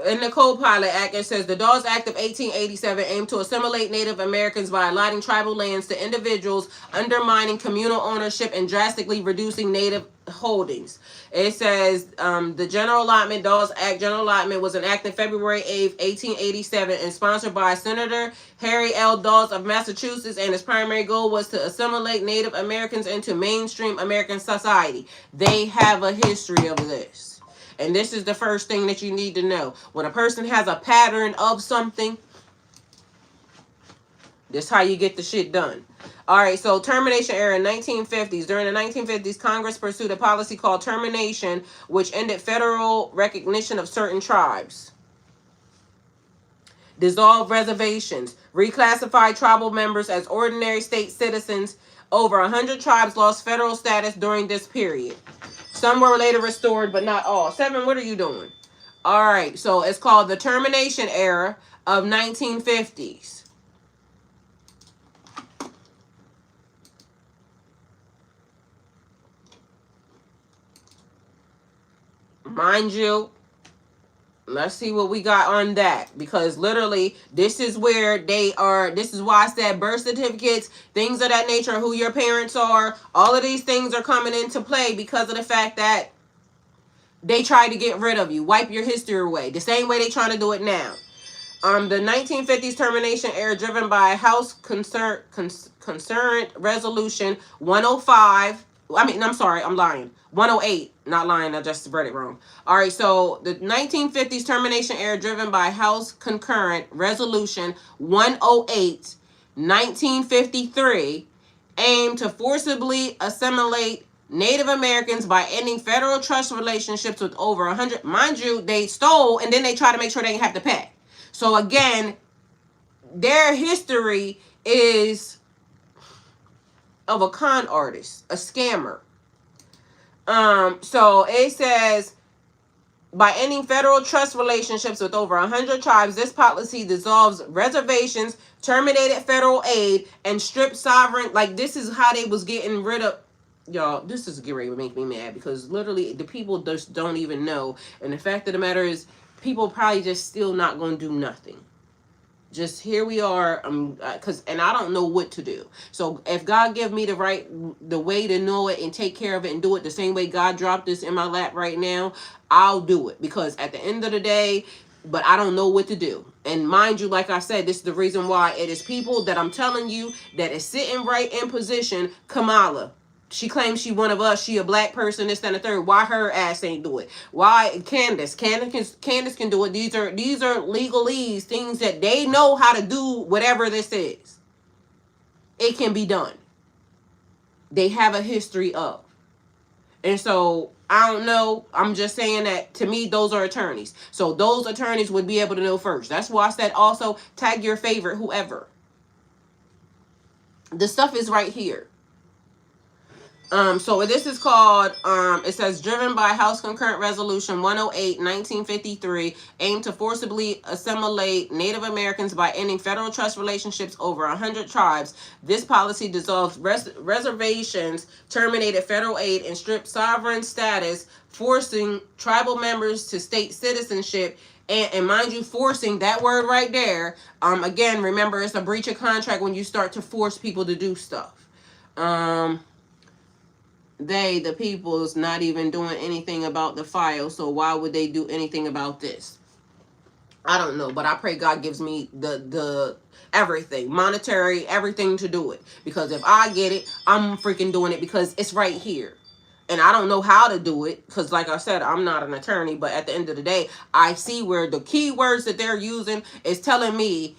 in the Co-Pilot Act. It says the Dawes Act of 1887 aimed to assimilate Native Americans by allotting tribal lands to individuals, undermining communal ownership and drastically reducing Native holdings. It says the General Allotment, Dawes Act, General Allotment was enacted February 8th, 1887 and sponsored by Senator Harry L. Dawes of Massachusetts, and its primary goal was to assimilate Native Americans into mainstream American society. They have a history of this. And this is the first thing that you need to know. When a person has a pattern of something, this is how you get the shit done. All right, so termination era in 1950s. During the 1950s, Congress pursued a policy called termination, which ended federal recognition of certain tribes. Dissolved reservations. Reclassified tribal members as ordinary state citizens. Over 100 tribes lost federal status during this period. Some were later restored, but not all. 7, what are you doing? All right, so it's called the termination era of 1950s. Mind you, let's see what we got on that. Because literally, this is where they are. This is why I said birth certificates, things of that nature, who your parents are. All of these things are coming into play because of the fact that they tried to get rid of you. Wipe your history away. The same way they're trying to do it now. The 1950s termination era driven by House Concurrent Resolution 105. I'm sorry, I'm lying. 108. Not lying, I just read it wrong. All right, so the 1950s termination era driven by House Concurrent Resolution 108, 1953, aimed to forcibly assimilate Native Americans by ending federal trust relationships with over 100. Mind you, they stole and then they try to make sure they didn't have to pay. So again, their history is of a con artist, a scammer. So it says, by ending federal trust relationships with over 100 tribes, this policy dissolves reservations, terminated federal aid, and stripped sovereign. Like, this is how they was getting rid of. Y'all, this is getting ready to make me mad because literally the people just don't even know. And the fact of the matter is, people probably just still not going to do nothing. Just here we are, and I don't know what to do. So if God give me the way to know it and take care of it and do it the same way God dropped this in my lap right now, I'll do it. Because at the end of the day, but I don't know what to do. And mind you, like I said, this is the reason why it is people that I'm telling you that is sitting right in position, Kamala. She claims she one of us. She a black person, this, that, and the third. Why her ass ain't do it? Why Candace can do it. These are legalese, things that they know how to do. Whatever this is, it can be done. They have a history of, and so I don't know. I'm just saying that to me, those are attorneys. So those attorneys would be able to know first. That's why I said also tag your favorite whoever. The stuff is right here. So this is called, it says, driven by House Concurrent Resolution 108, 1953, aimed to forcibly assimilate Native Americans by ending federal trust relationships over 100 tribes. This policy dissolved reservations, terminated federal aid, and stripped sovereign status, forcing tribal members to state citizenship. And mind you, forcing, that word right there, again, remember, it's a breach of contract when you start to force people to do stuff. The people, is not even doing anything about the file, so why would they do anything about this? I don't know, but I pray God gives me the everything, monetary, everything to do it. Because if I get it, I'm freaking doing it because it's right here. And I don't know how to do it because, like I said, I'm not an attorney. But at the end of the day, I see where the key words that they're using is telling me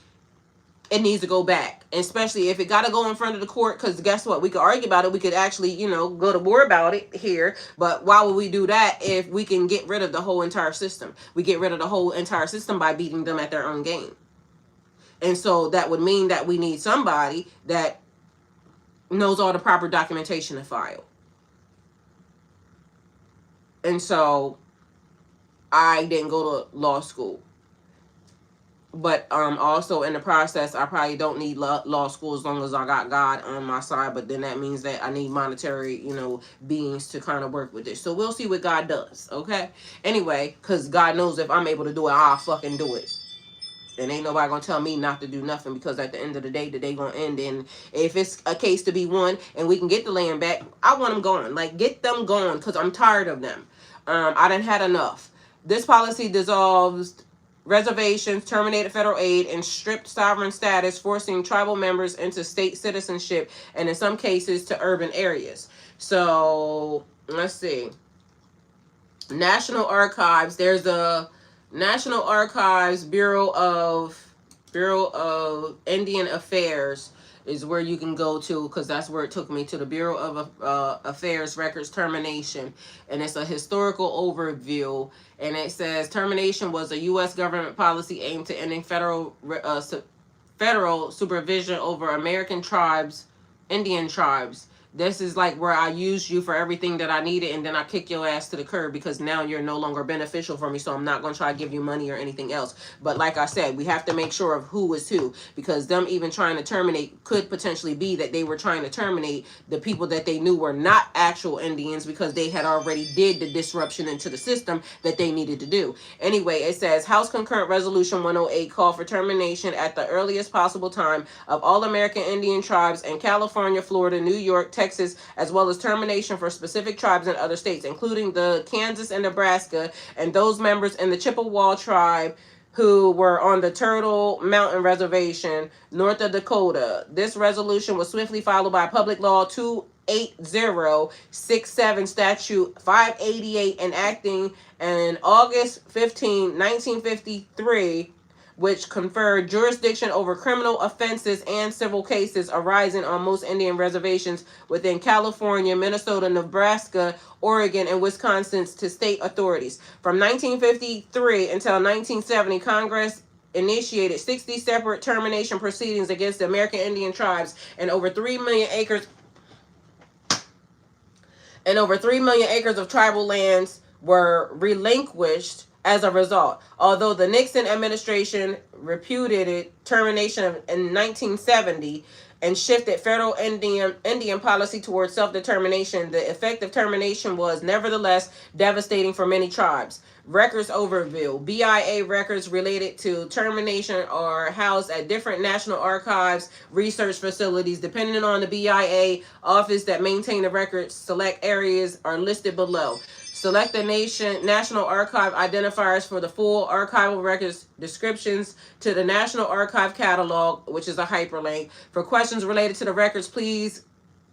it needs to go back, especially if it got to go in front of the court, because guess what? We could argue about it. We could actually, you know, go to war about it here. But why would we do that if we can get rid of the whole entire system? We get rid of the whole entire system by beating them at their own game. And so that would mean that we need somebody that knows all the proper documentation to file. And so I didn't go to law school. But also in the process, I probably don't need law school as long as I got God on my side. But then that means that I need monetary, you know, beings to kind of work with this. So we'll see what God does, okay? Anyway, because God knows if I'm able to do it, I'll fucking do it. And ain't nobody gonna tell me not to do nothing, because at the end of the day, the day gonna end. And if it's a case to be won and we can get the land back, I want them gone. Like, get them gone, because I'm tired of them. I done had enough. This policy dissolves reservations, terminated federal aid, and stripped sovereign status, forcing tribal members into state citizenship, and in some cases to urban areas. So let's see. National Archives. There's a National Archives Bureau of Indian Affairs is where you can go to, because that's where it took me to, the Bureau of Affairs Records Termination. And it's a historical overview. And it says termination was a U.S. government policy aimed to ending federal supervision over American tribes, Indian tribes. This is like where I used you for everything that I needed, and then I kick your ass to the curb because now you're no longer beneficial for me, so I'm not going to try to give you money or anything else. But like I said, we have to make sure of who is who, because them even trying to terminate could potentially be that they were trying to terminate the people that they knew were not actual Indians, because they had already did the disruption into the system that they needed to do. Anyway, it says House Concurrent Resolution 108 called for termination at the earliest possible time of all American Indian tribes in California, Florida, New York, Texas, as well as termination for specific tribes in other states, including the Kansas and Nebraska, and those members in the Chippewa tribe who were on the Turtle Mountain Reservation, north of Dakota. This resolution was swiftly followed by Public Law 28067, Statute 588, enacting on August 15, 1953, which conferred jurisdiction over criminal offenses and civil cases arising on most Indian reservations within California, Minnesota, Nebraska, Oregon, and Wisconsin to state authorities. From 1953 until 1970, Congress initiated 60 separate termination proceedings against the American Indian tribes, and over 3 million acres of tribal lands were relinquished as a result. Although the Nixon administration repudiated termination in 1970 and shifted federal Indian policy towards self-determination, the effect of termination was nevertheless devastating for many tribes. Records overview. BIA records related to termination are housed at different National Archives research facilities. Depending on the BIA office that maintain the records, select areas are listed below. Select the National Archive identifiers for the full archival records descriptions to the National Archive catalog, which is a hyperlink. For questions related to the records, please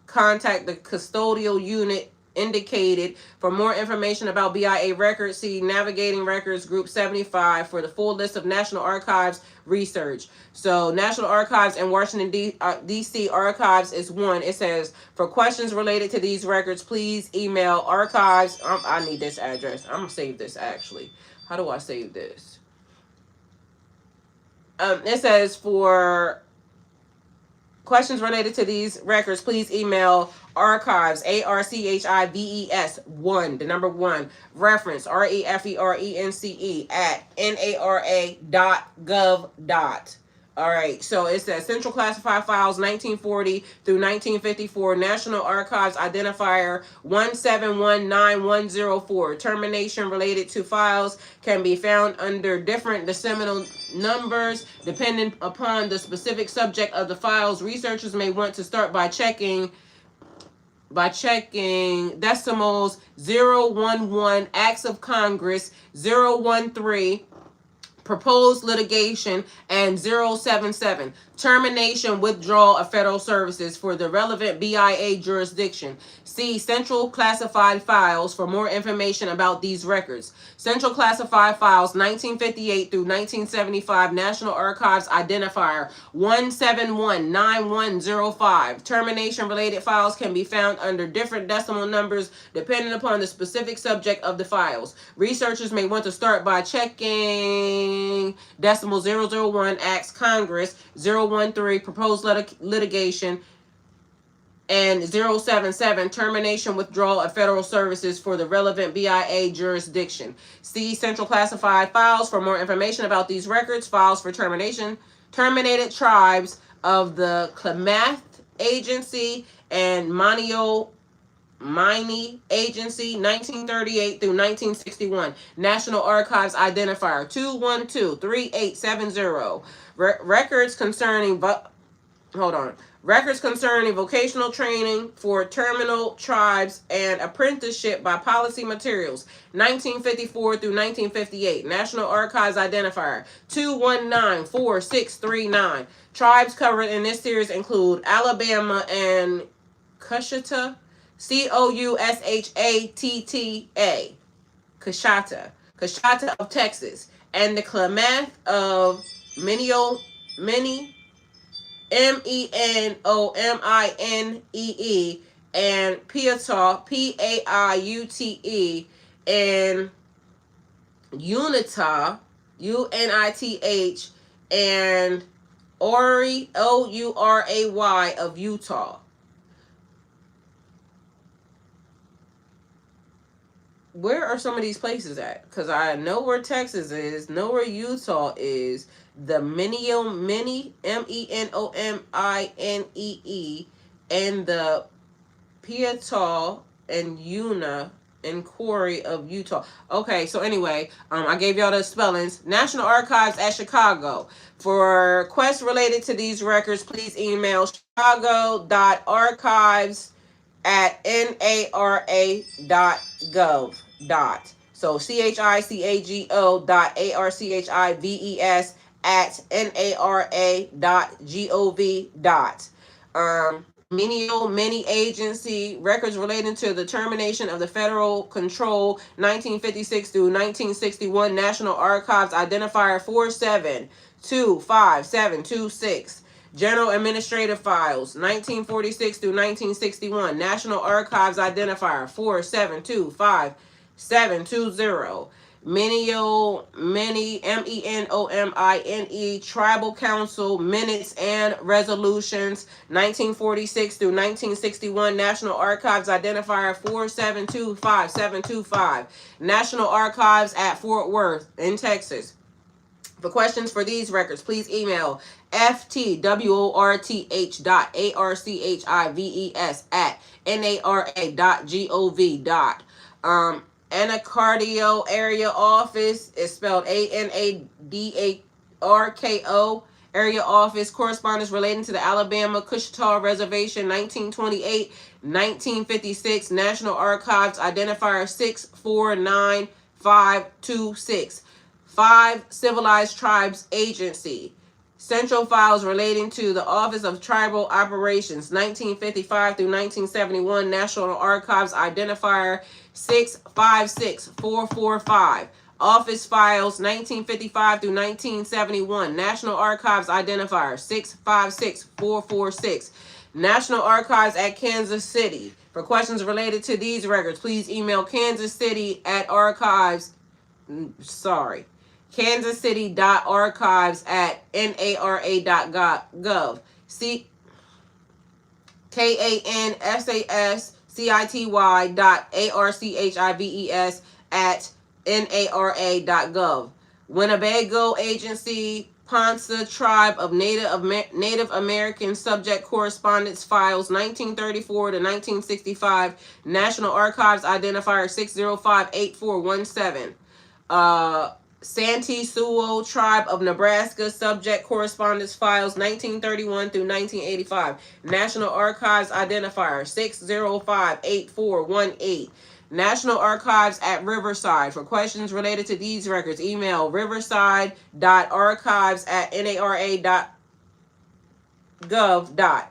contact the custodial unit indicated. For more information about BIA records, see Navigating Records Group 75 for the full list of National Archives research. So National Archives and Washington, D.C. Archives is one. It says, for questions related to these records, please email archives. I need this address. I'm going to save this actually. How do I save this? It says, for questions related to these records, please email archives, ARCHIVES 1, the number 1, reference, REFERENCE at NARA.gov. All right, so it says Central Classified Files 1940 through 1954, National Archives Identifier 1719104. Termination related to files can be found under different disseminal numbers depending upon the specific subject of the files. Researchers may want to start by checking decimals 011, Acts of Congress 013, proposed litigation, and 077, termination, withdrawal of federal services for the relevant BIA jurisdiction. See Central Classified Files for more information about these records. Central Classified Files 1958 through 1975, National Archives Identifier 1719105. Termination related files can be found under different decimal numbers depending upon the specific subject of the files. Researchers may want to start by checking decimal 001, Acts Congress 013, proposed litigation, and 077, termination, withdrawal of federal services for the relevant BIA jurisdiction. See Central Classified Files for more information about these records. Files for termination, terminated tribes of the Klamath Agency and Miney Agency, 1938 through 1961. National Archives Identifier 2123870. Records concerning vocational training for terminal tribes and apprenticeship by policy materials, 1954 through 1958. National Archives Identifier 2194639. Tribes covered in this series include Alabama and Coushatta, Coushatta, Coushatta of Texas, and the Klamath of Menomine, and Piaute, Paite, and Unita, UNITH, and Ouray, Ouray of Utah. Where are some of these places at? Because I know where Texas is, know where Utah is, the Menomine, Menomine, and the Piaute and Una and Corey of Utah. Okay, so anyway, I gave y'all the spellings. National Archives at Chicago. For requests related to these records, please email chicago.archives@nara.gov. So chicago.archives@nara.gov. Many agency records relating to the termination of the federal control 1956 through 1961. National Archives Identifier 4725726. General Administrative Files 1946 through 1961. National Archives Identifier 4725720. Menomine, Tribal Council Minutes and Resolutions 1946 through 1961. National Archives Identifier 4725725. National Archives at Fort Worth in Texas. For questions for these records, please email ftworth@nara.gov. Anacardio Area Office is spelled ANADARKO. Area Office. Correspondence relating to the Alabama Coushatta Reservation 1928-1956. National Archives Identifier 649526. 5 Civilized Tribes Agency. Central files relating to the Office of Tribal Operations, 1955 through 1971, National Archives Identifier 656445. Office files, 1955 through 1971, National Archives Identifier 656446. National Archives at Kansas City. For questions related to these records, please email kansascity.archives@nara.gov. kansascity.archives@nara.gov. Winnebago Agency, Ponca Tribe of Native American Subject Correspondence Files, 1934 to 1965, National Archives Identifier 6058417. Santee Sioux Tribe of Nebraska Subject Correspondence Files, 1931 through 1985, National Archives Identifier 6058418. National Archives at Riverside. For questions related to these records, email riverside.archives@nara.gov.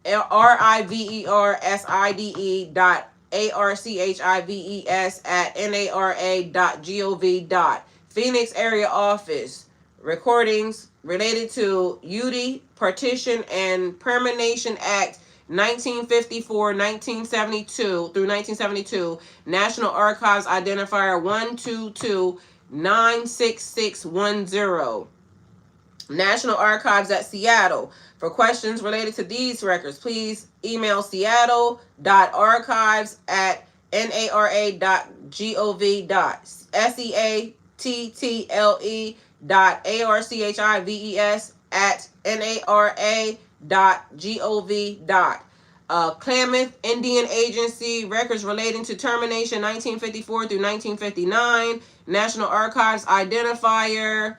riverside.archives@nara.gov. Phoenix Area Office. Recordings related to UD Partition and Termination Act 1954-1972 through 1972, National Archives Identifier 122-96610. National Archives at Seattle. For questions related to these records, please email seattle.archives@nara.gov. seattle.archives@nara.gov. Klamath Indian Agency, records relating to termination 1954 through 1959. National Archives Identifier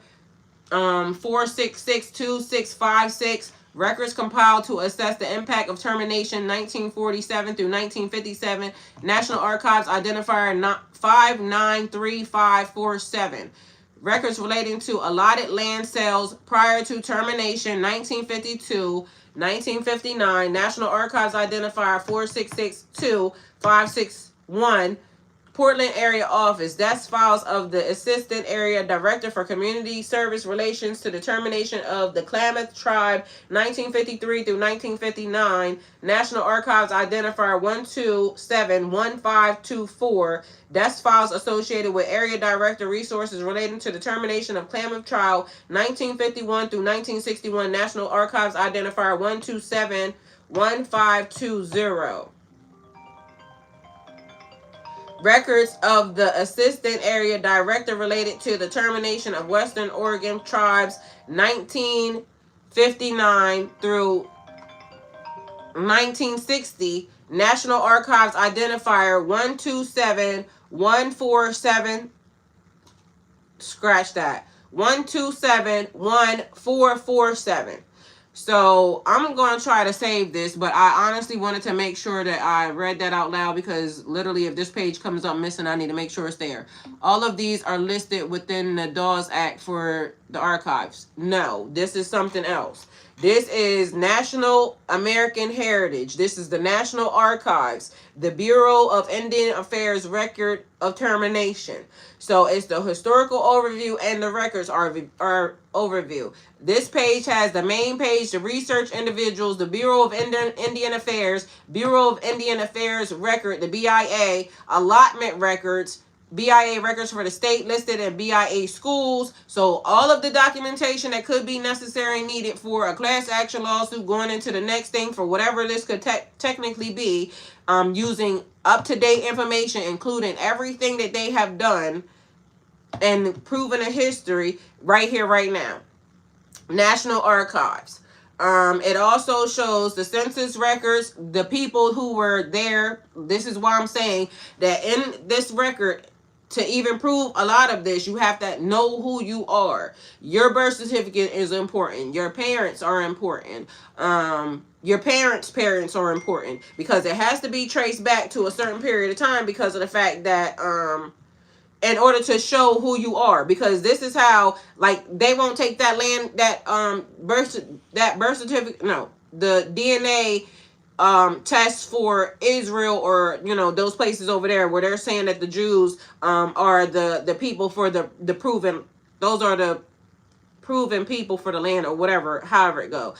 4662656. Records compiled to assess the impact of termination 1947 through 1957. National Archives Identifier 593547. Records relating to allotted land sales prior to termination 1952, 1959. National Archives Identifier 4662561. Portland Area Office. Desk files of the Assistant Area Director for Community Service Relations to the termination of the Klamath Tribe 1953 through 1959. National Archives Identifier 1271524. Desk files associated with Area Director resources relating to the termination of Klamath Tribe 1951 through 1961. National Archives Identifier 1271520. Records of the Assistant Area Director related to the termination of Western Oregon Tribes 1959 through 1960. National Archives Identifier 127147. Scratch that. 127147. So I'm going to try to save this, but I honestly wanted to make sure that I read that out loud, because literally if this page comes up missing, I need to make sure it's there. All of these are listed within the Dawes Act for the archives. No, this is something else. This is National American Heritage. This is the National Archives, the Bureau of Indian Affairs Record of Termination. So it's the historical overview and the records are overview. This page has the main page, the research individuals, the Bureau of Indian Affairs, Bureau of Indian Affairs Record, the BIA, allotment records, BIA records for the state listed, and BIA schools. So all of the documentation that could be necessary and needed for a class action lawsuit going into the next thing for whatever this could technically be, using up-to-date information, including everything that they have done and proven a history right here, right now. National Archives. It also shows the census records, the people who were there. This is why I'm saying that in this record, to even prove a lot of this, you have to know who you are. Your birth certificate is important. Your parents are important. Your parents' parents are important, because it has to be traced back to a certain period of time, because of the fact that in order to show who you are, because this is how, like, they won't take that land, that birth certificate, no, the DNA test for Israel, or those places over there where they're saying that the Jews are the people for the proven, those are the proven people for the land, or whatever, however it go.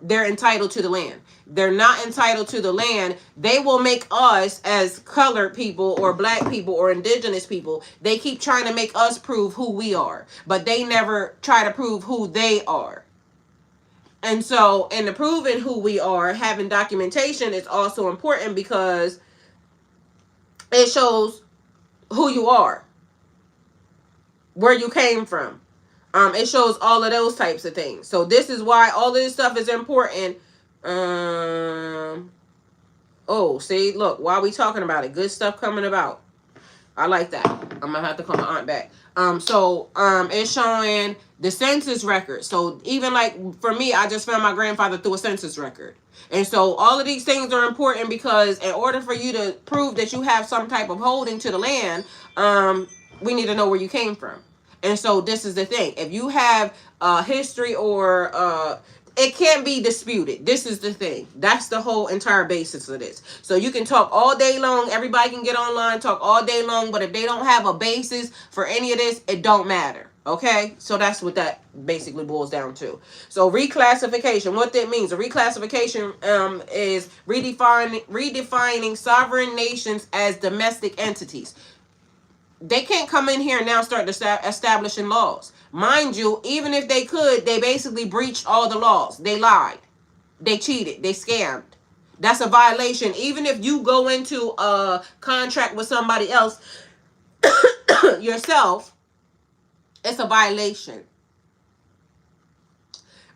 They're entitled to the land. They're not entitled to the land. They will make us, as colored people or black people or indigenous people, they keep trying to make us prove who we are, but they never try to prove who they are. And so, in the proving who we are, having documentation is also important, because it shows who you are, where you came from. It shows all of those types of things. So this is why all of this stuff is important. Oh, see, look, while we talking about it, good stuff coming about. I like that. I'm gonna have to call my aunt back. It's showing the census record. So even like for me, I just found my grandfather through a census record. And so all of these things are important, because in order for you to prove that you have some type of holding to the land, we need to know where you came from. And so this is the thing. If you have history, or it can't be disputed. This is the thing. That's the whole entire basis of this. So you can talk all day long. Everybody can get online, talk all day long. But if they don't have a basis for any of this, it don't matter. Okay? So that's what that basically boils down to. So reclassification. What that means. A reclassification is redefining sovereign nations as domestic entities. They can't come in here and now start establishing laws. Mind you, even if they could, they basically breached all the laws. They lied. They cheated. They scammed. That's a violation. Even if you go into a contract with somebody else yourself, it's a violation.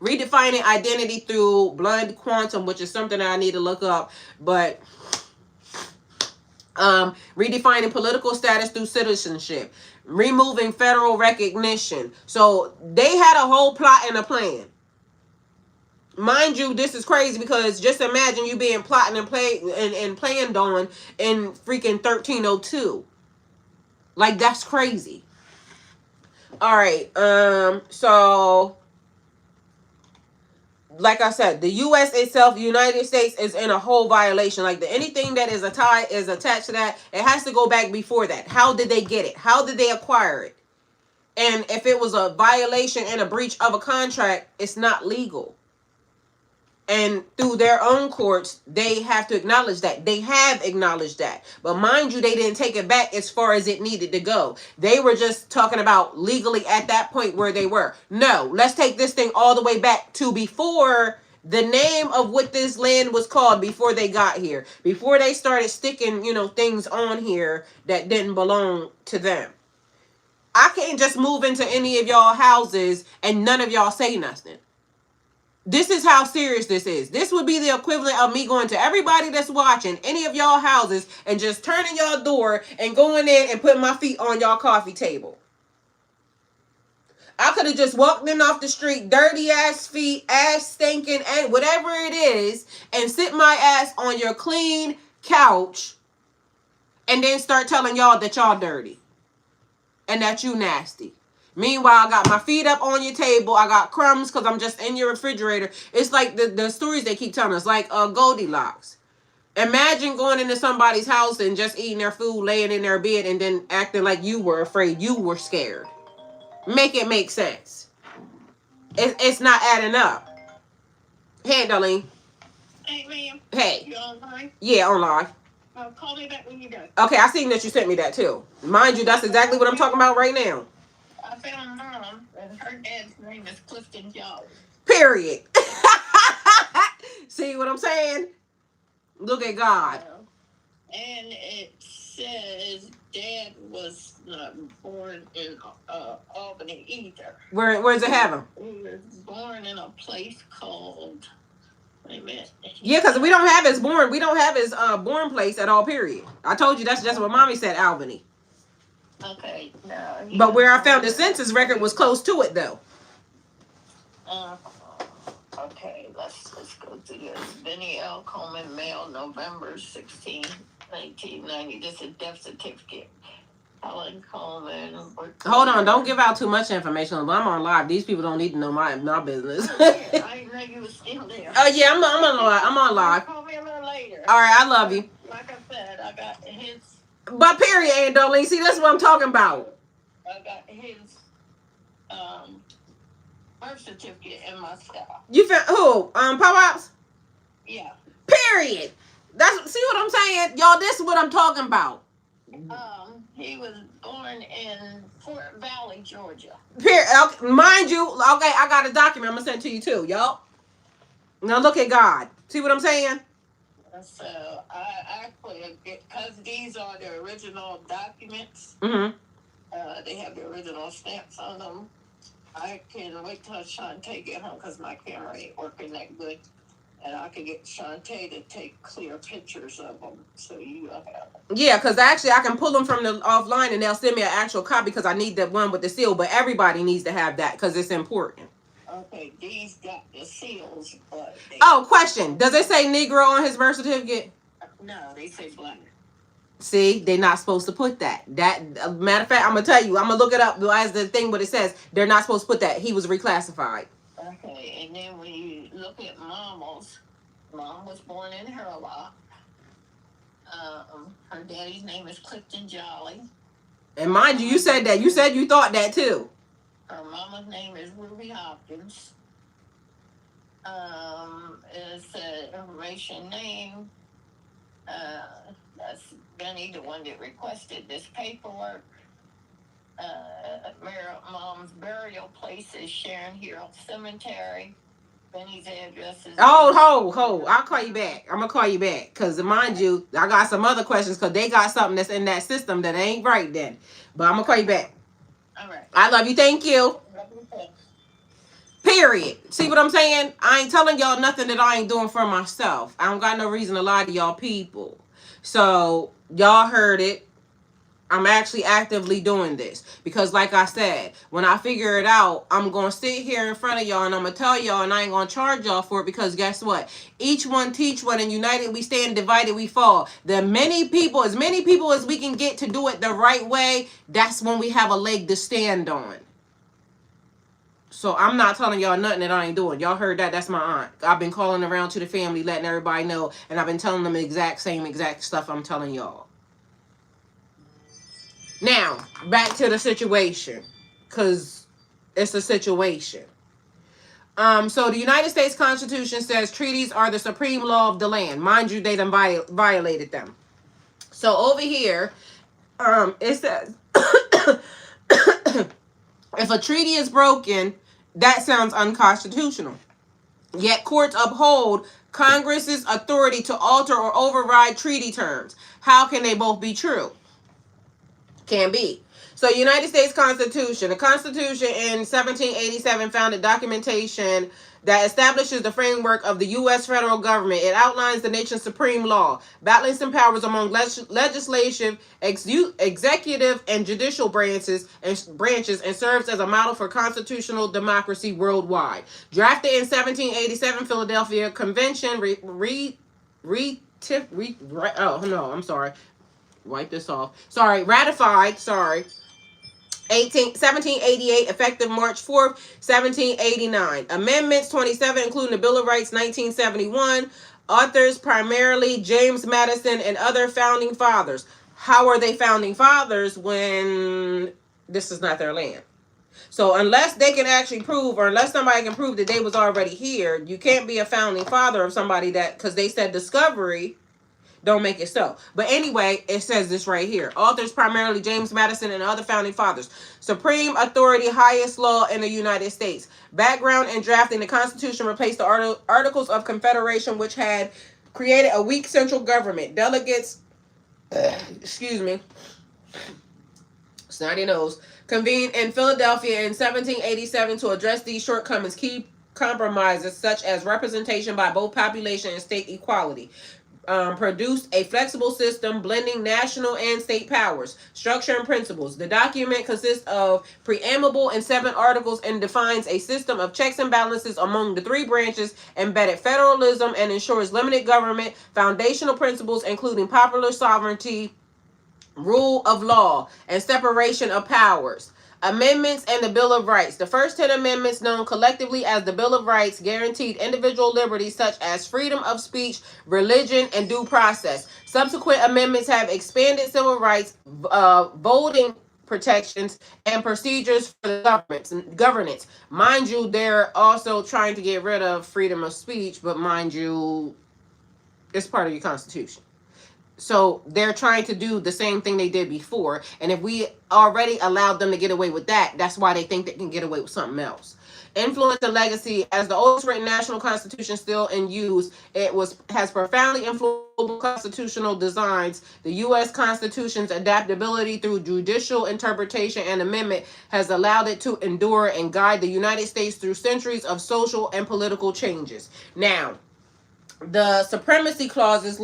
Redefining identity through blood quantum, which is something that I need to look up, but redefining political status through citizenship, removing federal recognition. So they had a whole plot and a plan. Mind you, this is crazy, because just imagine you being plotted and planned on in freaking 1302. Like, that's crazy. All right. So like I said, the U.S. itself, the United States, is in a whole violation. Like, anything that is attached to that, it has to go back before that. How did they get it? How did they acquire it? And if it was a violation and a breach of a contract, it's not legal. And through their own courts, they have to acknowledge that. They have acknowledged that. But mind you, they didn't take it back as far as it needed to go. They were just talking about legally at that point where they were. No, let's take this thing all the way back to before the name of what this land was called, before they got here. Before they started sticking, things on here that didn't belong to them. I can't just move into any of y'all houses and none of y'all say nothing. This is how serious this is. This would be the equivalent of me going to everybody that's watching any of y'all houses and just turning y'all door and going in and putting my feet on y'all coffee table. I could have just walked in off the street, dirty ass feet, ass stinking, and whatever it is, and sit my ass on your clean couch and then start telling y'all that y'all dirty and that you nasty. Meanwhile, I got my feet up on your table. I got crumbs because I'm just in your refrigerator. It's like the stories they keep telling us, like Goldilocks. Imagine going into somebody's house and just eating their food, laying in their bed, and then acting like you were afraid, you were scared. Make it make sense. It's not adding up. Hey, Darlene. Hey, ma'am. Hey. You online? Yeah, online. Call me back when you're done. Okay, I seen that you sent me that too. Mind you, that's exactly what I'm talking about right now. I found Mom, and her dad's name is Clifton Jones. Period. See what I'm saying? Look at God. And it says Dad was not born in Albany either. Where's it have him? He was born in a place called... Wait a minute. Yeah, because we don't have his born. We don't have his born place at all. Period. I told you that's just what Mommy said. Albany. Okay. No. But where I found the census record was close to it though. Okay. Let's go through this. Benny L. Coleman, male, November 16, 1990. This is a death certificate. Hold on, don't give out too much information. I'm on live. These people don't need to know my business. I know you were still there. Oh yeah, I'm on live. I'm on live. Call me a little later. All right, I love you. Like I said, I got his. But period, Aunt Darlene. See, that's what I'm talking about. I got his birth certificate in my stuff. You found who? Pop-Pops? Yeah. Period. See what I'm saying? Y'all, this is what I'm talking about. He was born in Fort Valley, Georgia. Period. Okay, mind you, okay, I got a document. I'm gonna send it to you too, y'all. Now look at God. See what I'm saying? So I actually, because these are the original documents, they have the original stamps on them. I can wait till Shantae get home because my camera ain't working that good. And I can get Shantae to take clear pictures of them so you have them. Yeah, because actually I can pull them from the offline and they'll send me an actual copy because I need the one with the seal. But everybody needs to have that because it's important. Okay, these got the seals, but... Question. Does it say Negro on his birth certificate? No, they say black. See, they're not supposed to put that. Matter of fact, I'm going to tell you. I'm going to look it up as the thing what it says. They're not supposed to put that. He was reclassified. Okay, and then when you look at Mama's, Mom was born in Hurlock. Her daddy's name is Clifton Jolly. And mind you, you said that. You said you thought that too. Her mama's name is Ruby Hopkins. It's an information name. That's Benny, the one that requested this paperwork. Mom's burial place is Sharon Hill Cemetery. Benny's address is... I'll call you back. I'm going to call you back. Because mind you, I got some other questions because they got something that's in that system that ain't right then. But I'm going to call you back. All right. I love you. Thank you. Period. See what I'm saying? I ain't telling y'all nothing that I ain't doing for myself. I don't got no reason to lie to y'all people. So, y'all heard it. I'm actually actively doing this. Because like I said, when I figure it out, I'm going to sit here in front of y'all and I'm going to tell y'all and I ain't going to charge y'all for it because guess what? Each one teach one and united we stand, divided we fall. As many people as we can get to do it the right way, that's when we have a leg to stand on. So I'm not telling y'all nothing that I ain't doing. Y'all heard that? That's my aunt. I've been calling around to the family, letting everybody know, and I've been telling them the exact stuff I'm telling y'all. Now, back to the situation, because it's a situation. So the United States Constitution says treaties are the supreme law of the land. Mind you, they done violated them. So over here, it says, if a treaty is broken, that sounds unconstitutional. Yet courts uphold Congress's authority to alter or override treaty terms. How can they both be true? Can be. So United States Constitution. The Constitution in 1787 founded documentation that establishes the framework of the U.S. federal government. It outlines the nation's supreme law, balancing powers among legislative, executive, and judicial branches, and serves as a model for constitutional democracy worldwide. Drafted in 1787, Philadelphia Convention ratified, 1788, effective March 4th, 1789. Amendments 27, including the Bill of Rights, 1971. Authors primarily James Madison and other founding fathers. How are they founding fathers when this is not their land? So unless they can actually prove, or unless somebody can prove that they was already here, you can't be a founding father of somebody that, because they said discovery don't make it so. But anyway, it says this right here. Authors primarily James Madison and other founding fathers. Supreme authority, highest law in the United States. Background in drafting the Constitution replaced the Articles of Confederation, which had created a weak central government. Delegates, snotty nose, convened in Philadelphia in 1787 to address these shortcomings. Key compromises such as representation by both population and state equality. Produced a flexible system blending national and state powers, structure, and principles. The document consists of preamble and 7 articles and defines a system of checks and balances among the 3 branches, embedded federalism, and ensures limited government, foundational principles including popular sovereignty, rule of law, and separation of powers. Amendments and the Bill of Rights. The first 10 amendments, known collectively as the Bill of Rights, guaranteed individual liberties such as freedom of speech, religion, and due process. Subsequent amendments have expanded civil rights, voting protections, and procedures for the governance. Mind you, they're also trying to get rid of freedom of speech, but mind you, it's part of your Constitution. So they're trying to do the same thing they did before. And if we already allowed them to get away with that, that's why they think they can get away with something else. Influence and legacy. As the oldest written national constitution still in use, has profoundly influenced constitutional designs. The U.S. Constitution's adaptability through judicial interpretation and amendment has allowed it to endure and guide the United States through centuries of social and political changes. Now, the supremacy clauses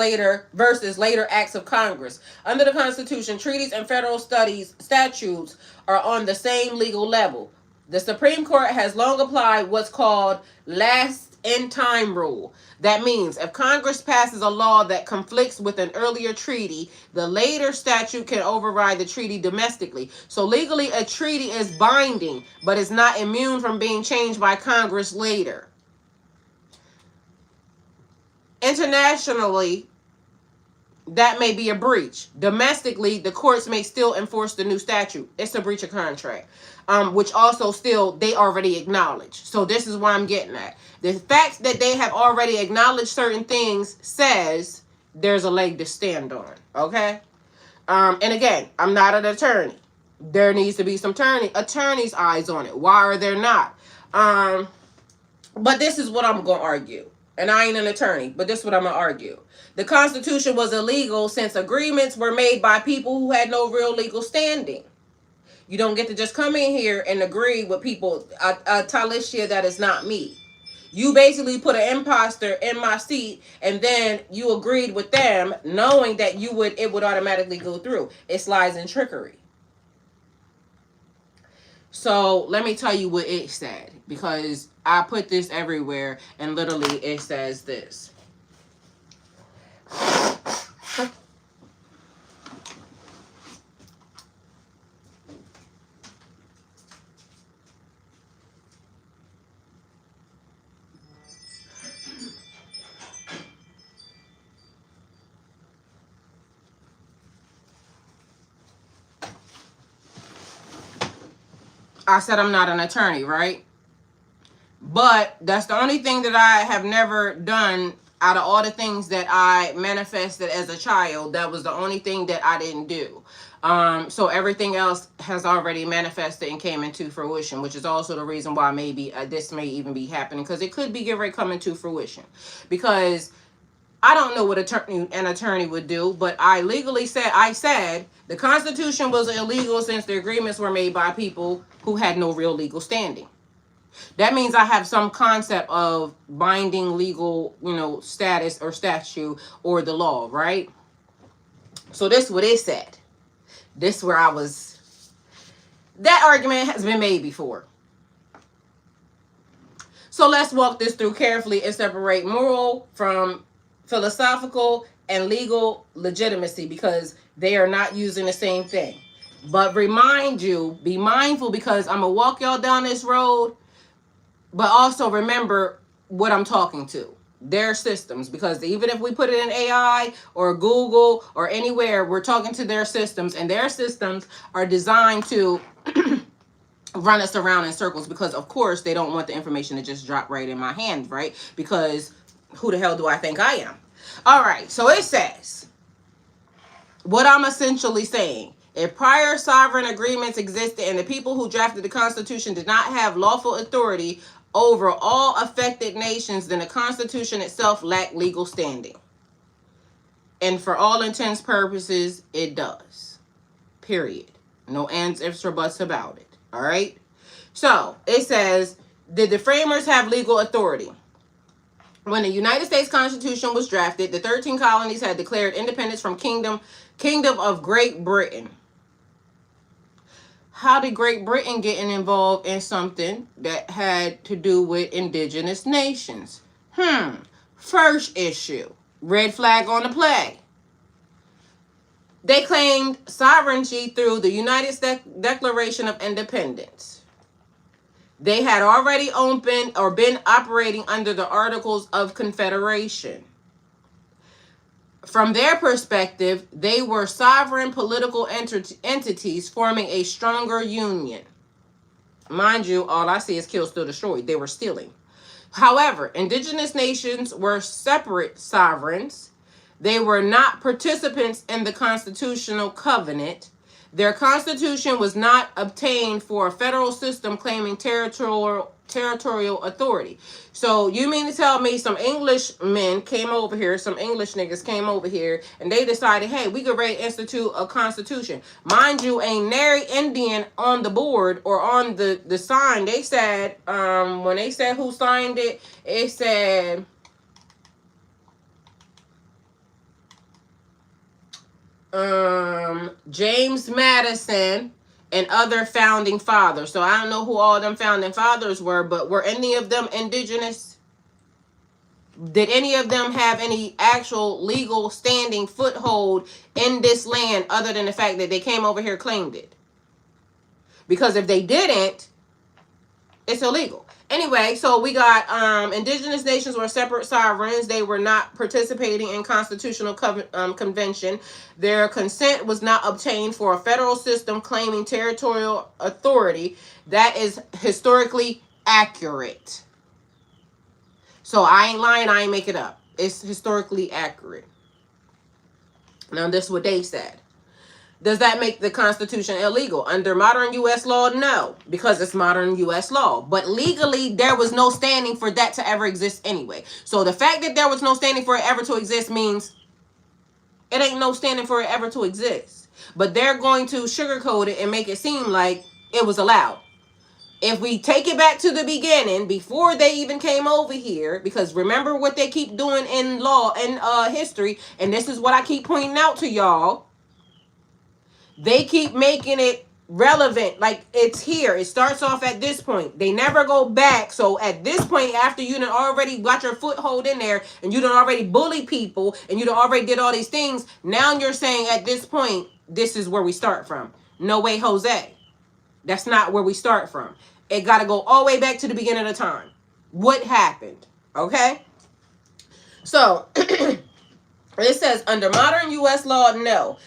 versus later acts of Congress. Under the Constitution, treaties and federal statutes are on the same legal level. The Supreme Court has long applied what's called last in time rule. That means if Congress passes a law that conflicts with an earlier treaty, the later statute can override the treaty domestically. So legally, a treaty is binding, but it's not immune from being changed by Congress later. Internationally, that may be a breach. Domestically, the courts may still enforce the new statute. It's a breach of contract, which also still they already acknowledge. So this is why I'm getting at. The fact that they have already acknowledged certain things says there's a leg to stand on. Okay? And again, I'm not an attorney. There needs to be some attorney's eyes on it. Why are there not? But this is what I'm going to argue. And I ain't an attorney, but this is what I'm going to argue. The Constitution was illegal since agreements were made by people who had no real legal standing. You don't get to just come in here and agree with people, Tylishia, that is not me. You basically put an imposter in my seat, and then you agreed with them, knowing that it would automatically go through. It's lies and trickery. So let me tell you what it said, because I put this everywhere, and literally it says this. I said I'm not an attorney, right? But that's the only thing that I have never done out of all the things that I manifested as a child. That was the only thing that I didn't do. So everything else has already manifested and came into fruition, which is also the reason why maybe this may even be happening, because it could be coming to fruition. Because I don't know what an attorney would do, but I said the Constitution was illegal since the agreements were made by people who had no real legal standing. That means I have some concept of binding legal, status or statute or the law, right? So this is what it said. This where I was. That argument has been made before. So let's walk this through carefully and separate moral from philosophical and legal legitimacy, because they are not using the same thing. But be mindful, because I'm going to walk y'all down this road, but also remember what I'm talking to. Their systems, because even if we put it in AI or Google or anywhere, we're talking to their systems, and their systems are designed to run us around in circles, because of course they don't want the information to just drop right in my hand, right? Because who the hell do I think I am? All right, so it says, what I'm essentially saying, if prior sovereign agreements existed and the people who drafted the Constitution did not have lawful authority over all affected nations, then the Constitution itself lacked legal standing. And for all intents purposes, it does. Period. No ands, ifs, or buts about it. All right? So, it says, did the framers have legal authority? When the United States Constitution was drafted, the 13 colonies had declared independence from Kingdom of Great Britain. How did Great Britain get involved in something that had to do with indigenous nations? First issue. Red flag on the play. They claimed sovereignty through the United States Declaration of Independence. They had already opened or been operating under the Articles of Confederation. From their perspective, they were sovereign political entities forming a stronger union. Mind you, all I see is kill, steal, destroy. They were stealing. However, indigenous nations were separate sovereigns. They were not participants in the constitutional covenant. Their constitution was not obtained for a federal system claiming territorial authority. So you mean to tell me some English men came over here, some English niggas came over here, and they decided, hey, we could ready to institute a constitution. Mind you, ain't nary Indian on the board or on the sign. They said, when they said who signed it, it said... James Madison and other founding fathers. So I don't know who all them founding fathers were, but were any of them indigenous? Did any of them have any actual legal standing foothold in this land other than the fact that they came over here and claimed it? Because if they didn't, it's illegal. Anyway, so we got indigenous nations were separate sovereigns. They were not participating in constitutional convention. Their consent was not obtained for a federal system claiming territorial authority. That is historically accurate. So I ain't lying. I ain't make it up. It's historically accurate. Now, this is what they said. Does that make the Constitution illegal? Under modern U.S. law, no, because it's modern U.S. law. But legally, there was no standing for that to ever exist anyway. So the fact that there was no standing for it ever to exist means it ain't no standing for it ever to exist. But they're going to sugarcoat it and make it seem like it was allowed. If we take it back to the beginning, before they even came over here, because remember what they keep doing in law and history, and this is what I keep pointing out to y'all. They keep making it relevant, like it's here. It starts off at this point. They never go back. So at this point, after you done already got your foothold in there, and you done already bully people, and you done already did all these things, now you're saying at this point, this is where we start from. No way, Jose. That's not where we start from. It got to go all the way back to the beginning of the time. What happened? Okay? So, it says, under modern U.S. law, no.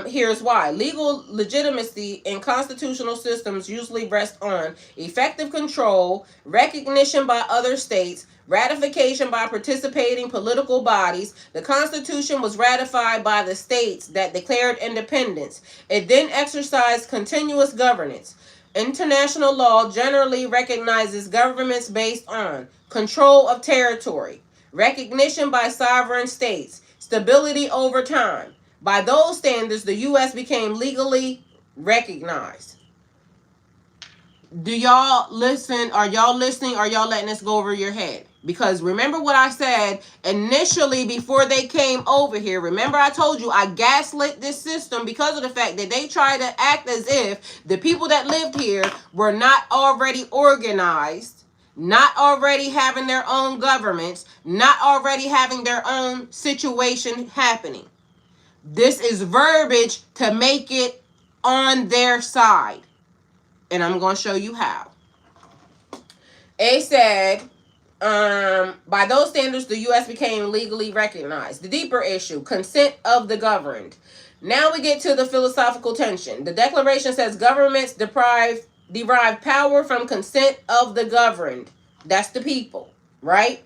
Here's why. Legal legitimacy in constitutional systems usually rest on effective control, recognition by other states, ratification by participating political bodies. The Constitution was ratified by the states that declared independence. It then exercised continuous governance. International law generally recognizes governments based on control of territory, recognition by sovereign states, stability over time. By those standards, the U.S. became legally recognized. Do y'all listen? Are y'all listening? Are y'all letting this go over your head? Because remember what I said initially before they came over here. Remember I told you I gaslit this system because of the fact that they try to act as if the people that lived here were not already organized, not already having their own governments, not already having their own situation happening. This is verbiage to make it on their side. And I'm going to show you how. It said, by those standards, the U.S. became legally recognized. The deeper issue, consent of the governed. Now we get to the philosophical tension. The Declaration says governments derive power from consent of the governed. That's the people, right?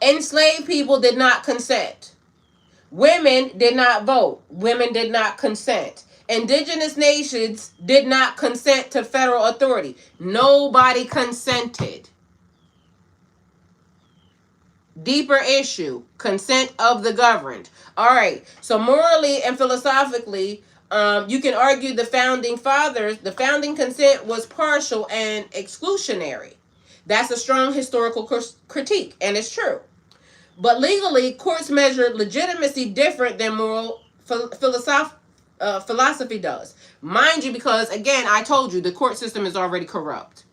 Enslaved people did not consent. Women did not vote. Women did not consent. Indigenous nations did not consent to federal authority. Nobody consented. Deeper issue, consent of the governed. All right, so morally and philosophically, you can argue the founding fathers, the founding consent was partial and exclusionary. That's a strong historical critique, and it's true. But legally, courts measure legitimacy different than moral philosophy does. Mind you, because, again, I told you, the court system is already corrupt.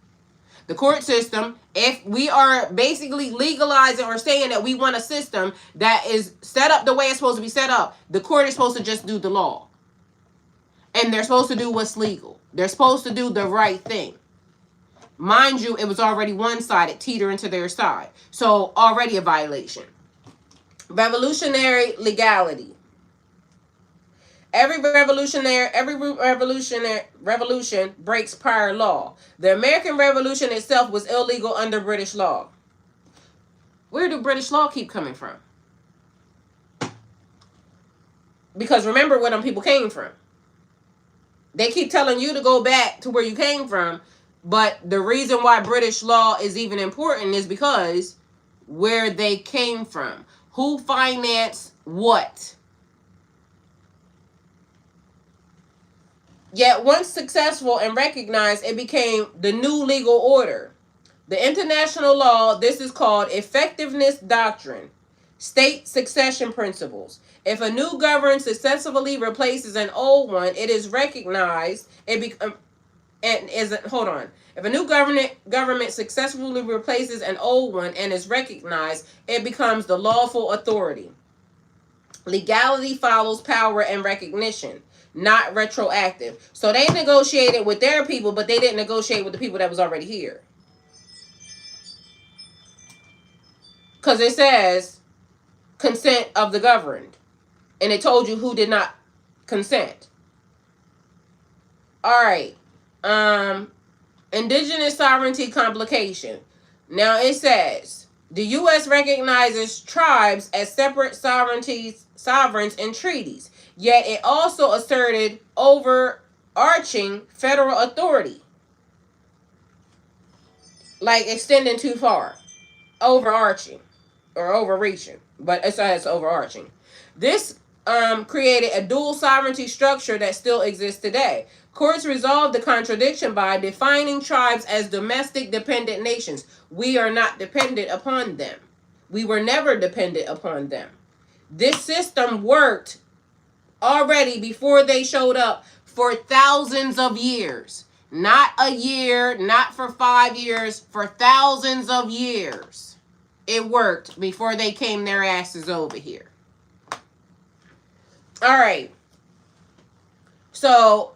The court system, if we are basically legalizing or saying that we want a system that is set up the way it's supposed to be set up, the court is supposed to just do the law. And they're supposed to do what's legal. They're supposed to do the right thing. Mind you, it was already one-sided, teetering to their side. So already a violation. Revolutionary legality. Every revolution breaks prior law. The American Revolution itself was illegal under British law. Where do British law keep coming from? Because remember where them people came from. They keep telling you to go back to where you came from, but the reason why British law is even important is because where they came from. Who financed what? Yet once successful and recognized, it became the new legal order. The international law, this is called effectiveness doctrine. State succession principles. If a new government successfully replaces an old one, it is recognized. If a new government successfully replaces an old one and is recognized, it becomes the lawful authority. Legality follows power and recognition, not retroactive. So they negotiated with their people, but they didn't negotiate with the people that was already here. Because it says consent of the governed. And it told you who did not consent. All right. Indigenous sovereignty complication. Now it says the U.S. recognizes tribes as separate sovereigns in treaties. Yet it also asserted overarching federal authority. Like extending too far. Overarching. Or overreaching. But it says overarching. This created a dual sovereignty structure that still exists today. Courts resolved the contradiction by defining tribes as domestic dependent nations. We are not dependent upon them. We were never dependent upon them. This system worked already before they showed up for thousands of years. Not a year, not for 5 years, for thousands of years. It worked before they came their asses over here. All right. So,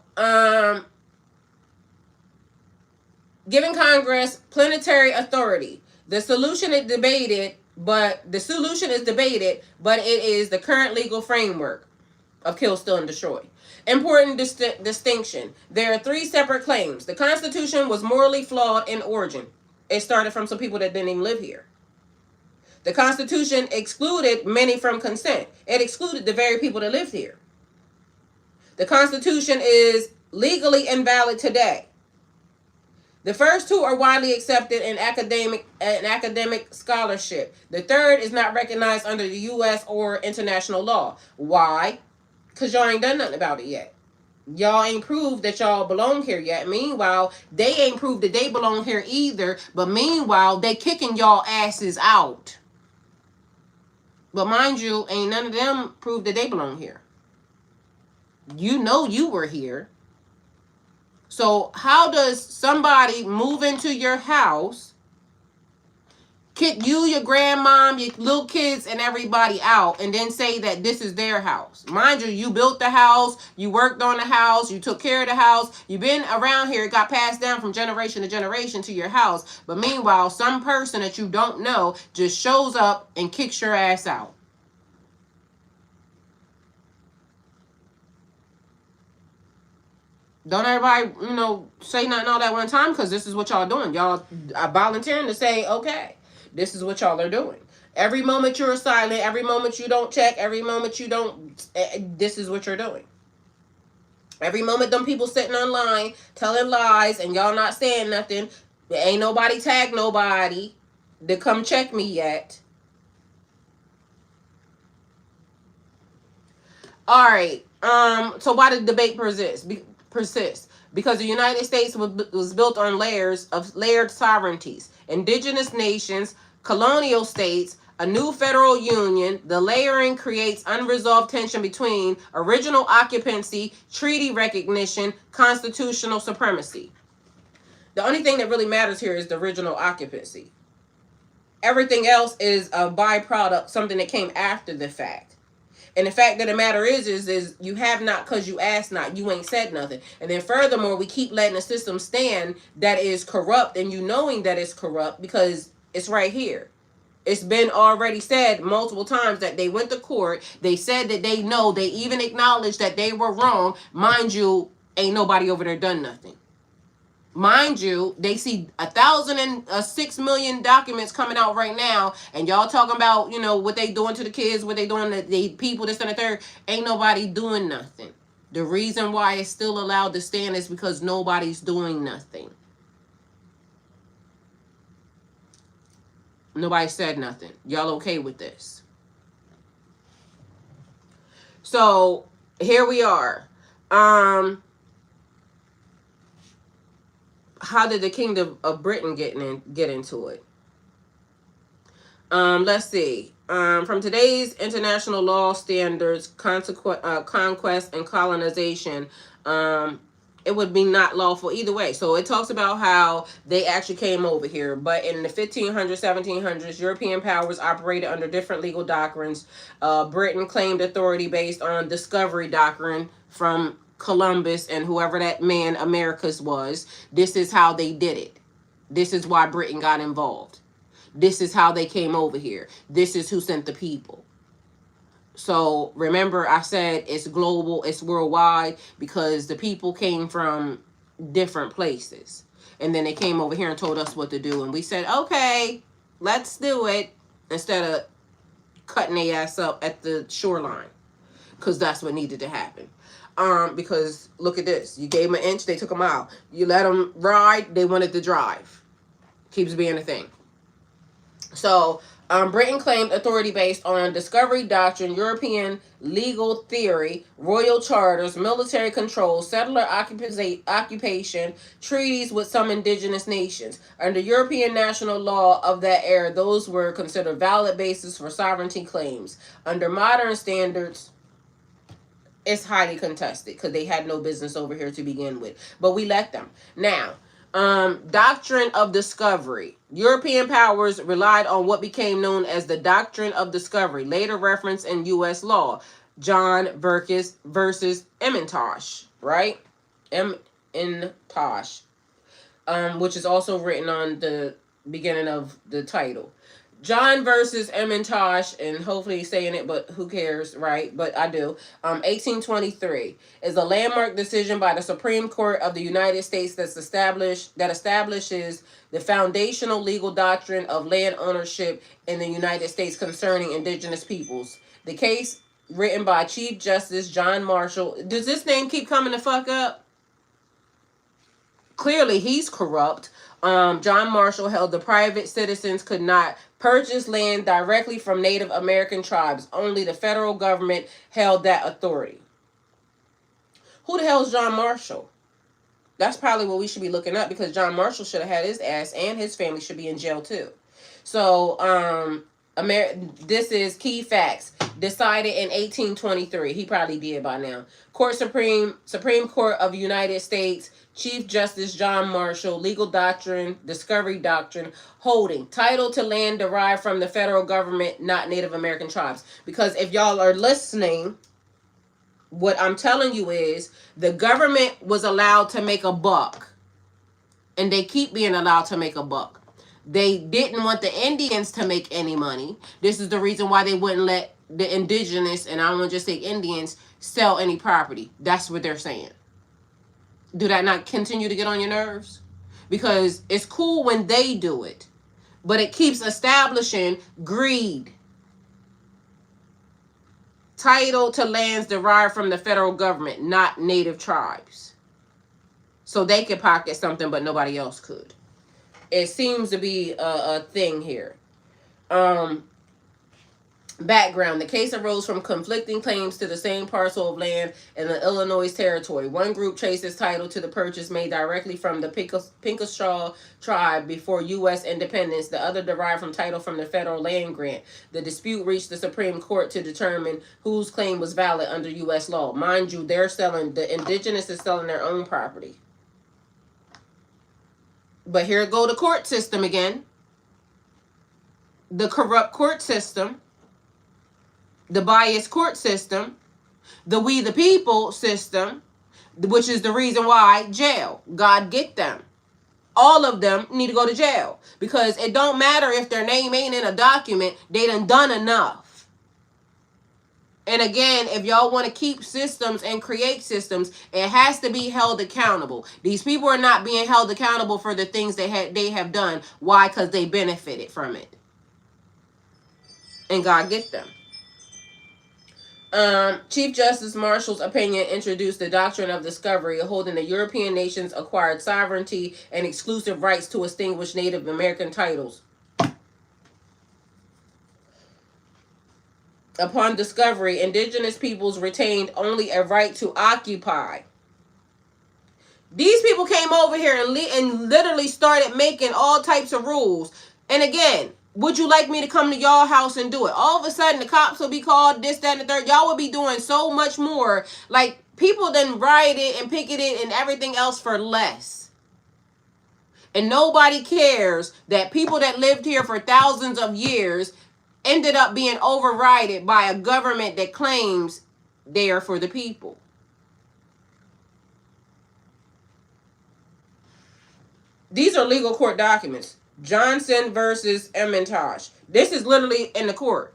giving Congress plenary authority. The solution is debated, but it is the current legal framework of kill, steal, and destroy. Important distinction. There are 3 separate claims. The Constitution was morally flawed in origin. It started from some people that didn't even live here. The Constitution excluded many from consent. It excluded the very people that lived here. The Constitution is legally invalid today. The first 2 are widely accepted in academic scholarship. The third is not recognized under the U.S. or international law. Why? Because y'all ain't done nothing about it yet. Y'all ain't proved that y'all belong here yet. Meanwhile, they ain't proved that they belong here either. But meanwhile, they kicking y'all asses out. But mind you, ain't none of them proved that they belong here. You know you were here. So how does somebody move into your house, kick you, your grandmom, your little kids, and everybody out, and then say that this is their house? Mind you, you built the house, you worked on the house, you took care of the house, you've been around here, it got passed down from generation to generation to your house. But meanwhile, some person that you don't know just shows up and kicks your ass out. Don't everybody, say nothing all that one time, because this is what y'all doing. Y'all are volunteering to say, okay, this is what y'all are doing. Every moment you're silent, every moment you don't check, every moment you don't, this is what you're doing. Every moment them people sitting online telling lies and y'all not saying nothing, there ain't nobody tagged nobody to come check me yet. All right. So why did the debate persist? Because the United States was built on layered sovereignties, indigenous nations, colonial states, a new federal union. The layering creates unresolved tension between original occupancy, treaty recognition, constitutional supremacy. The only thing that really matters here is the original occupancy. Everything else is a byproduct, something that came after the fact. And the fact of the matter is you have not because you asked not. You ain't said nothing. And then furthermore, we keep letting the system stand that is corrupt, and you knowing that it's corrupt because it's right here. It's been already said multiple times that they went to court. They said that they know. They even acknowledged that they were wrong. Mind you, ain't nobody over there done nothing. Mind you, they see 1,006 million documents coming out right now, and y'all talking about, you know, what they doing to the kids, what they doing to the people, this and the third. Ain't nobody doing nothing. The reason why it's still allowed to stand is because nobody's doing nothing. Nobody said nothing. Y'all okay with this? So here we are. How did the Kingdom of Britain get into it? Let's see. From today's international law standards, conquest and colonization, it would be not lawful either way. So it talks about how they actually came over here. But in the 1500s, 1700s, European powers operated under different legal doctrines. Britain claimed authority based on discovery doctrine from Columbus and whoever that man Americus was. This is how they did it. This is why Britain got involved. This is how they came over here. This is who sent the people. So remember, I said it's global, it's worldwide, because the people came from different places. And then they came over here and told us what to do. And we said, okay, let's do it, instead of cutting their ass up at the shoreline. Because that's what needed to happen. Because look at this. You gave them an inch, they took a mile. You let them ride, they wanted to drive. Keeps being a thing. So, Britain claimed authority based on discovery doctrine, European legal theory, royal charters, military control, settler occupation, treaties with some indigenous nations. Under European national law of that era, those were considered valid bases for sovereignty claims. Under modern standards, it's highly contested because they had no business over here to begin with. But we let them. Now, doctrine of discovery. European powers relied on what became known as the doctrine of discovery, later referenced in U.S. law. John Burkes versus Emmentosh, right? Emmentosh, which is also written on the beginning of the title. John versus Emmentosh, and hopefully saying it, but who cares, right? But I do. 1823 is a landmark decision by the Supreme Court of the United States that establishes the foundational legal doctrine of land ownership in the United States concerning indigenous peoples. The case, written by Chief Justice John Marshall. Does this name keep coming the fuck up? Clearly, he's corrupt. John Marshall held the private citizens could not purchase land directly from Native American tribes. Only the federal government held that authority. Who the hell is John Marshall? That's probably what we should be looking up, because John Marshall should have had his ass, and his family should be in jail too. So, this is key facts. Decided in 1823. He probably did by now. Supreme Court of the United States. Chief Justice John Marshall. Legal doctrine, discovery doctrine, holding title to land derived from the federal government, not Native American tribes. Because if y'all are listening, what I'm telling you is the government was allowed to make a buck, and they keep being allowed to make a buck. They didn't want the Indians to make any money. This is the reason why they wouldn't let the indigenous, and I don't want to just say Indians, sell any property. That's what they're saying. Do that not continue to get on your nerves? Because it's cool when they do it, but it keeps establishing greed. Title to lands derived from the federal government, not native tribes. So they could pocket something, but nobody else could. It seems to be a thing here. Background. The case arose from conflicting claims to the same parcel of land in the Illinois territory. One group traces title to the purchase made directly from the Pinkashaw tribe before U.S. independence. The other derived from title from the federal land grant. The dispute reached the Supreme Court to determine whose claim was valid under U.S. law. Mind you, the indigenous is selling their own property. But here go the court system again. The corrupt court system. The biased court system. The we the people system. Which is the reason why jail. God get them. All of them need to go to jail. Because it don't matter if their name ain't in a document. They done enough. And again, if y'all want to keep systems and create systems, it has to be held accountable. These people are not being held accountable for the things they have done. Why? Because they benefited from it. And God get them. Chief Justice Marshall's opinion introduced the doctrine of discovery, holding the European nations acquired sovereignty and exclusive rights to extinguish Native American titles. Upon discovery, indigenous peoples retained only a right to occupy. These people came over here and literally started making all types of rules. And again, would you like me to come to y'all house and do it? All of a sudden, the cops will be called, this, that, and the third. Y'all will be doing so much more. Like, people then rioted and picketed and everything else for less. And nobody cares that people that lived here for thousands of years ended up being overridden by a government that claims they are for the people. These are legal court documents. Johnson versus Emmentosh. This is literally in the court.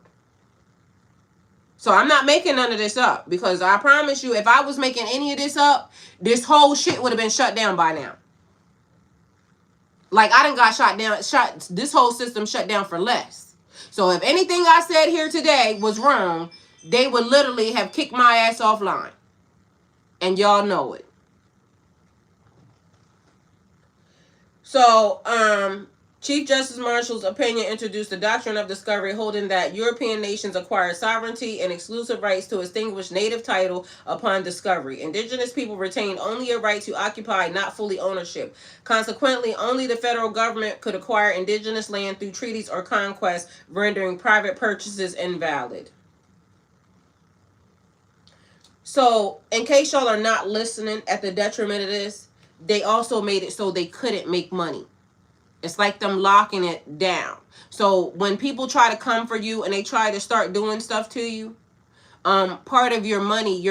So I'm not making none of this up. Because I promise you, if I was making any of this up, this whole shit would have been shut down by now. Like, I done got this whole system shut down for less. So if anything I said here today was wrong, they would literally have kicked my ass offline. And y'all know it. So, Chief Justice Marshall's opinion introduced the doctrine of discovery, holding that European nations acquire sovereignty and exclusive rights to extinguish native title upon discovery. Indigenous people retain only a right to occupy, not fully ownership. Consequently, only the federal government could acquire indigenous land through treaties or conquest, rendering private purchases invalid. So, in case y'all are not listening at the detriment of this, they also made it so they couldn't make money. It's like them locking it down. So when people try to come for you and they try to start doing stuff to you, part of your money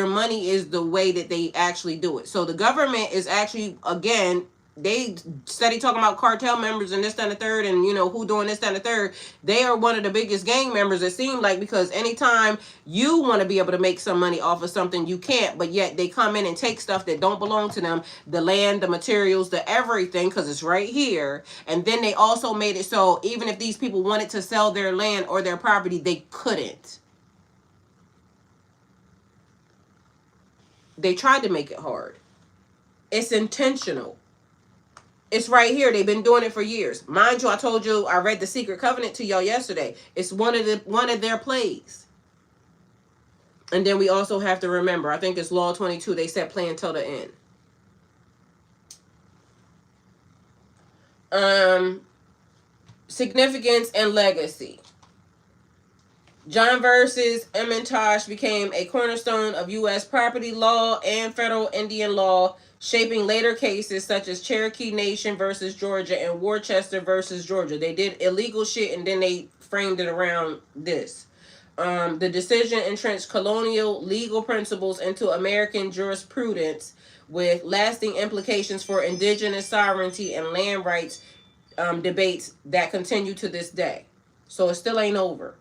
is the way that they actually do it. So the government is actually, again, they steady talking about cartel members and this, that, and the third, and you know who doing this, that, and the third. They are one of the biggest gang members, it seems like, because anytime you want to be able to make some money off of something, you can't, but yet they come in and take stuff that don't belong to them, the land, the materials, the everything, because it's right here. And then they also made it so even if these people wanted to sell their land or their property, they couldn't. They tried to make it hard. It's intentional. It's right here. They've been doing it for years. Mind you, I told you I read the Secret Covenant to y'all yesterday. It's one of their plays. And then we also have to remember, I think it's Law 22, they said play until the end. Significance and legacy. John versus Emmentosh became a cornerstone of U.S. property law and federal Indian law, shaping later cases such as Cherokee Nation versus Georgia and Worcester versus Georgia. They did illegal shit and then they framed it around this. The decision entrenched colonial legal principles into American jurisprudence with lasting implications for indigenous sovereignty and land rights debates that continue to this day. So it still ain't over.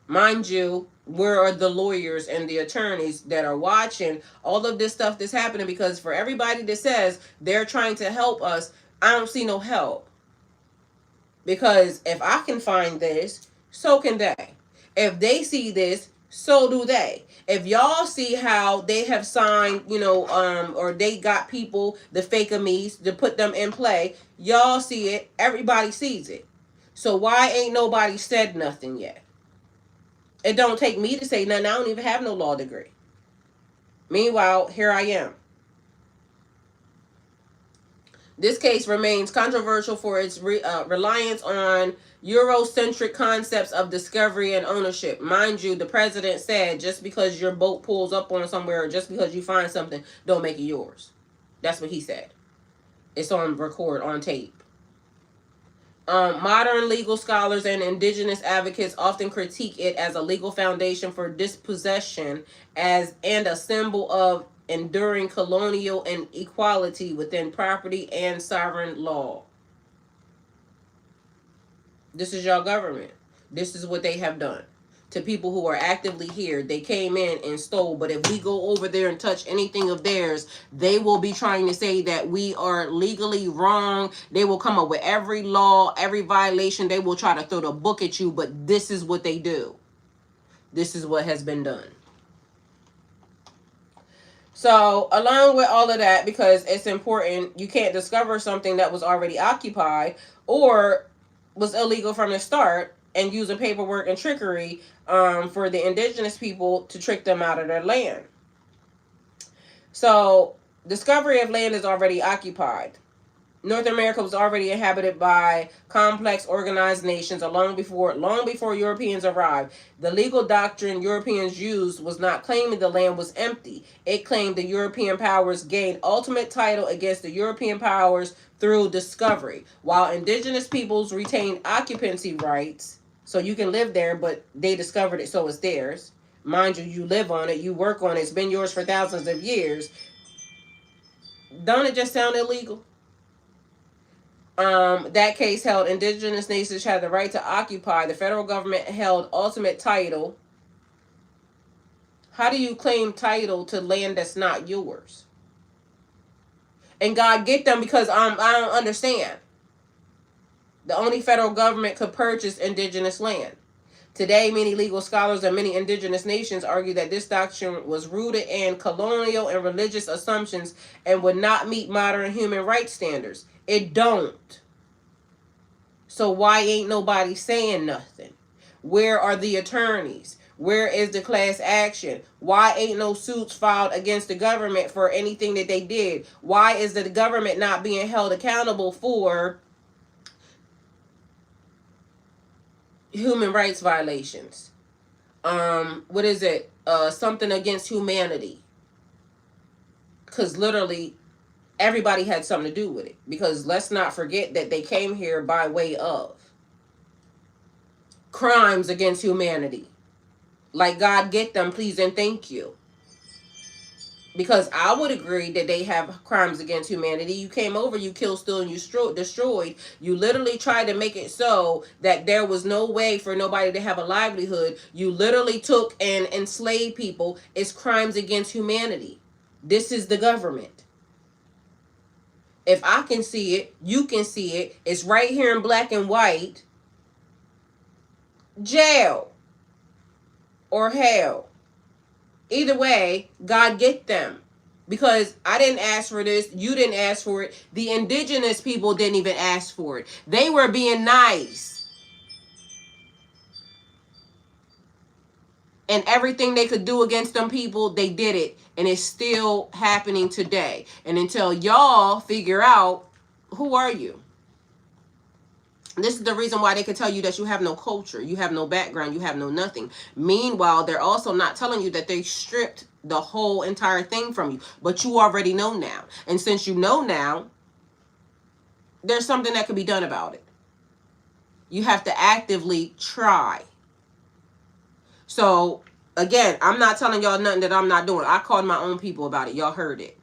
Mind you, where are the lawyers and the attorneys that are watching all of this stuff that's happening? Because for everybody that says they're trying to help us, I don't see no help. Because if I can find this, so can they. If they see this, so do they. If y'all see how they have signed, or they got people, the fake-amies, to put them in play, y'all see it, everybody sees it. So why ain't nobody said nothing yet? It don't take me to say nothing. I don't even have no law degree. Meanwhile, here I am. This case remains controversial for its reliance on Eurocentric concepts of discovery and ownership. Mind you, the president said just because your boat pulls up on somewhere or just because you find something, don't make it yours. That's what he said. It's on record, on tape. Modern legal scholars and indigenous advocates often critique it as a legal foundation for dispossession and a symbol of enduring colonial inequality within property and sovereign law. This is your government. This is what they have done to people who are actively here. They came in and stole, but if we go over there and touch anything of theirs, they will be trying to say that we are legally wrong. They will come up with every law, every violation. They will try to throw the book at you, but this is what they do. This is what has been done. So, along with all of that, because it's important, you can't discover something that was already occupied or was illegal from the start and using paperwork and trickery for the indigenous people to trick them out of their land. So, discovery of land is already occupied. North America was already inhabited by complex, organized nations long before Europeans arrived. The legal doctrine Europeans used was not claiming the land was empty. It claimed the European powers gained ultimate title against the European powers through discovery, while indigenous peoples retained occupancy rights. So you can live there, but they discovered it, so it's theirs. Mind you, you live on it, you work on it, it's been yours for thousands of years. Don't it just sound illegal? That case held indigenous nations had the right to occupy. The federal government held ultimate title. How do you claim title to land that's not yours? And God get them, because I don't understand. The only federal government could purchase indigenous land. Today, many legal scholars and many indigenous nations argue that this doctrine was rooted in colonial and religious assumptions and would not meet modern human rights standards. It don't. So why ain't nobody saying nothing? Where are the attorneys? Where is the class action? Why ain't no suits filed against the government for anything that they did? Why is the government not being held accountable for human rights violations? What is it? Something against humanity. Because literally everybody had something to do with it. Because let's not forget that they came here by way of crimes against humanity. Like, God get them, please and thank you. Because I would agree that they have crimes against humanity. You came over, you killed, stole, and you destroyed. You literally tried to make it so that there was no way for nobody to have a livelihood. You literally took and enslaved people. It's crimes against humanity. This is the government. If I can see it, you can see it. It's right here in black and white. Jail or hell. Either way, God get them. Because I didn't ask for this. You didn't ask for it. The indigenous people didn't even ask for it. They were being nice. And everything they could do against them people, they did it. And it's still happening today. And until y'all figure out, who are you? This is the reason why they could tell you that you have no culture, you have no background, you have no nothing. Meanwhile, they're also not telling you that they stripped the whole entire thing from you. But you already know now. And since you know now, there's something that can be done about it. You have to actively try. So, again, I'm not telling y'all nothing that I'm not doing. I called my own people about it. Y'all heard it.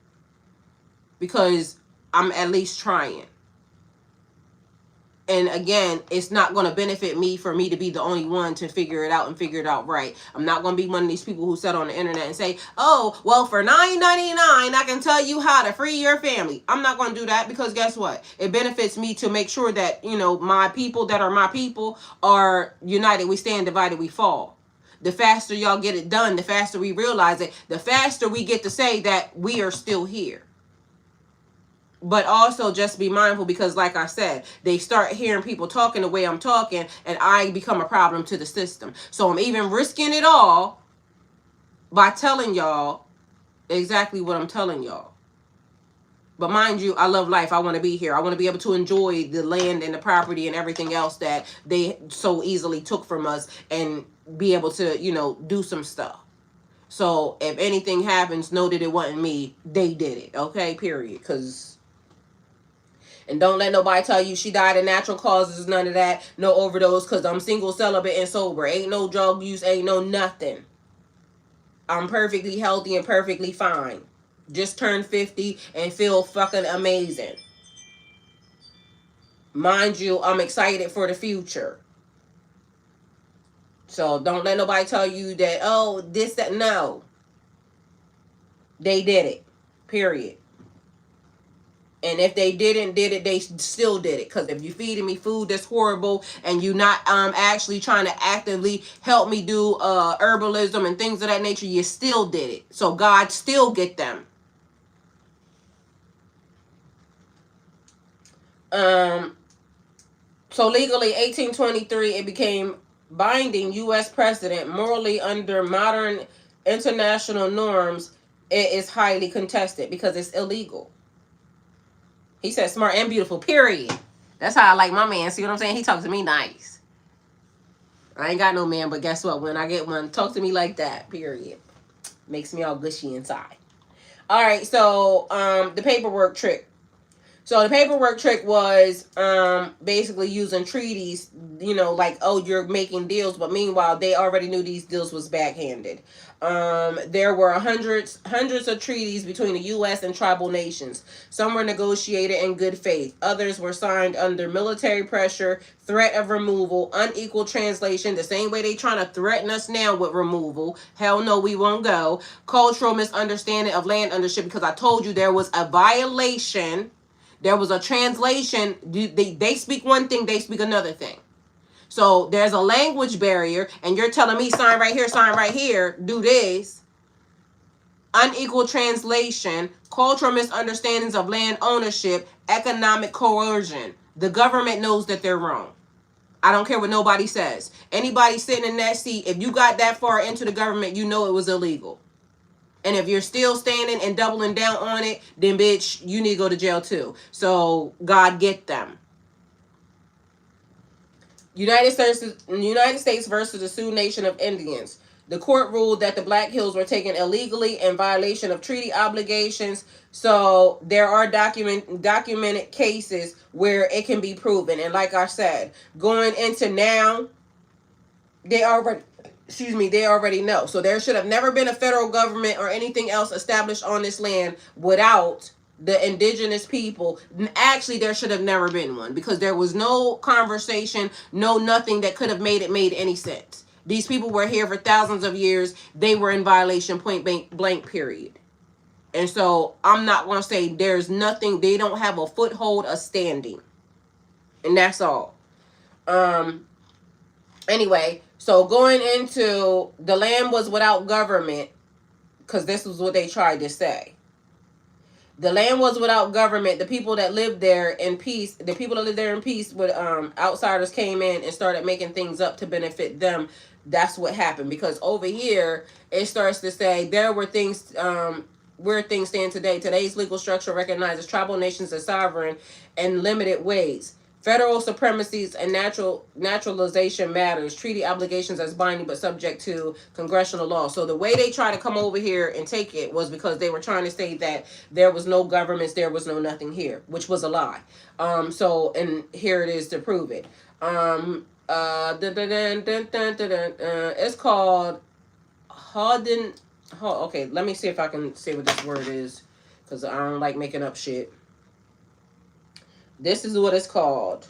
Because I'm at least trying. And again, it's not going to benefit me for me to be the only one to figure it out and figure it out right. I'm not going to be one of these people who sit on the internet and say, oh, well, for $9.99, I can tell you how to free your family. I'm not going to do that, because guess what? It benefits me to make sure that, you know, my people that are my people are united. We stand, divided, we fall. The faster y'all get it done, the faster we realize it, the faster we get to say that we are still here. But also just be mindful, because like I said, they start hearing people talking the way I'm talking, and I become a problem to the system. So I'm even risking it all by telling y'all exactly what I'm telling y'all. But mind you, I love life. I want to be here. I want to be able to enjoy the land and the property and everything else that they so easily took from us, and be able to, you know, do some stuff. So if anything happens, know that it wasn't me. They did it. Okay, period. Because And don't let nobody tell you she died of natural causes, none of that. No overdose, because I'm single, celibate, and sober. Ain't no drug use, ain't no nothing. I'm perfectly healthy and perfectly fine. Just turned 50 and feel fucking amazing. Mind you, I'm excited for the future. So don't let nobody tell you that, oh, this, that. No. They did it. Period. And if they didn't did it, they still did it. Because if you feeding me food that's horrible and you not actually trying to actively help me do herbalism and things of that nature, you still did it. So God still get them. So legally, 1823, it became binding U.S. precedent. Morally, under modern international norms, it is highly contested because it's illegal. He said smart and beautiful, period. That's how I like my man. See what I'm saying? He talks to me nice. I ain't got no man, but guess what? When I get one, talk to me like that, period. Makes me all gushy inside. All right, so the paperwork trick. So the paperwork trick was basically using treaties, like, oh, you're making deals, but meanwhile they already knew these deals was backhanded. There were hundreds of treaties between the U.S. and tribal nations. Some were negotiated in good faith. Others were signed under military pressure, threat of removal, unequal translation, the same way they trying to threaten us now with removal. Hell no, we won't go. Cultural misunderstanding of land ownership, because I told you there was a violation. There was a translation. They speak one thing, they speak another thing. So there's a language barrier, and you're telling me sign right here, do this. Unequal translation, cultural misunderstandings of land ownership, economic coercion. The government knows that they're wrong. I don't care what nobody says. Anybody sitting in that seat, if you got that far into the government, you know it was illegal. And if you're still standing and doubling down on it, then bitch, you need to go to jail too. So God get them. United States versus the Sioux Nation of Indians. The court ruled that the Black Hills were taken illegally in violation of treaty obligations. So there are documented cases where it can be proven. And like I said, going into now, they already know. So there should have never been a federal government or anything else established on this land without the indigenous people. Actually, there should have never been one, because there was no conversation, no nothing that could have made any sense. These people were here for thousands of years. They were in violation, point blank, period. And so I'm not going to say there's nothing. They don't have a foothold of standing. And that's all. Anyway, so going into the land was without government, because this was what they tried to say. The land was without government. The people that lived there in peace, with outsiders came in and started making things up to benefit them. That's what happened. Because over here, it starts to say there were things, where things stand today. Today's legal structure recognizes tribal nations as sovereign in limited ways. Federal supremacies and naturalization matters. Treaty obligations as binding but subject to congressional law. So the way they try to come over here and take it was because they were trying to say that there was no governments, there was no nothing here, which was a lie. So, and here it is to prove it. It's called Hawden. Okay, let me see if I can say what this word is, because I don't like making up shit. This is what it's called.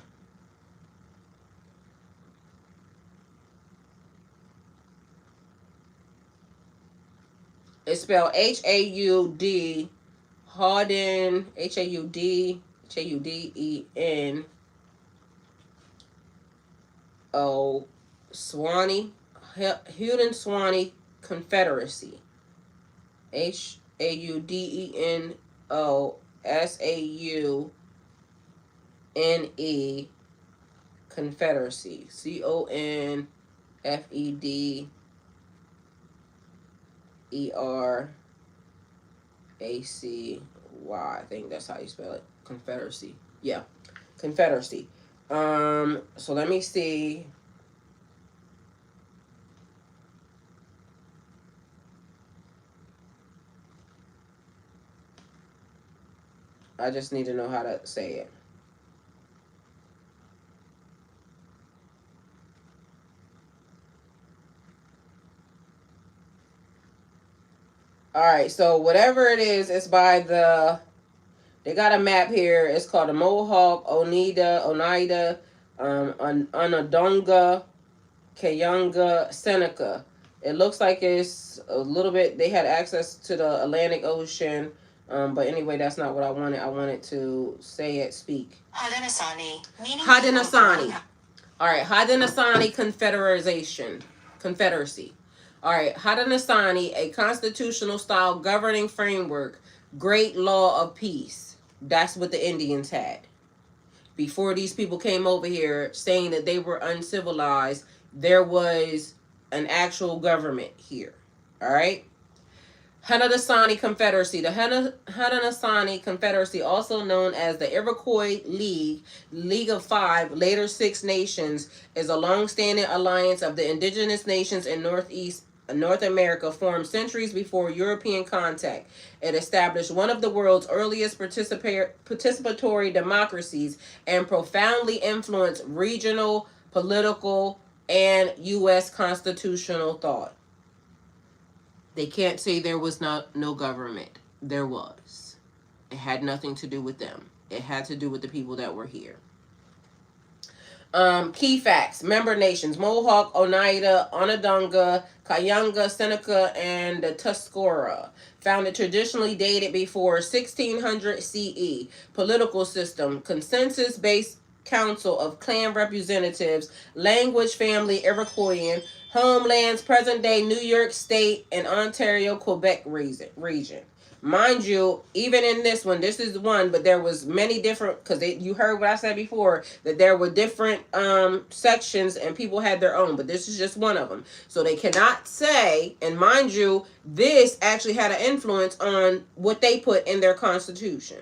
It's spelled H-A-U-D, Hawden, H-A-U-D-E-N-O, Swanee, Houghton-Swanee Confederacy. H-A-U-D-E-N-O-S-A-U-N-E Confederacy. C-O-N-F-E-D-E-R-A-C-Y. I think that's how you spell it. Confederacy. Yeah. Confederacy. So let me see. I just need to know how to say it. All right, so whatever it is, it's by the. They got a map here. It's called the Mohawk, Oneida, Onondaga, Cayuga, Seneca. It looks like it's a little bit. They had access to the Atlantic Ocean, but anyway, that's not what I wanted. I wanted to say it, speak. Haudenosaunee. All right, Haudenosaunee Confederacy. All right, Haudenosaunee, a constitutional style governing framework, great law of peace. That's what the Indians had. Before these people came over here saying that they were uncivilized, there was an actual government here. All right? Haudenosaunee Confederacy. The Haudenosaunee Confederacy, also known as the Iroquois League of Five, later Six Nations, is a long-standing alliance of the indigenous nations in North America, formed centuries before European contact. It established one of the world's earliest participatory democracies and profoundly influenced regional, political, and U.S. constitutional thought. They can't say there was no government. There was. It had nothing to do with them. It had to do with the people that were here. Key facts. Member nations: Mohawk, Oneida, Onondaga, Cayuga, Seneca, and the Tuscarora. Founded traditionally dated before 1600 CE. Political system: consensus-based council of clan representatives. Language: family, Iroquoian. Homelands: present-day New York State and Ontario, Quebec region. Mind you, even in this one, this is one, but there was many different, because you heard what I said before, that there were different sections and people had their own, but this is just one of them. So they cannot say, and mind you, this actually had an influence on what they put in their constitution.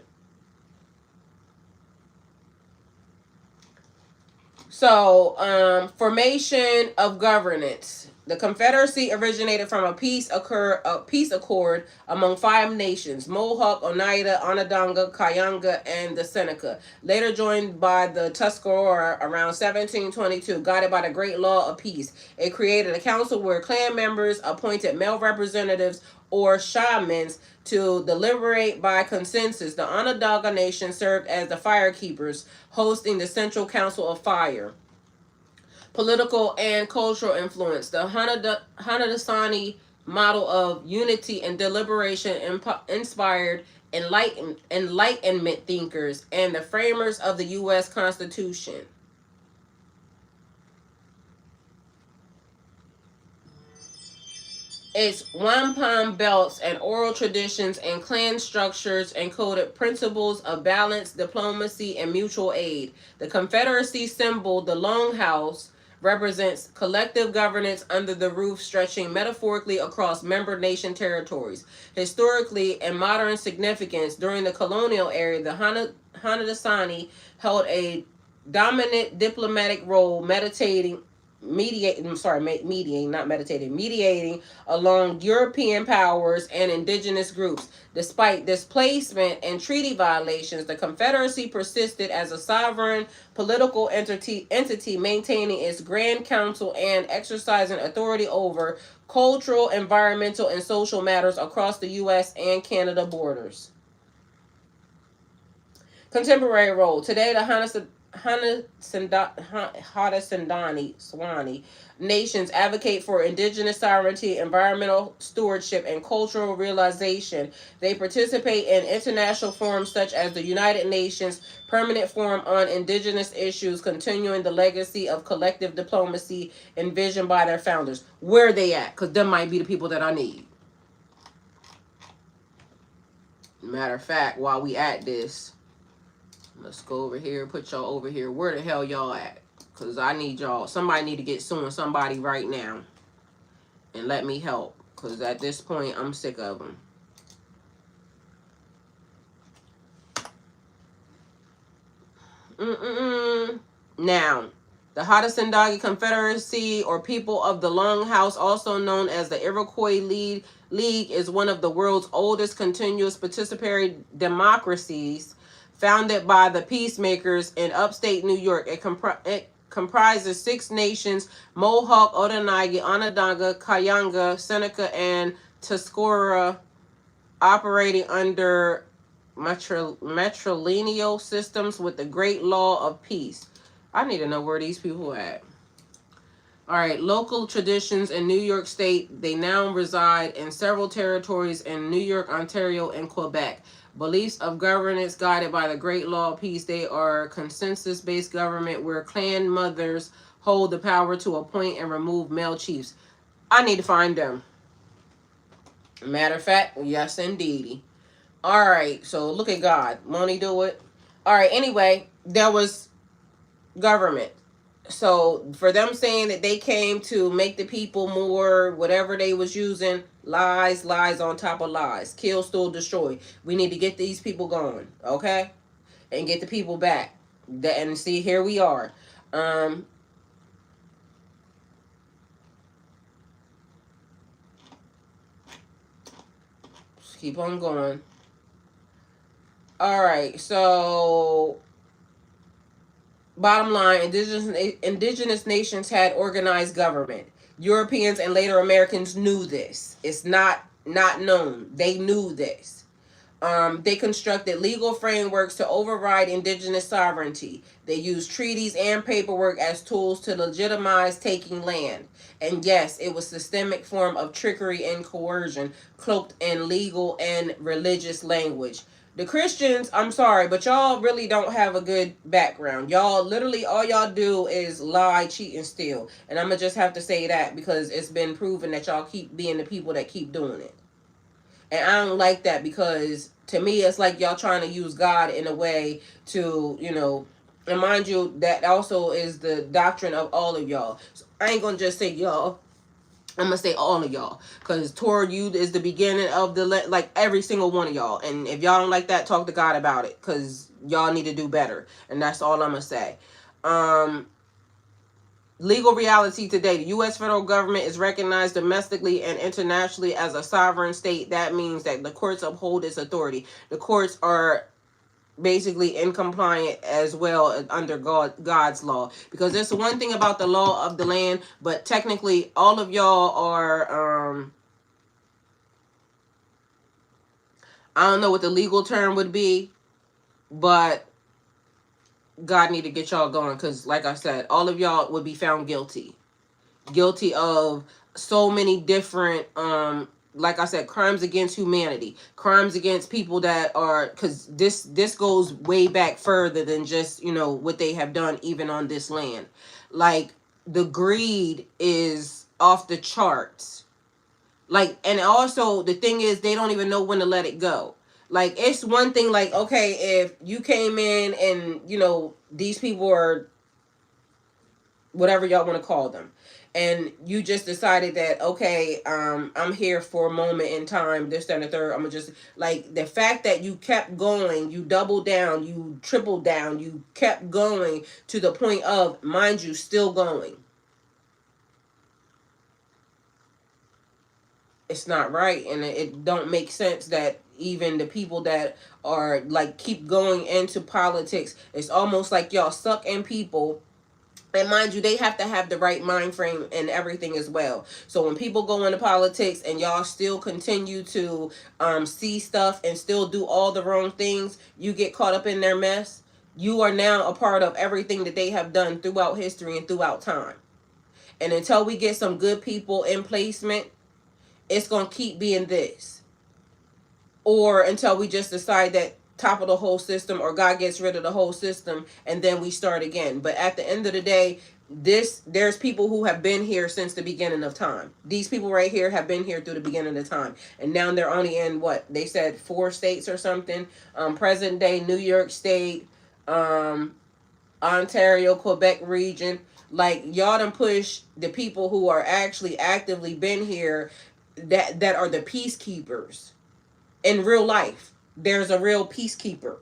So, formation of governance. The Confederacy originated from a peace accord among five nations: Mohawk, Oneida, Onondaga, Cayuga, and the Seneca. Later joined by the Tuscarora around 1722, guided by the Great Law of Peace. It created a council where clan members appointed male representatives or shamans to deliberate by consensus. The Onondaga Nation served as the firekeepers, hosting the Central Council of Fire. Political and cultural influence. The Haudenosaunee model of unity and deliberation inspired Enlightenment thinkers and the framers of the U.S. Constitution. Its wampum belts and oral traditions and clan structures encoded principles of balance, diplomacy, and mutual aid. The Confederacy symbol, the Longhouse, represents collective governance under the roof, stretching metaphorically across member nation territories. Historically and modern significance: during the Colonial era, the Haudenosaunee held a dominant diplomatic role, mediating along European powers and indigenous groups. Despite displacement and treaty violations, the Confederacy persisted as a sovereign political entity, maintaining its Grand Council and exercising authority over cultural, environmental, and social matters across the U.S. and Canada borders. Contemporary role. Today, the Haudenosaunee nations advocate for indigenous sovereignty, environmental stewardship, and cultural realization. They participate in international forums such as the United Nations Permanent Forum on Indigenous Issues, continuing the legacy of collective diplomacy envisioned by their founders. Where are they at? Because them might be the people that I need. Matter of fact, while we at this, let's go over here, put y'all over here. Where the hell y'all at? Because I need y'all. Somebody need to get suing somebody right now. And let me help. Because at this point, I'm sick of them. Now, the Haudenosaunee Confederacy, or People of the Longhouse, also known as the Iroquois League, is one of the world's oldest continuous participatory democracies, founded by the peacemakers in upstate New York. It comprises six nations: Mohawk, Oneida, Onondaga, Cayuga, Seneca, and Tuscarora. operating under matrilineal systems with the great law of peace. I need to know where these people are at. All right, local traditions in New York State. They now reside in several territories in New York, Ontario, and Quebec. Beliefs of governance guided by the Great Law of Peace. They are consensus-based government where clan mothers hold the power to appoint and remove male chiefs. I need to find them. Matter of fact, yes, indeedy. All right, so look at God. Won't he do it? All right, anyway, there was government. So for them saying that they came to make the people more whatever they was using, lies on top of lies, kill, steal, destroy. We need to get these people going, okay, and get the people back. And see, here we are. Just keep on going. All right, so bottom line, indigenous nations had organized government. Europeans and later Americans knew this. It's not known. They knew this. They constructed legal frameworks to override indigenous sovereignty. They used treaties and paperwork as tools to legitimize taking land. And yes, it was a systemic form of trickery and coercion cloaked in legal and religious language. The Christians, I'm sorry, but y'all really don't have a good background. Y'all literally all y'all do is lie, cheat, and steal. And I'm gonna just have to say that because it's been proven that y'all keep being the people that keep doing it. And I don't like that because to me it's like y'all trying to use God in a way to, and mind you, that also is the doctrine of all of y'all. So I ain't gonna just say y'all. I'm gonna say all of y'all, because toward you is the beginning of the like every single one of y'all. And if y'all don't like that, talk to God about it, because y'all need to do better. And that's all I'm gonna say. Legal reality today. The U.S. federal government is recognized domestically and internationally as a sovereign state. That means that the courts uphold its authority. The courts are basically in compliant as well under God's law, because there's one thing about the law of the land, but technically all of y'all are I don't know what the legal term would be, but God need to get y'all going, because like I said, all of y'all would be found guilty of so many different like I said, crimes against humanity, crimes against people that are, because this goes way back further than just what they have done even on this land. Like the greed is off the charts. Like, and also the thing is they don't even know when to let it go. Like, it's one thing, like, okay, if you came in and these people are whatever y'all want to call them, and you just decided that, okay, I'm here for a moment in time, this, that, and the third, I'm gonna just, like, the fact that you kept going, you doubled down, you tripled down, you kept going to the point of, mind you, still going. It's not right, and it don't make sense that even the people that are, like, keep going into politics, it's almost like y'all suck in people. And mind you, they have to have the right mind frame and everything as well. So when people go into politics and y'all still continue to see stuff and still do all the wrong things, you get caught up in their mess. You are now a part of everything that they have done throughout history and throughout time. And until we get some good people in placement, it's going to keep being this. Or until we just decide that top of the whole system, or God gets rid of the whole system, and then we start again. But at the end of the day, there's people who have been here since the beginning of time. These people right here have been here through the beginning of time, and now they're only in what they said 4 states or something. Present day New York State, Ontario, Quebec region. Like, y'all done push the people who are actually actively been here, that are the peacekeepers in real life. There's a real peacekeeper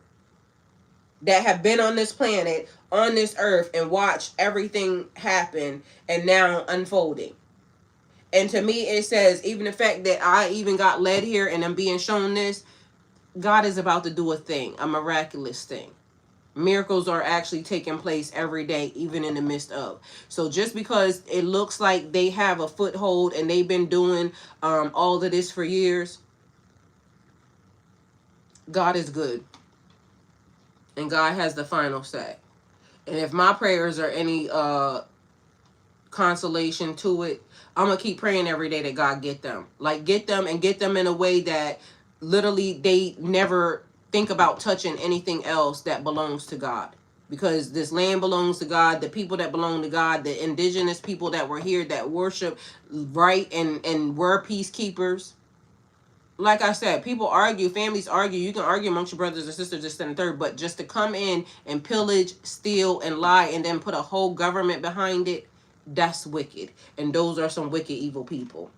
that have been on this planet, on this earth, and watched everything happen and now unfolding. And to me, it says, even the fact that I even got led here and I'm being shown this, God is about to do a thing, a miraculous thing. Miracles are actually taking place every day, even in the midst of. So just because it looks like they have a foothold and they've been doing all of this for years, God is good. And God has the final say. And if my prayers are any consolation to it, I'm gonna keep praying every day that God get them. Like, get them, and get them in a way that literally they never think about touching anything else that belongs to God. Because this land belongs to God, the people that belong to God, the indigenous people that were here that worship right and were peacekeepers. Like I said, people argue, families argue. You can argue amongst your brothers and sisters, this and third, but just to come in and pillage, steal, and lie, and then put a whole government behind it, that's wicked. And those are some wicked, evil people.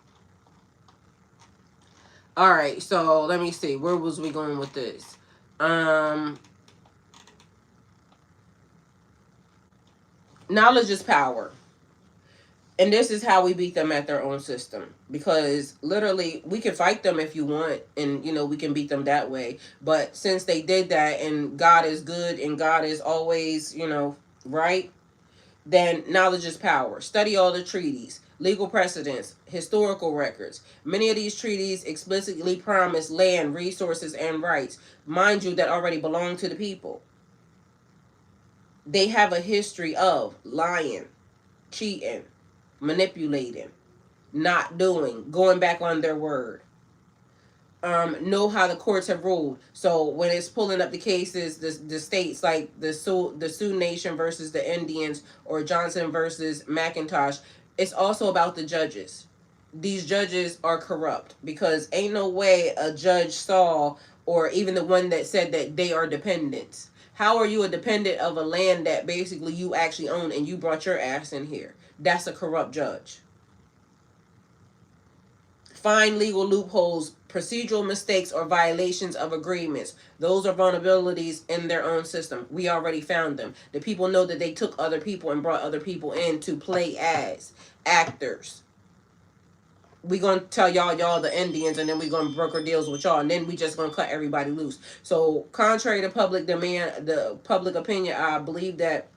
All right, so let me see. Where was we going with this? Knowledge is power. And this is how we beat them at their own system. Because literally, we can fight them if you want, and we can beat them that way. But since they did that, and God is good, and God is always, right, then knowledge is power. Study all the treaties, legal precedents, historical records. Many of these treaties explicitly promise land, resources, and rights, mind you, that already belong to the people. They have a history of lying, cheating, manipulating, not doing, going back on their word. Know how the courts have ruled. So when it's pulling up the cases, the states like the Sioux Nation versus the Indians, or Johnson versus McIntosh, it's also about the judges. These judges are corrupt, because ain't no way a judge saw, or even the one that said that they are dependents. How are you a dependent of a land that basically you actually own, and you brought your ass in here? That's a corrupt judge. Find legal loopholes, procedural mistakes, or violations of agreements. Those are vulnerabilities in their own system. We already found them. The people know that they took other people and brought other people in to play as actors. We gonna tell y'all the Indians, and then we gonna broker deals with y'all, and then we just gonna cut everybody loose. So contrary to public demand, the public opinion, I believe that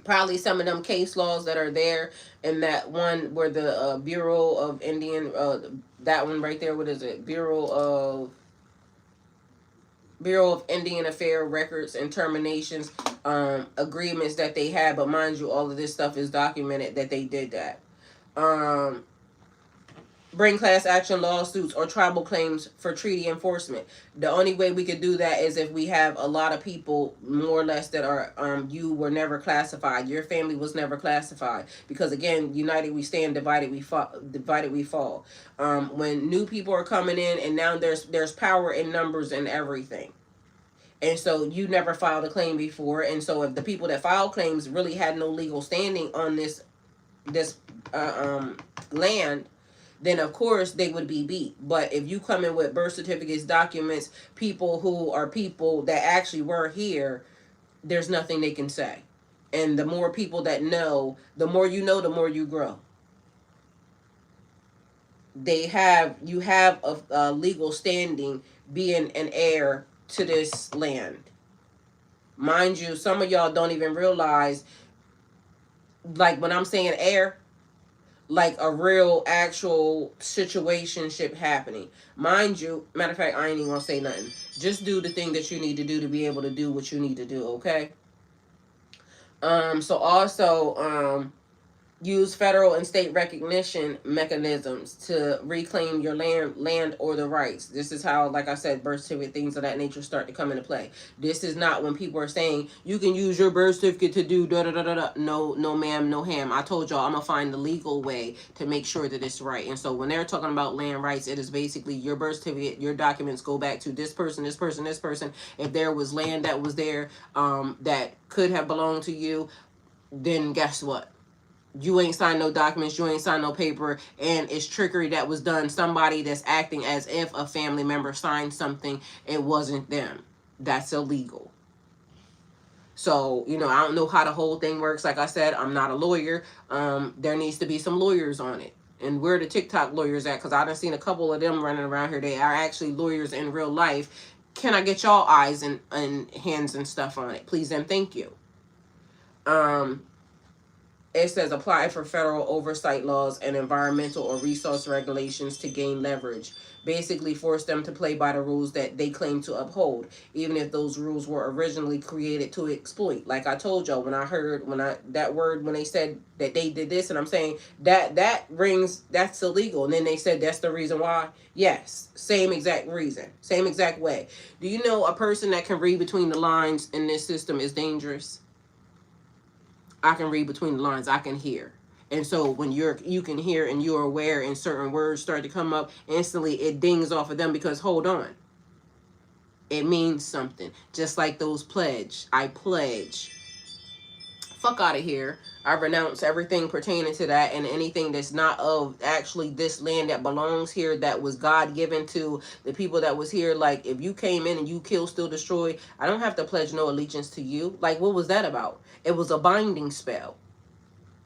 probably some of them case laws that are there, and that one where the Bureau of Indian, that one right there, what is it, Bureau of Indian Affairs records and terminations, agreements that they had. But mind you, all of this stuff is documented that they did that. Bring class action lawsuits or tribal claims for treaty enforcement. The only way we could do that is if we have a lot of people, more or less, that are you were never classified, your family was never classified, because again, united we stand, divided we fall. When new people are coming in, and now there's power in numbers and everything. And so you never filed a claim before, and so if the people that filed claims really had no legal standing on this land, then of course they would be beat. But if you come in with birth certificates, documents, people who are people that actually were here, there's nothing they can say. And the more people that know, the more you know, the more you grow. You have a legal standing being an heir to this land. Mind you, some of y'all don't even realize, like when I'm saying heir, like a real actual situationship happening. Mind you, matter of fact, I ain't even gonna say nothing. Just do the thing that you need to do to be able to do what you need to do, okay? So also, use federal and state recognition mechanisms to reclaim your land or the rights. This is how, like I said, birth certificate, things of that nature start to come into play. This is not when people are saying you can use your birth certificate to do da da da da da. No ma'am, no ham. I told y'all I'm gonna find the legal way to make sure that it's right. And so when they're talking about land rights, it is basically your birth certificate, your documents go back to this person, this person, this person. If there was land that was there that could have belonged to you, then guess what? You ain't signed no documents, you ain't signed no paper, and it's trickery that was done. Somebody that's acting as if a family member signed something, it wasn't them. That's illegal. So, I don't know how the whole thing works. Like I said, I'm not a lawyer. There needs to be some lawyers on it. And where the TikTok lawyers at? Because I done seen a couple of them running around here. They are actually lawyers in real life. Can I get y'all eyes and hands and stuff on it? Please and thank you. it says apply for federal oversight laws and environmental or resource regulations to gain leverage. Basically force them to play by the rules that they claim to uphold, even if those rules were originally created to exploit. Like I told y'all, when I heard that word, when they said that they did this, and I'm saying that rings, that's illegal. And then they said that's the reason why. Yes, same exact reason, same exact way. Do you know a person that can read between the lines in this system is dangerous? I can read between the lines. I can hear. And so when you can hear and you're aware and certain words start to come up, instantly it dings off of them because hold on. It means something. Just like those pledge. I pledge. Fuck out of here. I renounce everything pertaining to that and anything that's not of actually this land that belongs here, that was God given to the people that was here. Like if you came in and you kill, steal, destroy, I don't have to pledge no allegiance to you. Like what was that about? It was a binding spell.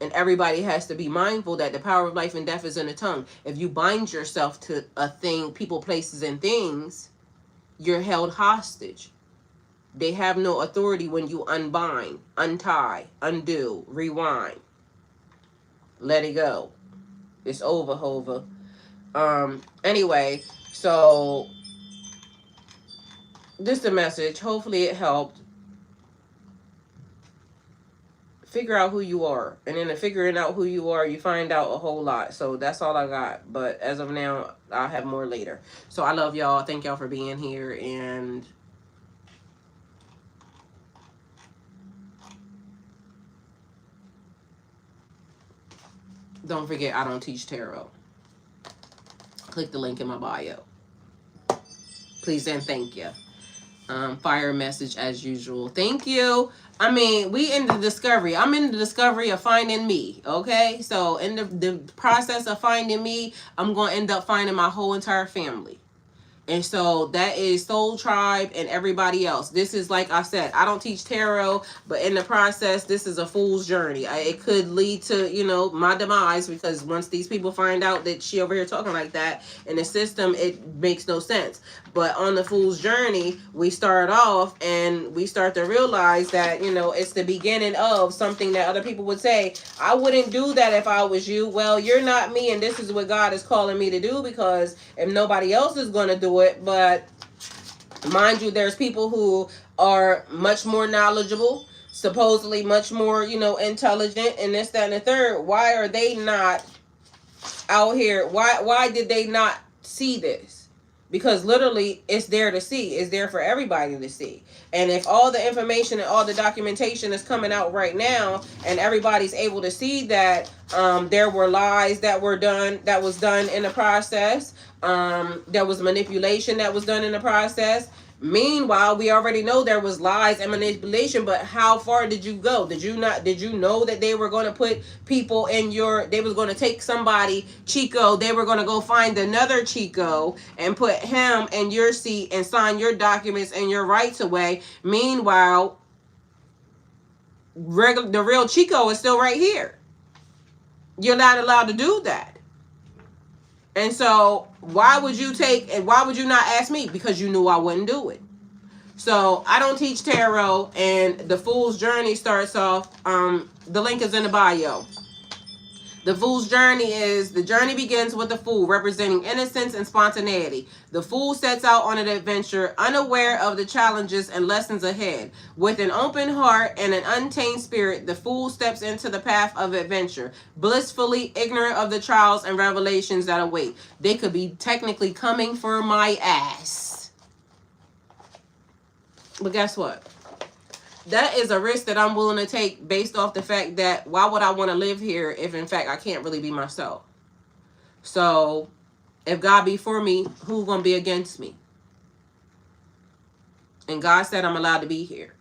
And everybody has to be mindful that the power of life and death is in the tongue. If you bind yourself to a thing, people, places, and things, you're held hostage. They have no authority when you unbind, untie, undo, rewind. Let it go. It's over, Hova. Anyway, so this is the message. Hopefully it helped. Figure out who you are, and then in figuring out who you are, you find out a whole lot. So that's all I got, but as of now I'll have more later. So I love y'all. Thank y'all for being here, and don't forget, I don't teach tarot. Click the link in my bio, please and thank you. Fire message as usual. Thank you. I mean, we in the discovery. I'm in the discovery of finding me. Okay, so in the process of finding me, I'm gonna end up finding my whole entire family. And so that is Soul Tribe and everybody else. This is, like I said, I don't teach tarot, but in the process, this is a fool's journey. It could lead to, you know, my demise, because once these people find out that she over here talking like that in the system, it makes no sense. But on the fool's journey, we start off and we start to realize that, you know, it's the beginning of something that other people would say, I wouldn't do that if I was you. Well, you're not me, and this is what God is calling me to do, because if nobody else is going to do it, but mind you, there's people who are much more knowledgeable, supposedly much more, you know, intelligent, and this, that, and the third. Why are they not out here? Why did they not see this? Because literally it's there to see. It's there for everybody to see. And if all the information and all the documentation is coming out right now, and everybody's able to see that there were lies that was done in the process, there was manipulation that was done in the process. Meanwhile, we already know there was lies and manipulation, but how far did you go? Did you know that they were going to put people in they was going to take somebody, Chico, they were going to go find another Chico and put him in your seat and sign your documents and your rights away. Meanwhile, the real Chico is still right here. You're not allowed to do that. And so why would you not ask me? Because you knew I wouldn't do it. So I don't teach tarot, and the Fool's Journey starts off, the link is in the bio. The Fool's Journey the journey begins with the Fool, representing innocence and spontaneity. The Fool sets out on an adventure, unaware of the challenges and lessons ahead. With an open heart and an untamed spirit, the Fool steps into the path of adventure, blissfully ignorant of the trials and revelations that await. They could be technically coming for my ass. But guess what? That is a risk that I'm willing to take, based off the fact that why would I want to live here if in fact I can't really be myself? So if God be for me, who's going to be against me? And God said I'm allowed to be here.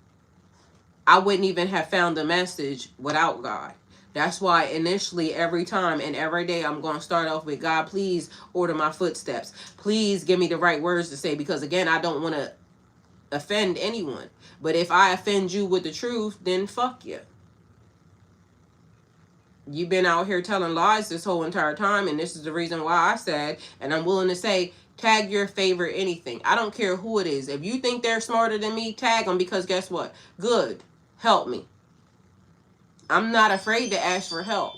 I wouldn't even have found the message without God. That's why initially every time and every day I'm going to start off with, God, please order my footsteps. Please give me the right words to say, because again, I don't want to offend anyone. But if I offend you with the truth, then fuck you. You've been out here telling lies this whole entire time, and this is the reason why I said, and I'm willing to say, tag your favorite anything. I don't care who it is. If you think they're smarter than me, tag them, because guess what? Good. Help me. I'm not afraid to ask for help.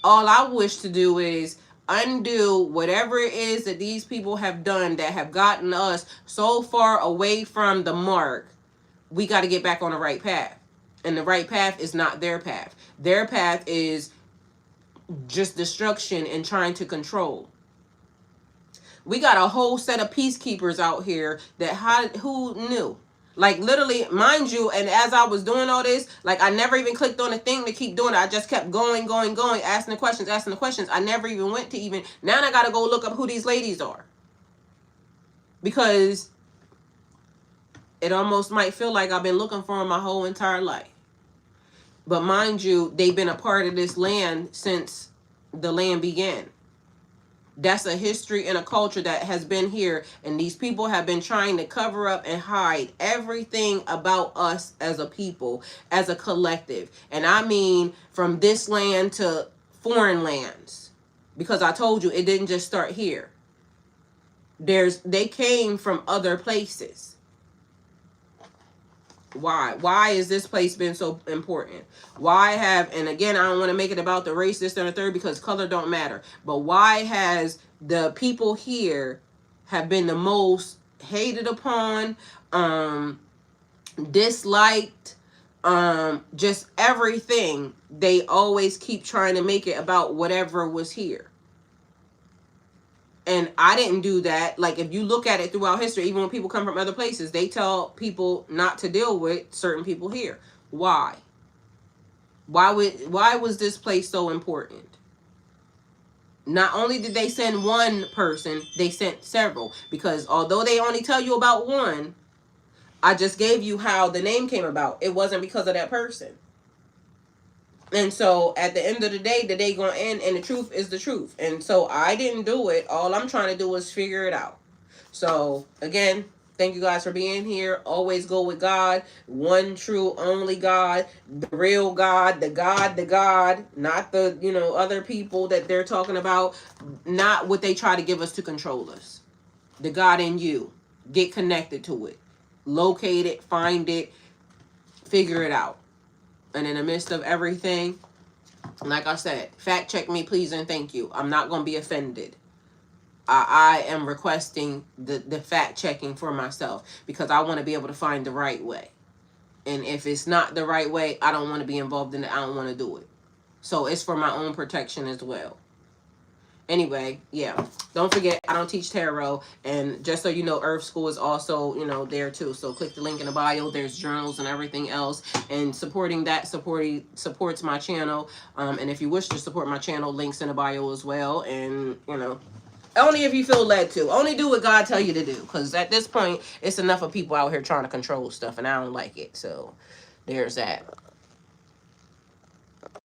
All I wish to do is undo whatever it is that these people have done that have gotten us so far away from the mark. We got to get back on the right path. And the right path is not their path. Their path is just destruction and trying to control. We got a whole set of peacekeepers out here that who knew? Like literally, mind you, and as I was doing all this, like I never even clicked on the thing to keep doing it. I just kept going, asking the questions. I never even went to even, now I gotta go look up who these ladies are. Because it almost might feel like I've been looking for them my whole entire life. But mind you, they've been a part of this land since the land began. That's a history and a culture that has been here, and these people have been trying to cover up and hide everything about us as a people, as a collective. And I mean from this land to foreign lands, because I told you it didn't just start here. They came from other places. Why has this place been so important? And again, I don't want to make it about the race, this, and the third, because color don't matter. But why has the people here have been the most hated upon, disliked, just everything? They always keep trying to make it about whatever was here. And I didn't do that. Like, if you look at it throughout history, even when people come from other places, they tell people not to deal with certain people here. Why? Why was this place so important? Not only did they send one person, they sent several. Because although they only tell you about one, I just gave you how the name came about. It wasn't because of that person. And so at the end of the day gonna end, and the truth is the truth. And so I didn't do it. All I'm trying to do is figure it out. So again, thank you guys for being here. Always go with God, one true only God, the real God, the God, not the other people that they're talking about, not what they try to give us to control us. The God in you. Get connected to it. Locate it, find it, figure it out. And in the midst of everything, like I said, fact check me, please, and thank you. I'm not going to be offended. I am requesting the fact checking for myself, because I want to be able to find the right way. And if it's not the right way, I don't want to be involved in it. I don't want to do it. So it's for my own protection as well. Anyway, yeah, don't forget, I don't teach tarot. And just so you know, Earth School is also, there too. So click the link in the bio. There's journals and everything else. And supporting that supports my channel. And if you wish to support my channel, links in the bio as well. And, only if you feel led to. Only do what God tell you to do. Because at this point, it's enough of people out here trying to control stuff. And I don't like it. So there's that.